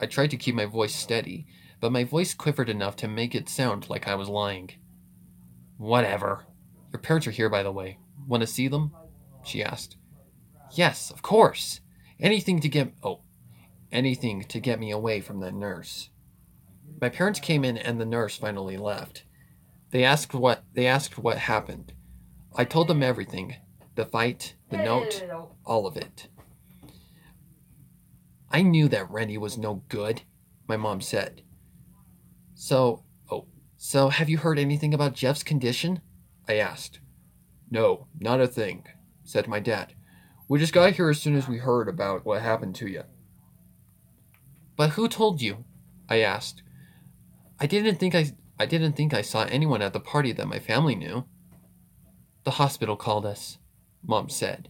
I tried to keep my voice steady, but my voice quivered enough to make it sound like I was lying. Whatever. Your parents are here, by the way. Want to see them? She asked. Yes, of course. Anything to get me away from that nurse. My parents came in and the nurse finally left. They asked what happened. I told them everything. The fight, the note, all of it. I knew that Randy was no good, my mom said. So have you heard anything about Jeff's condition? I asked. No, not a thing, said my dad. We just got here as soon as we heard about what happened to you. But who told you? I asked. I didn't think I saw anyone at the party that my family knew. The hospital called us, Mom said.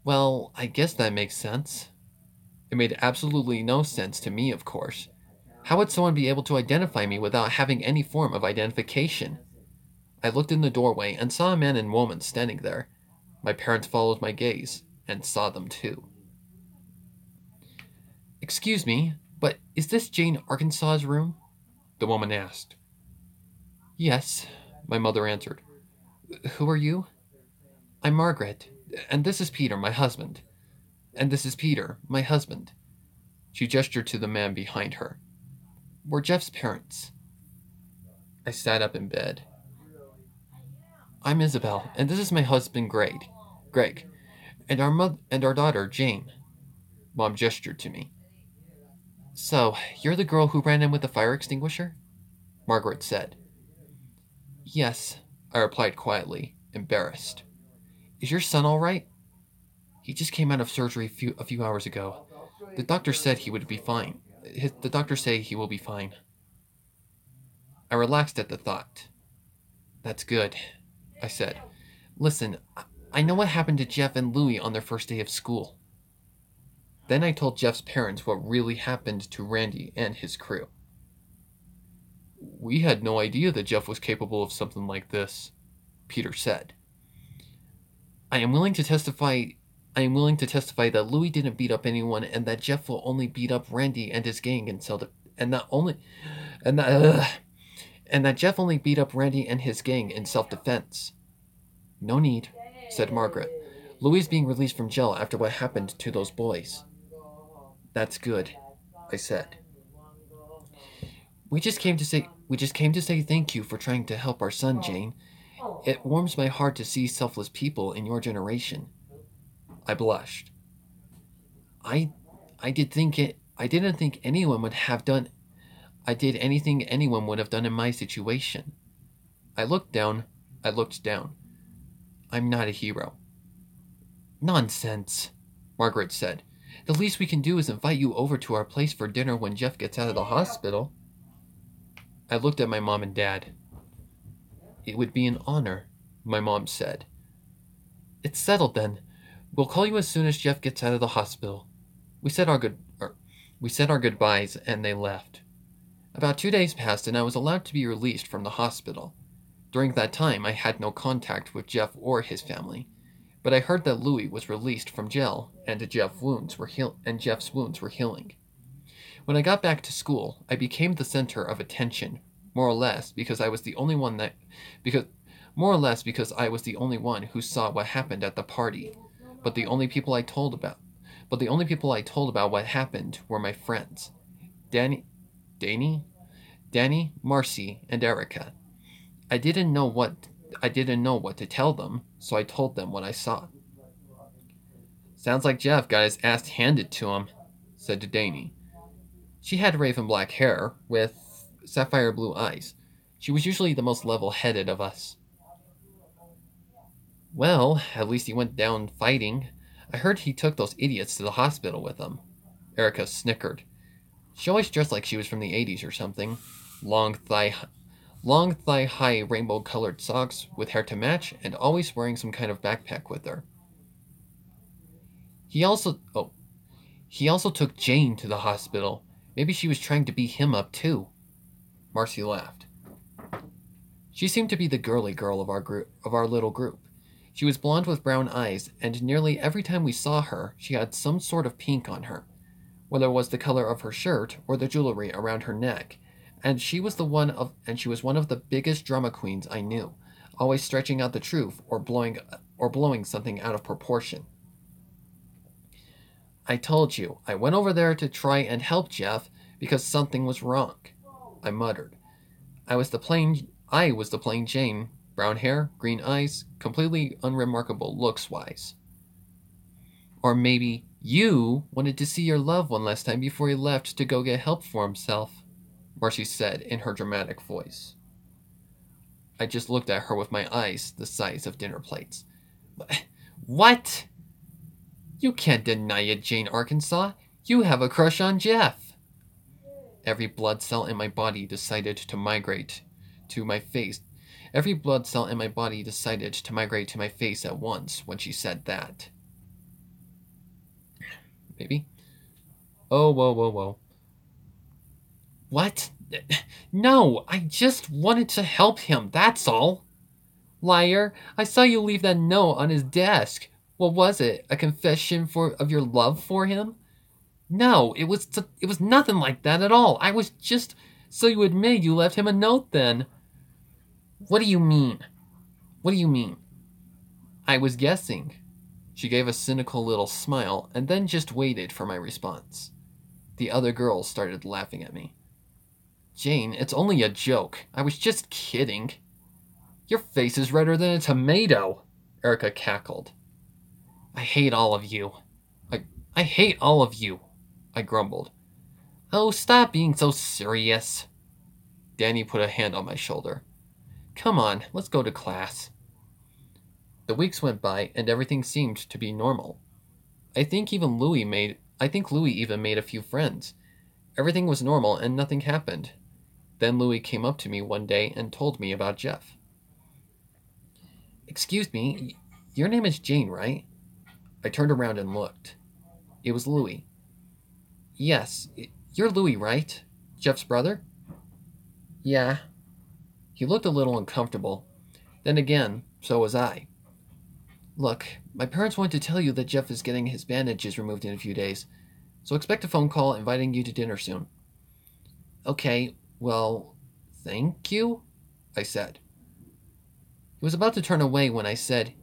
Well, I guess that makes sense. It made absolutely no sense to me, of course. How would someone be able to identify me without having any form of identification? I looked in the doorway and saw a man and woman standing there. My parents followed my gaze and saw them too. Excuse me, but is this Jane Arkansas's room? The woman asked. Yes, my mother answered. Who are you? I'm Margaret, and this is Peter, my husband. And this is Peter, my husband. She gestured to the man behind her. We're Jeff's parents. I sat up in bed. I'm Isabel, and this is my husband, Greg, and our daughter, Jane. Mom gestured to me. So, you're the girl who ran in with the fire extinguisher? Margaret said. Yes, I replied quietly, embarrassed. Is your son all right? He just came out of surgery a few hours ago. The doctor said he would be fine. The doctors say he will be fine. I relaxed at the thought. That's good, I said. Listen, I know what happened to Jeff and Louie on their first day of school. Then I told Jeff's parents what really happened to Randy and his crew. We had no idea that Jeff was capable of something like this, Peter said. I am willing to testify that Louis didn't beat up anyone and that Jeff will only beat up Randy and his gang and that Jeff only beat up Randy and his gang in self-defense. No need, said Margaret. Louis is being released from jail after what happened to those boys. That's good, I said. We just came to say thank you for trying to help our son, Jane. It warms my heart to see selfless people in your generation. I blushed. I didn't think anyone would have done I did anything anyone would have done in my situation. I looked down. I'm not a hero. Nonsense, Margaret said. The least we can do is invite you over to our place for dinner when Jeff gets out of the hospital. I looked at my mom and dad. It would be an honor, my mom said. It's settled then. We'll call you as soon as Jeff gets out of the hospital. We said our goodbyes and they left. About 2 days passed and I was allowed to be released from the hospital. During that time, I had no contact with Jeff or his family, but I heard that Louis was released from jail and Jeff's wounds were healing. When I got back to school, I became the center of attention, more or less because I was the only one who saw what happened at the party. But the only people I told about what happened were my friends, Danny, Marcy, and Erica. I didn't know what to tell them, so I told them what I saw. Sounds like Jeff got his ass handed to him, said Danny. She had raven black hair with sapphire blue eyes. She was usually the most level-headed of us. Well, at least he went down fighting. I heard he took those idiots to the hospital with him. Erica snickered. She always dressed like she was from the 80s or something. Long thigh-high rainbow-colored socks with hair to match, and always wearing some kind of backpack with her. He also took Jane to the hospital. Maybe she was trying to beat him up too. Marcy laughed. She seemed to be the girly girl of our little group. She was blonde with brown eyes, and nearly every time we saw her, she had some sort of pink on her, whether it was the color of her shirt or the jewelry around her neck. And she was one of the biggest drama queens I knew, always stretching out the truth or blowing something out of proportion. I told you, I went over there to try and help Jeff because something was wrong, I muttered. I was the plain Jane, brown hair, green eyes, completely unremarkable looks-wise. Or maybe you wanted to see your loved one last time before he left to go get help for himself, Marcy said in her dramatic voice. I just looked at her with my eyes the size of dinner plates. What? You can't deny it, Jane Arkansas. You have a crush on Jeff. Every blood cell in my body decided to migrate to my face. Every blood cell in my body decided to migrate to my face at once when she said that. Maybe. Oh, whoa, whoa, whoa. What? No, I just wanted to help him, that's all. Liar, I saw you leave that note on his desk. What was it? A confession of your love for him? No, it was nothing like that at all. I was just so you admit you left him a note then. What do you mean? What do you mean? I was guessing. She gave a cynical little smile and then just waited for my response. The other girls started laughing at me. Jane, it's only a joke. I was just kidding. Your face is redder than a tomato, Erica cackled. I hate all of you. I hate all of you, I grumbled. Oh, stop being so serious. Danny put a hand on my shoulder. Come on, let's go to class. The weeks went by and everything seemed to be normal. I think Louis even made a few friends. Everything was normal and nothing happened. Then Louis came up to me one day and told me about Jeff. Excuse me, your name is Jane, right? I turned around and looked. It was Louis. Yes, you're Louis, right? Jeff's brother? Yeah. He looked a little uncomfortable. Then again, so was I. Look, my parents want to tell you that Jeff is getting his bandages removed in a few days, so expect a phone call inviting you to dinner soon. Okay, well, thank you, I said. He was about to turn away when I said,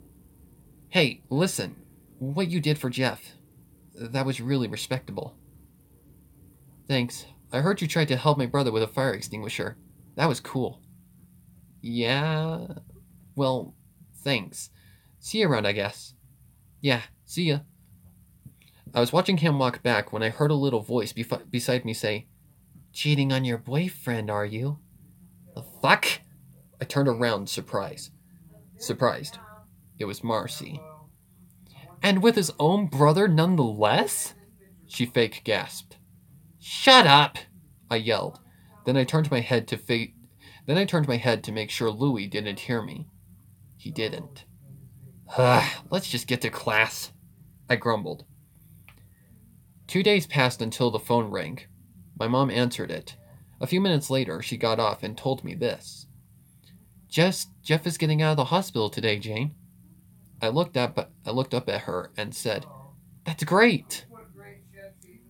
Hey, listen, what you did for Jeff, that was really respectable. Thanks. I heard you tried to help my brother with a fire extinguisher. That was cool. Yeah, well, thanks. See you around, I guess. Yeah, see ya. I was watching him walk back when I heard a little voice beside me say, Cheating on your boyfriend, are you? The fuck? I turned around, surprised. It was Marcy. And with his own brother nonetheless? She fake gasped. Shut up! I yelled. Then I turned my head to make sure Louis didn't hear me. He didn't. Let's just get to class, I grumbled. 2 days passed until the phone rang. My mom answered it. A few minutes later, she got off and told me this. Jeff is getting out of the hospital today, Jane. I looked up at her and said, That's great.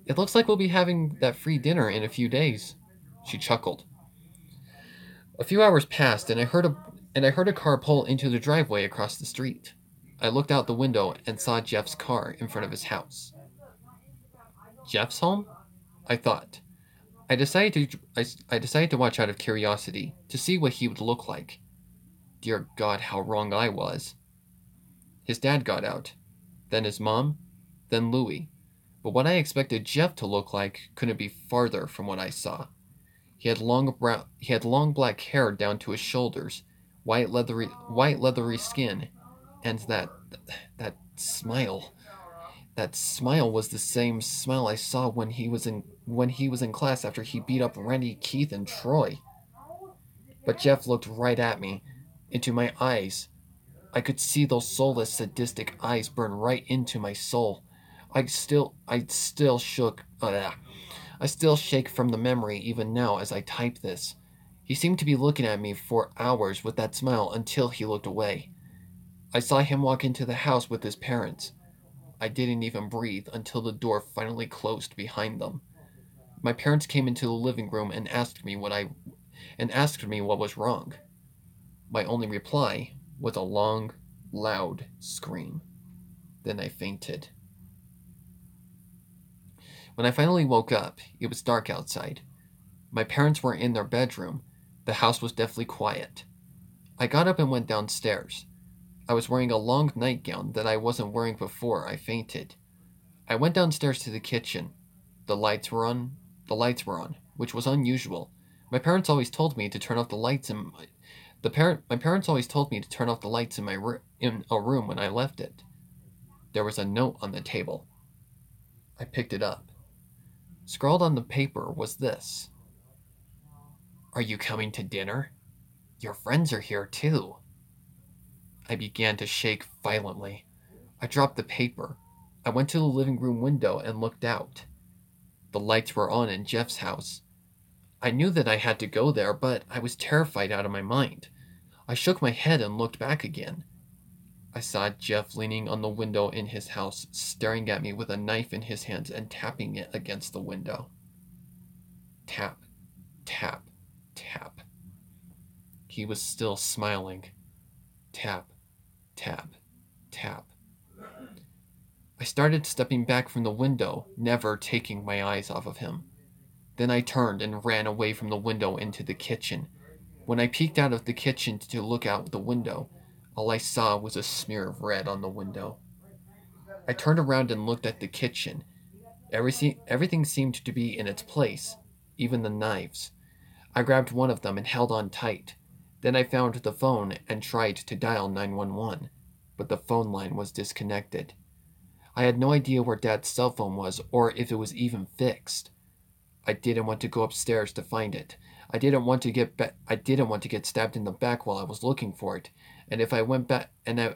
It looks like we'll be having that free dinner in a few days. She chuckled. A few hours passed and I heard a car pull into the driveway across the street. I looked out the window and saw Jeff's car in front of his house. Jeff's home? I thought. I decided to watch out of curiosity, to see what he would look like. Dear God, how wrong I was. His dad got out, then his mom, then Louis. But what I expected Jeff to look like couldn't be farther from what I saw. He had long black hair down to his shoulders, white leathery skin, and that smile. That smile was the same smile I saw when he was in class after he beat up Randy, Keith, and Troy. But Jeff looked right at me, into my eyes. I could see those soulless, sadistic eyes burn right into my soul. I still shake from the memory even now as I type this. He seemed to be looking at me for hours with that smile until he looked away. I saw him walk into the house with his parents. I didn't even breathe until the door finally closed behind them. My parents came into the living room and asked me what was wrong. My only reply was a long, loud scream. Then I fainted. When I finally woke up, it was dark outside. My parents were in their bedroom. The house was deathly quiet. I got up and went downstairs. I was wearing a long nightgown that I wasn't wearing before I fainted. I went downstairs to the kitchen. The lights were on, which was unusual. My parents always told me to turn off the lights in my parents always told me to turn off the lights in a room when I left it. There was a note on the table. I picked it up. Scrawled on the paper was this. Are you coming to dinner? Your friends are here too. I began to shake violently. I dropped the paper. I went to the living room window and looked out. The lights were on in Jeff's house. I knew that I had to go there, but I was terrified out of my mind. I shook my head and looked back again. I saw Jeff leaning on the window in his house, staring at me with a knife in his hands and tapping it against the window. Tap, tap, tap. He was still smiling. Tap, tap, tap. I started stepping back from the window, never taking my eyes off of him. Then I turned and ran away from the window into the kitchen. When I peeked out of the kitchen to look out the window, all I saw was a smear of red on the window. I turned around and looked at the kitchen. Everything seemed to be in its place, even the knives. I grabbed one of them and held on tight. Then I found the phone and tried to dial 911, but the phone line was disconnected. I had no idea where Dad's cell phone was or if it was even fixed. I didn't want to go upstairs to find it. I didn't want to get stabbed in the back while I was looking for it. And if I went back and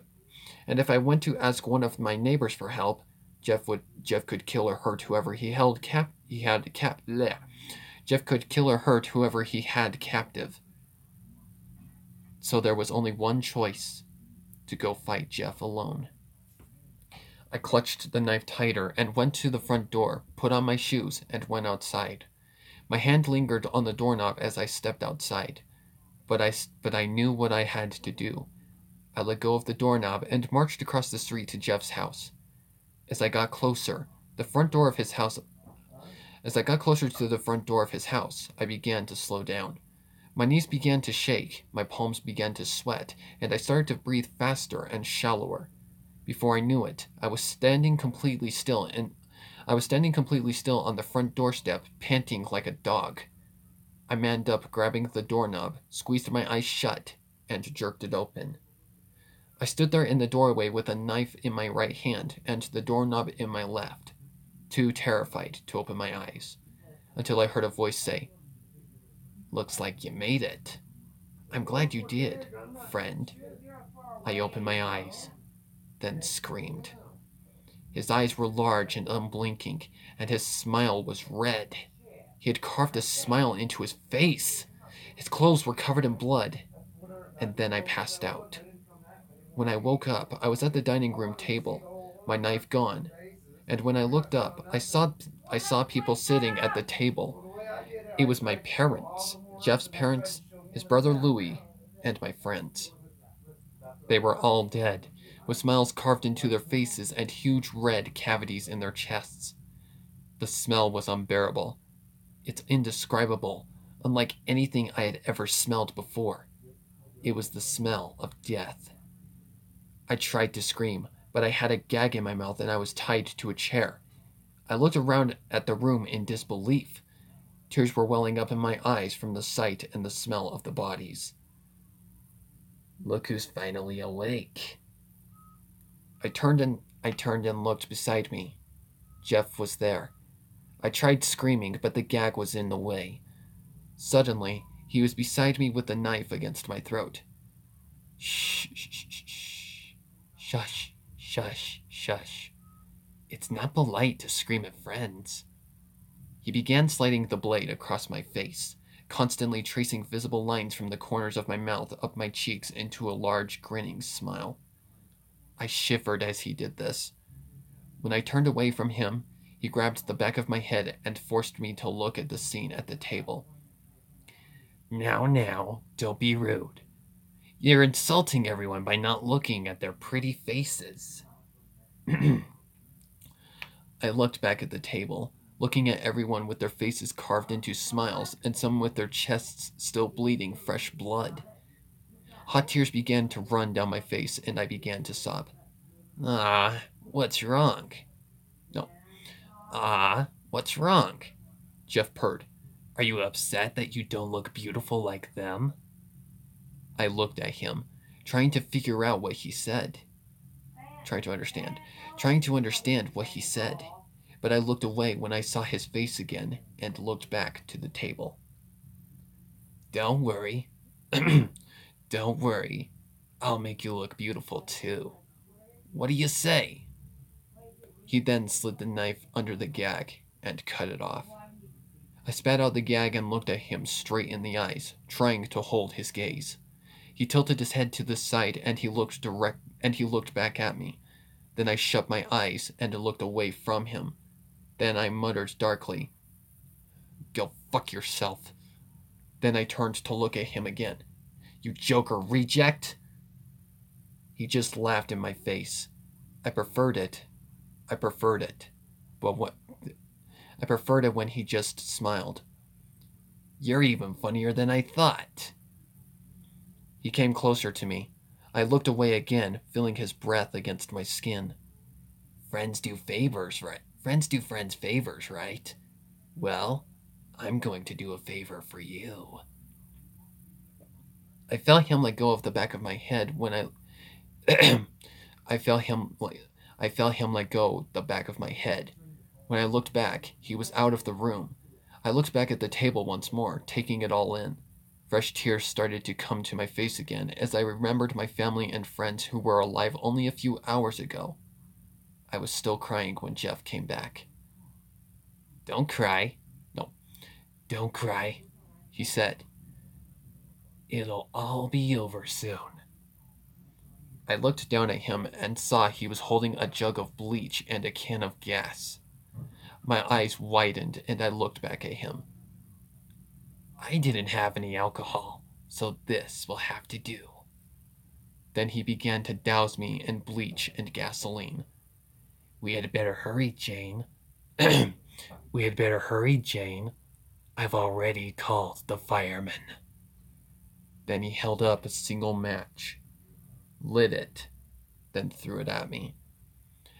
if I went to ask one of my neighbors for help, Jeff could kill or hurt whoever Jeff could kill or hurt whoever he had captive. So there was only one choice: to go fight Jeff alone. I clutched the knife tighter and went to the front door, put on my shoes, and went outside. My hand lingered on the doorknob as I stepped outside, but I knew what I had to do. I let go of the doorknob and marched across the street to Jeff's house. As I got closer to the front door of his house, I began to slow down. My knees began to shake, my palms began to sweat, and I started to breathe faster and shallower. Before I knew it, I was standing completely still on the front doorstep, panting like a dog. I manned up, grabbing the doorknob, squeezed my eyes shut, and jerked it open. I stood there in the doorway with a knife in my right hand and the doorknob in my left, too terrified to open my eyes, until I heard a voice say, "Looks like you made it." "I'm glad you did, friend." I opened my eyes, then screamed. His eyes were large and unblinking, and his smile was red. He had carved a smile into his face. His clothes were covered in blood. And then I passed out. When I woke up, I was at the dining room table, my knife gone. And when I looked up, I saw people sitting at the table. It was my parents, Jeff's parents, his brother Louis, and my friends. They were all dead, with smiles carved into their faces and huge red cavities in their chests. The smell was unbearable. It's indescribable, unlike anything I had ever smelled before. It was the smell of death. I tried to scream, but I had a gag in my mouth and I was tied to a chair. I looked around at the room in disbelief. Tears were welling up in my eyes from the sight and the smell of the bodies. "Look who's finally awake." I turned and looked beside me. Jeff was there. I tried screaming, but the gag was in the way. Suddenly, he was beside me with the knife against my throat. "Shh, shh, shh, shh, shh. Shush, shush, shush. It's not polite to scream at friends." He began sliding the blade across my face, constantly tracing visible lines from the corners of my mouth up my cheeks into a large, grinning smile. I shivered as he did this. When I turned away from him, he grabbed the back of my head and forced me to look at the scene at the table. Now, don't be rude. You're insulting everyone by not looking at their pretty faces." I looked back at the table, looking at everyone with their faces carved into smiles and some with their chests still bleeding fresh blood. Hot tears began to run down my face and I began to sob. What's wrong?" No. What's wrong?" Jeff purred. "Are you upset that you don't look beautiful like them?" I looked at him, trying to figure out what he said. Trying to understand what he said. But I looked away when I saw his face again and looked back to the table. "Don't worry. Don't worry. I'll make you look beautiful too. What do you say?" He then slid the knife under the gag and cut it off. I spat out the gag and looked at him straight in the eyes, trying to hold his gaze. He tilted his head to the side and he looked back at me. Then I shut my eyes and looked away from him. Then I muttered darkly, "Go fuck yourself." Then I turned to look at him again. "You Joker reject?" He just laughed in my face. I preferred it. Well, what? I preferred it when he just smiled. "You're even funnier than I thought." He came closer to me. I looked away again, feeling his breath against my skin. Friends do favors, right? Friends do friends favors, right? Well, I'm going to do a favor for you. I felt him let go of the back of my head when I felt him let go the back of my head. When I looked back, he was out of the room. I looked back at the table once more, taking it all in. Fresh tears started to come to my face again as I remembered my family and friends who were alive only a few hours ago. I was still crying when Jeff came back. "Don't cry." "No, don't cry," he said. "It'll all be over soon." I looked down at him and saw he was holding a jug of bleach and a can of gas. My eyes widened and I looked back at him. "I didn't have any alcohol, so this will have to do." Then he began to douse me in bleach and gasoline. "We had better hurry, Jane." "We had better hurry, Jane. I've already called the firemen." Then he held up a single match, lit it, then threw it at me.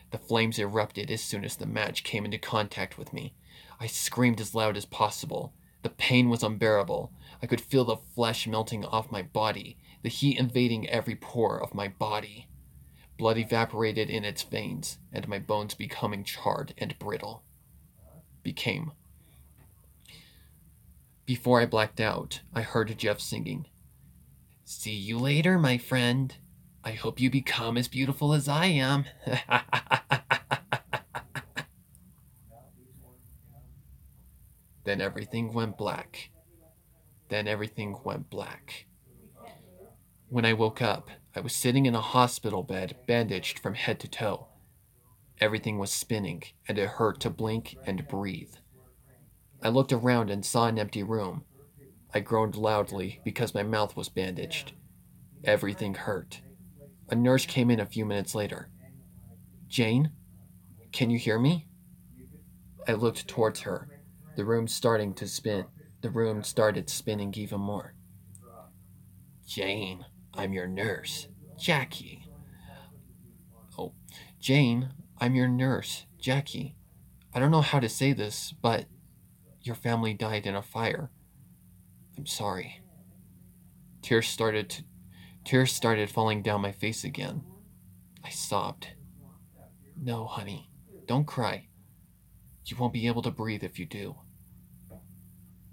The flames erupted as soon as the match came into contact with me. I screamed as loud as possible. The pain was unbearable. I could feel the flesh melting off my body, the heat invading every pore of my body. Blood evaporated in its veins, and my bones becoming charred and brittle. Before I blacked out, I heard Jeff singing, "See you later, my friend. I hope you become as beautiful as I am." Then everything went black. When I woke up, I was sitting in a hospital bed, bandaged from head to toe. Everything was spinning, and it hurt to blink and breathe. I looked around and saw an empty room. I groaned loudly because my mouth was bandaged. Everything hurt. A nurse came in a few minutes later. "Jane, can you hear me?" I looked towards her. The room started spinning even more. "Jane, I'm your nurse, Jackie." "Oh, Jane, I'm your nurse, Jackie. I don't know how to say this, but your family died in a fire. I'm sorry." Tears started falling down my face again. I sobbed. "No, honey, don't cry. You won't be able to breathe if you do."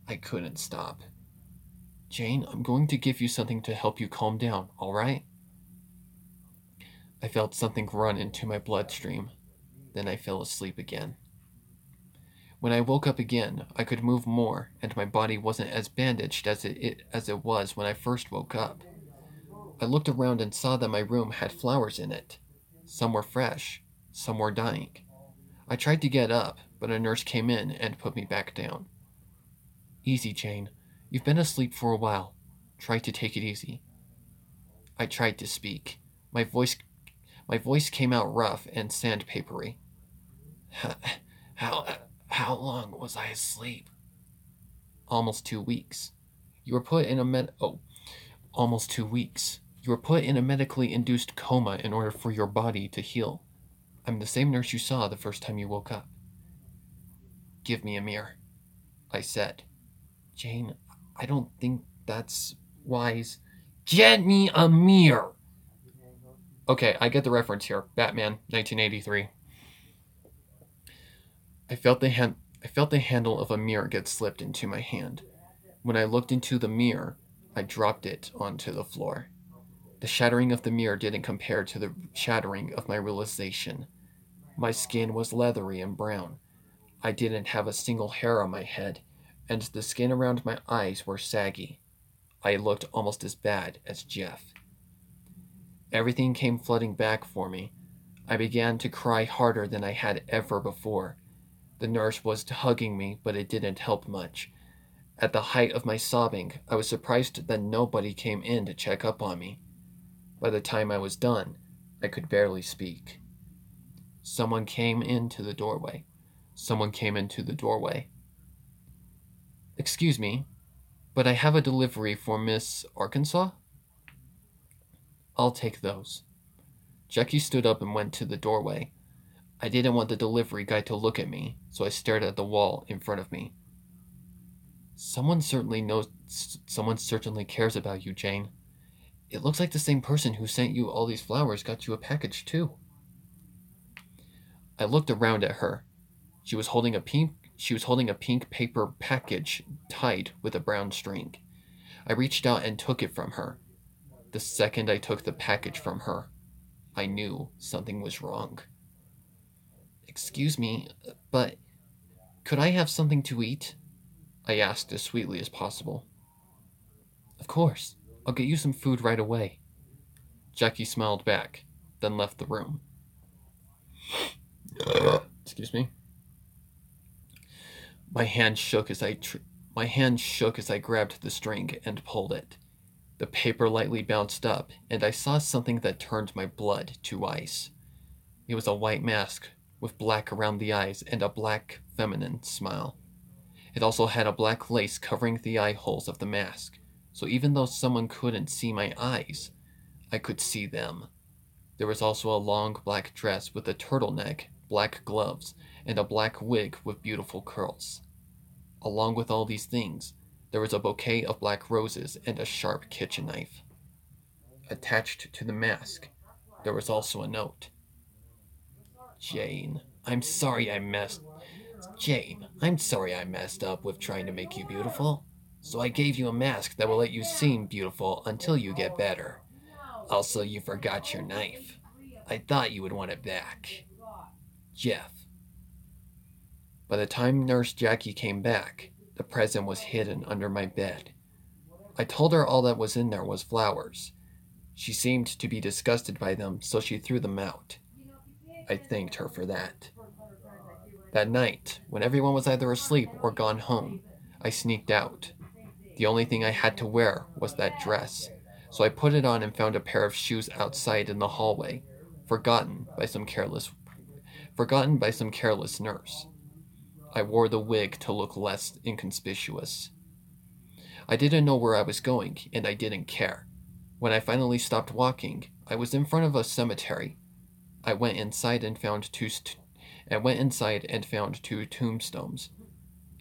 I couldn't stop. "Jane, I'm going to give you something to help you calm down, all right?" I felt something run into my bloodstream. Then I fell asleep again. When I woke up again, I could move more, and my body wasn't as bandaged as it was when I first woke up. I looked around and saw that my room had flowers in it. Some were fresh, some were dying. I tried to get up, but a nurse came in and put me back down. "Easy, Jane. You've been asleep for a while. Try to take it easy." I tried to speak. My voice came out rough and sandpapery. How long was I asleep?" "Almost 2 weeks. You were put in a almost 2 weeks. You were put in a medically induced coma in order for your body to heal. I'm the same nurse you saw the first time you woke up." "Give me a mirror," I said. "Jane, I don't think that's wise." "Get me a mirror!" Okay, I get the reference here. Batman, 1983. I felt the handle of a mirror get slipped into my hand. When I looked into the mirror, I dropped it onto the floor. The shattering of the mirror didn't compare to the shattering of my realization. My skin was leathery and brown. I didn't have a single hair on my head, and the skin around my eyes were saggy. I looked almost as bad as Jeff. Everything came flooding back for me. I began to cry harder than I had ever before. The nurse was hugging me, but it didn't help much. At the height of my sobbing, I was surprised that nobody came in to check up on me. By the time I was done, I could barely speak. Someone came into the doorway. Someone came into the doorway. Excuse me, but I have a delivery for Miss Arkansas? I'll take those. Jackie stood up and went to the doorway. I didn't want the delivery guy to look at me, so I stared at the wall in front of me. Someone certainly cares about you, Jane. It looks like the same person who sent you all these flowers got you a package too. I looked around at her. She was holding a pink paper package tied with a brown string. I reached out and took it from her. The second I took the package from her, I knew something was wrong. Excuse me, but could I have something to eat? I asked as sweetly as possible. Of course. I'll get you some food right away. Jackie smiled back, then left the room. Excuse me. My hand shook as I grabbed the string and pulled it. The paper lightly bounced up, and I saw something that turned my blood to ice. It was a white mask with black around the eyes and a black, feminine smile. It also had a black lace covering the eye holes of the mask, so even though someone couldn't see my eyes, I could see them. There was also a long black dress with a turtleneck, black gloves, and a black wig with beautiful curls. Along with all these things, there was a bouquet of black roses and a sharp kitchen knife. Attached to the mask, there was also a note. Jane, I'm sorry I messed up with trying to make you beautiful. So I gave you a mask that will let you seem beautiful until you get better. Also, you forgot your knife. I thought you would want it back. Jeff. By the time Nurse Jackie came back, the present was hidden under my bed. I told her all that was in there was flowers. She seemed to be disgusted by them, so she threw them out. I thanked her for that. That night, when everyone was either asleep or gone home, I sneaked out. The only thing I had to wear was that dress, so I put it on and found a pair of shoes outside in the hallway, forgotten by some careless nurse. I wore the wig to look less inconspicuous. I didn't know where I was going, and I didn't care. When I finally stopped walking, I was in front of a cemetery. I went inside and found two tombstones,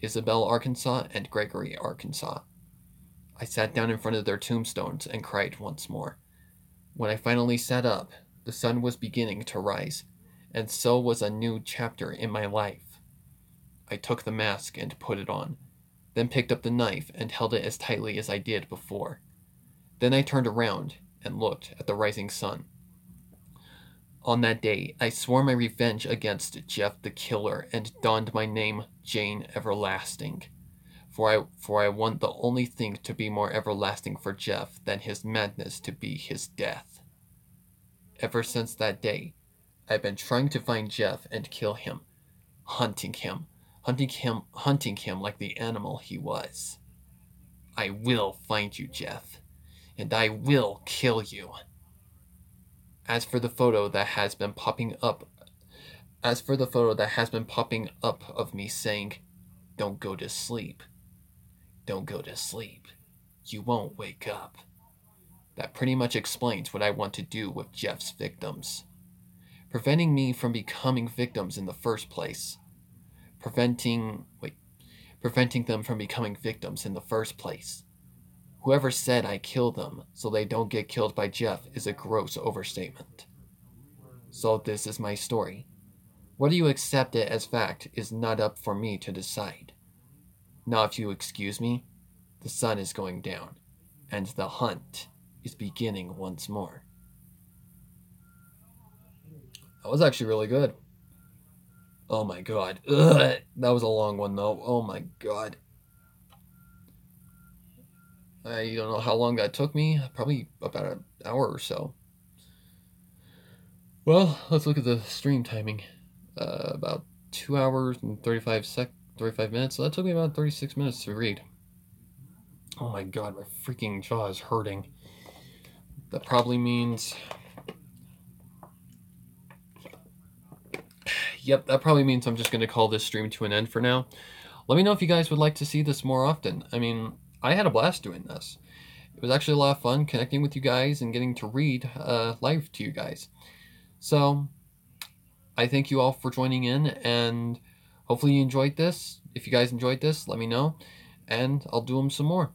Isabel, Arkansas, and Gregory, Arkansas. I sat down in front of their tombstones and cried once more. When I finally sat up, the sun was beginning to rise, and so was a new chapter in my life. I took the mask and put it on, then picked up the knife and held it as tightly as I did before. Then I turned around and looked at the rising sun. On that day, I swore my revenge against Jeff the Killer and donned my name, Jane Everlasting. For I want the only thing to be more everlasting for Jeff than his madness to be his death. Ever since that day, I've been trying to find Jeff and kill him, hunting him like the animal he was. I will find you, Jeff, and I will kill you. As for the photo that has been popping up of me saying, "Don't go to sleep. Don't go to sleep. You won't wake up." That pretty much explains what I want to do with Jeff's victims. Preventing me from becoming victims in the first place. Preventing them from becoming victims in the first place. Whoever said I kill them so they don't get killed by Jeff is a gross overstatement. So this is my story. Whether you accept it as fact is not up for me to decide. Now if you excuse me, the sun is going down, and the hunt is beginning once more. That was actually really good. Oh my god. Ugh. That was a long one though. Oh my god. I don't know how long that took me. Probably about an hour or so. Well, let's look at the stream timing. About 2 hours and 35 minutes. So that took me about 36 minutes to read. Oh my god, my freaking jaw is hurting. That probably means. Yep, that probably means I'm just going to call this stream to an end for now. Let me know if you guys would like to see this more often. I mean, I had a blast doing this. It was actually a lot of fun connecting with you guys and getting to read live to you guys. So, I thank you all for joining in, and hopefully you enjoyed this. If you guys enjoyed this, let me know, and I'll do them some more.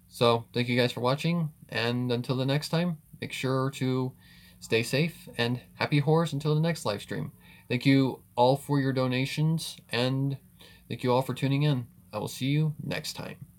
So, thank you guys for watching, and until the next time, make sure to stay safe, and happy horrors until the next live stream. Thank you all for your donations, and thank you all for tuning in. I will see you next time.